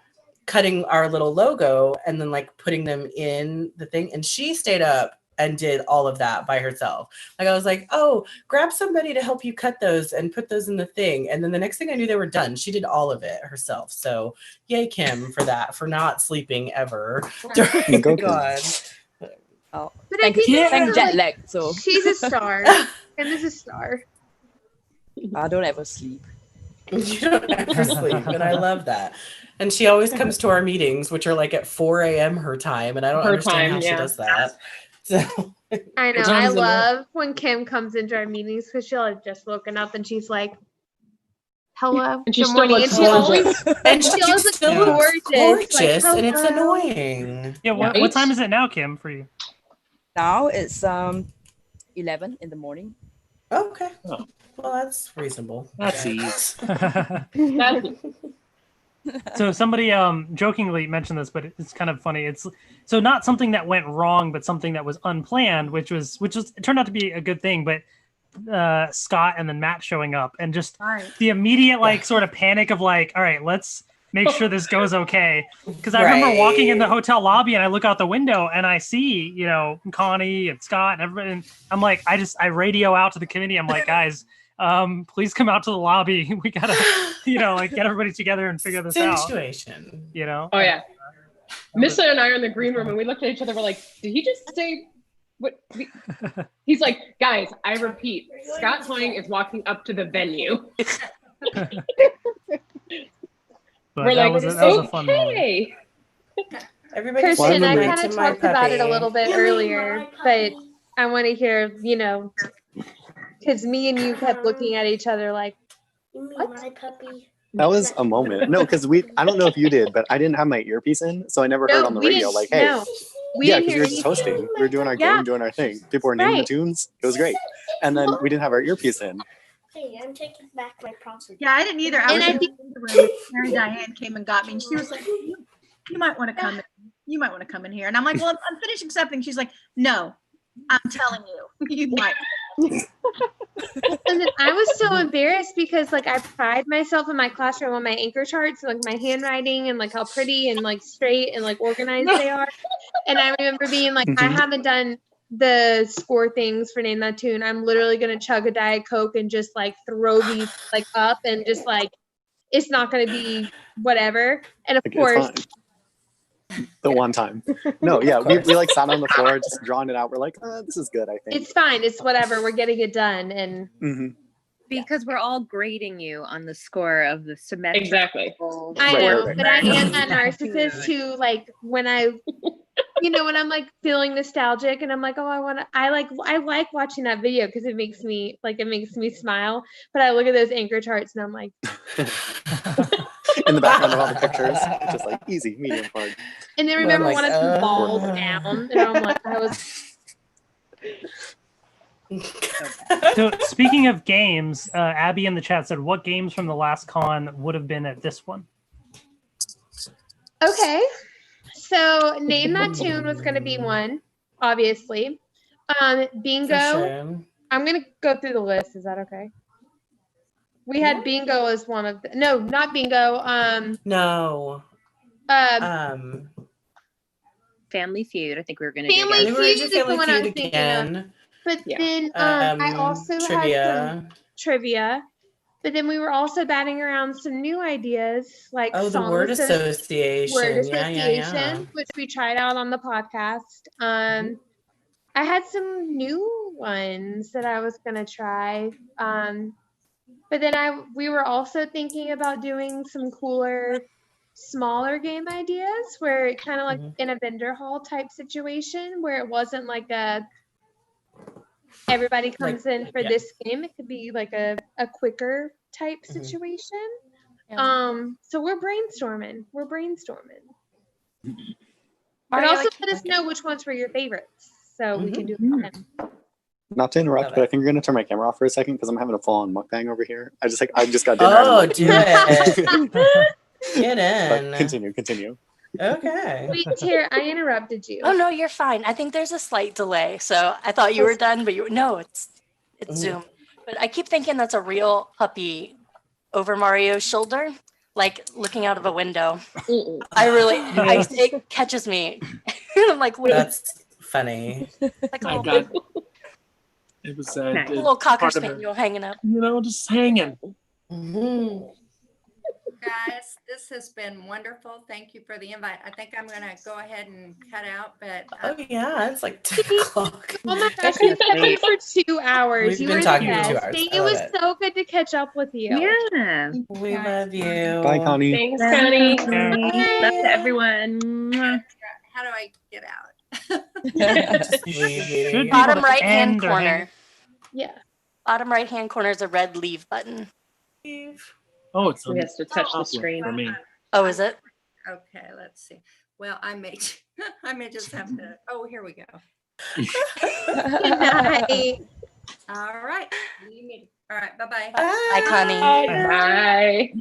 cutting our little logo and then like putting them in the thing. And she stayed up and did all of that by herself. Like I was like, oh, grab somebody to help you cut those and put those in the thing. And then the next thing I knew, they were done. She did all of it herself. So yay, Kim, for that, for not sleeping ever during Go, the Kim. con. Oh, But I think thank also, jet like, lag. So she's a star. Kim is a star. I don't ever sleep. You don't ever sleep. And I love that. And she always comes to our meetings, which are like at 4 a.m. her time. And I don't Her understand time, how she yeah. does that. So I know. What I time is it now? love when Kim comes into our meetings because she'll have just woken up and she's like, hello. And she good still morning. looks And she always, gorgeous. And she she always looks still looks gorgeous. gorgeous, like, and it's hello. annoying. Yeah, what time is it now, Kim, for you? Now it's 11 in the morning. Okay. Well, that's reasonable. That's ease. So somebody jokingly mentioned this, but it's kind of funny. It's so not something that went wrong, but something that was unplanned, which it turned out to be a good thing. But Scott and then Matt showing up and just the immediate sort of panic of like, all right, let's make sure this goes okay. Because I remember walking in the hotel lobby and I look out the window and I see, Connie and Scott and everybody. And I'm like, I radio out to the committee. I'm like, guys, please come out to the lobby. We gotta, get everybody together and figure this out. Situation. Oh yeah. Missa and I are in the green room and we looked at each other. We're like, did he just say what? He's like, guys, I repeat, Scott Hoying is walking up to the venue. But We're that like, was a fun moment. okay. Everybody Christian, I night kind to of my talked about it a puppy. little bit earlier, but I want to hear, because me and you kept looking at each other like, You mean what? my puppy? That was a moment. No, because I don't know if you did, but I didn't have my earpiece in, so I never heard No, on the we radio, didn't. like, hey, No, we yeah, didn't because hear we were just anything. hosting. We were doing our Yeah. game, doing our thing. People were naming the Right. tunes. It was great. And then we didn't have our earpiece in. Hey, I'm taking back my property. Yeah, I didn't either. I And was I in think- the room. And Mary Diane came and got me, and she was like, "You might want to come in. You might want to come in here." And I'm like, "Well, I'm finishing something." She's like, "No, I'm telling you, you might." And then I was so embarrassed because like I pride myself in my classroom on my anchor charts, like my handwriting and like how pretty and like straight and like organized they are. And I remember being like, I haven't done the score things for Name That Tune. I'm literally gonna chug a Diet Coke and just like throw these like up and just like it's not gonna be whatever. And of Like, course, it's fine. The one time. No, yeah, we like sat on the floor, just drawing it out. We're like, this is good, I think. it's fine. It's whatever. We're getting it done. And Mm-hmm. Because we're all grading you on the score of the semester. Exactly. I know, right. but I am that narcissist who, like, when I, when I'm like feeling nostalgic and I'm like, oh, I like watching that video because it makes me smile. But I look at those anchor charts and I'm like, In the background of all the pictures, it's just like easy, medium, hard. and then remember like, one of them falls down, and I'm like, I was. So speaking of games, Abby in the chat said, "What games from the last con would have been at this one?" Okay, so Name That Tune was going to be one, obviously. Bingo. Sure. I'm going to go through the list. Is that okay? We had bingo as one of the, no, not bingo. No. Family Feud. I think we were going to Family do Feud is the Family one I was Feud thinking of. again. But Yeah. then I also had Trivia. some trivia. But then we were also batting around some new ideas like Oh, the song word association. association. Word Yeah, association, yeah. which we tried out on the podcast. I had some new ones that I was gonna try. But then we were also thinking about doing some cooler, smaller game ideas where it kind of like in a vendor hall type situation where it wasn't like everybody comes in for this game. It could be like a quicker type situation. So we're brainstorming. But Mario, also I let us know which ones were your favorites so we can do it again. Not to interrupt, but I think you're gonna turn my camera off for a second because I'm having a full-on mukbang over here. I just got dinner. Oh, do it. Get in. But continue. Okay. Wait, Tara, I interrupted you. Oh no, you're fine. I think there's a slight delay, so I thought you were done, but no, it's Zoom. But I keep thinking that's a real puppy over Mario's shoulder, like looking out of a window. It catches me. I'm like, wait, That's funny. like a I little, got it was a little cocker spaniel hanging up. Just hanging. Guys, this has been wonderful. Thank you for the invite. I think I'm gonna go ahead and cut out, but Oh yeah, it's like 10 o'clock. Oh my gosh, we've been talking for 2 hours. We've You been were talking the for 2 best. hours. It I love was it. so good to catch up with you. Yeah. We love you. Bye, Connie. Thanks, Connie. Love to everyone. how do I get out? Should be Bottom able to right hand end or hang- corner. Yeah. Bottom right hand corner is a red leave button. Oh, it's He has to touch the screen. for me. Oh, is it? Okay, let's see. Well, I may just have to. Oh, here we go. Good night. All right. All right. Bye-bye. Bye, Connie. Bye.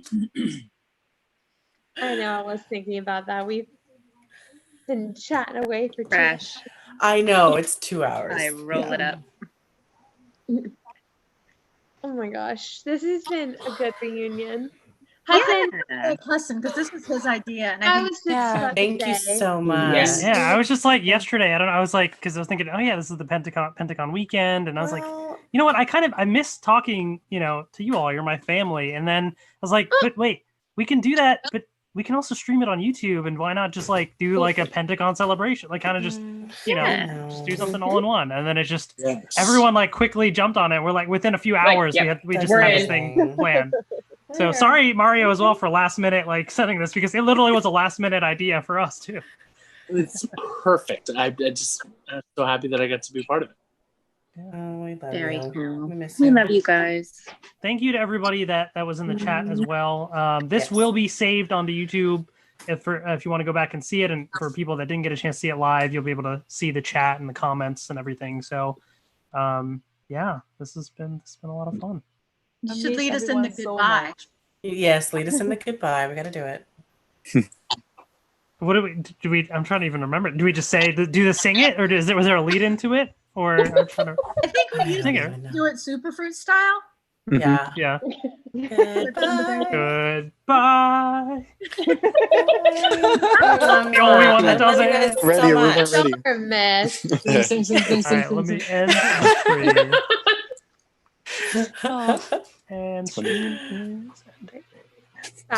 I know, I was thinking about that. We've been chatting away for 2 Crash. I know, it's 2 hours. I roll it up. Oh my gosh, this has been a good reunion. Hudson, Hudson, because this was his idea. And I was just about to Thank you say. so much. Yeah, I was just like yesterday. I don't know. I was like, because I was thinking, oh yeah, this is the PentaCon weekend, and I was like, you know what? I miss talking, to you all. You're my family. And then I was like, but wait, we can do that, but we can also stream it on YouTube, and why not just like do like a PentaCon celebration, like kind of just just do something all in one, and then it's just everyone like quickly jumped on it. We're like within a few hours we just had this thing planned. So sorry, Mario, as well for last minute like setting this because it literally was a last minute idea for us too. It's perfect. I'm so happy that I got to be part of it. Oh, we love Very you. cool. We miss We you. love you guys. Thank you to everybody that was in the chat as well. This will be saved onto YouTube if you want to go back and see it, and for people that didn't get a chance to see it live, you'll be able to see the chat and the comments and everything. So, yeah, this has been a lot of fun. You should lead us in the goodbye. Yes, lead us in the goodbye. We got to do it. What do we? I'm trying to even remember. Do we just say sing it, or was there a lead into it, or I'm trying to I think we used sing to it? do it Superfruit style. Yeah. Yeah. Goodbye. Goodbye. The only one that does it. Ready, we weren't ready. Reminisce. Sing, All right, let me end the stream. And stream is ending. Bye.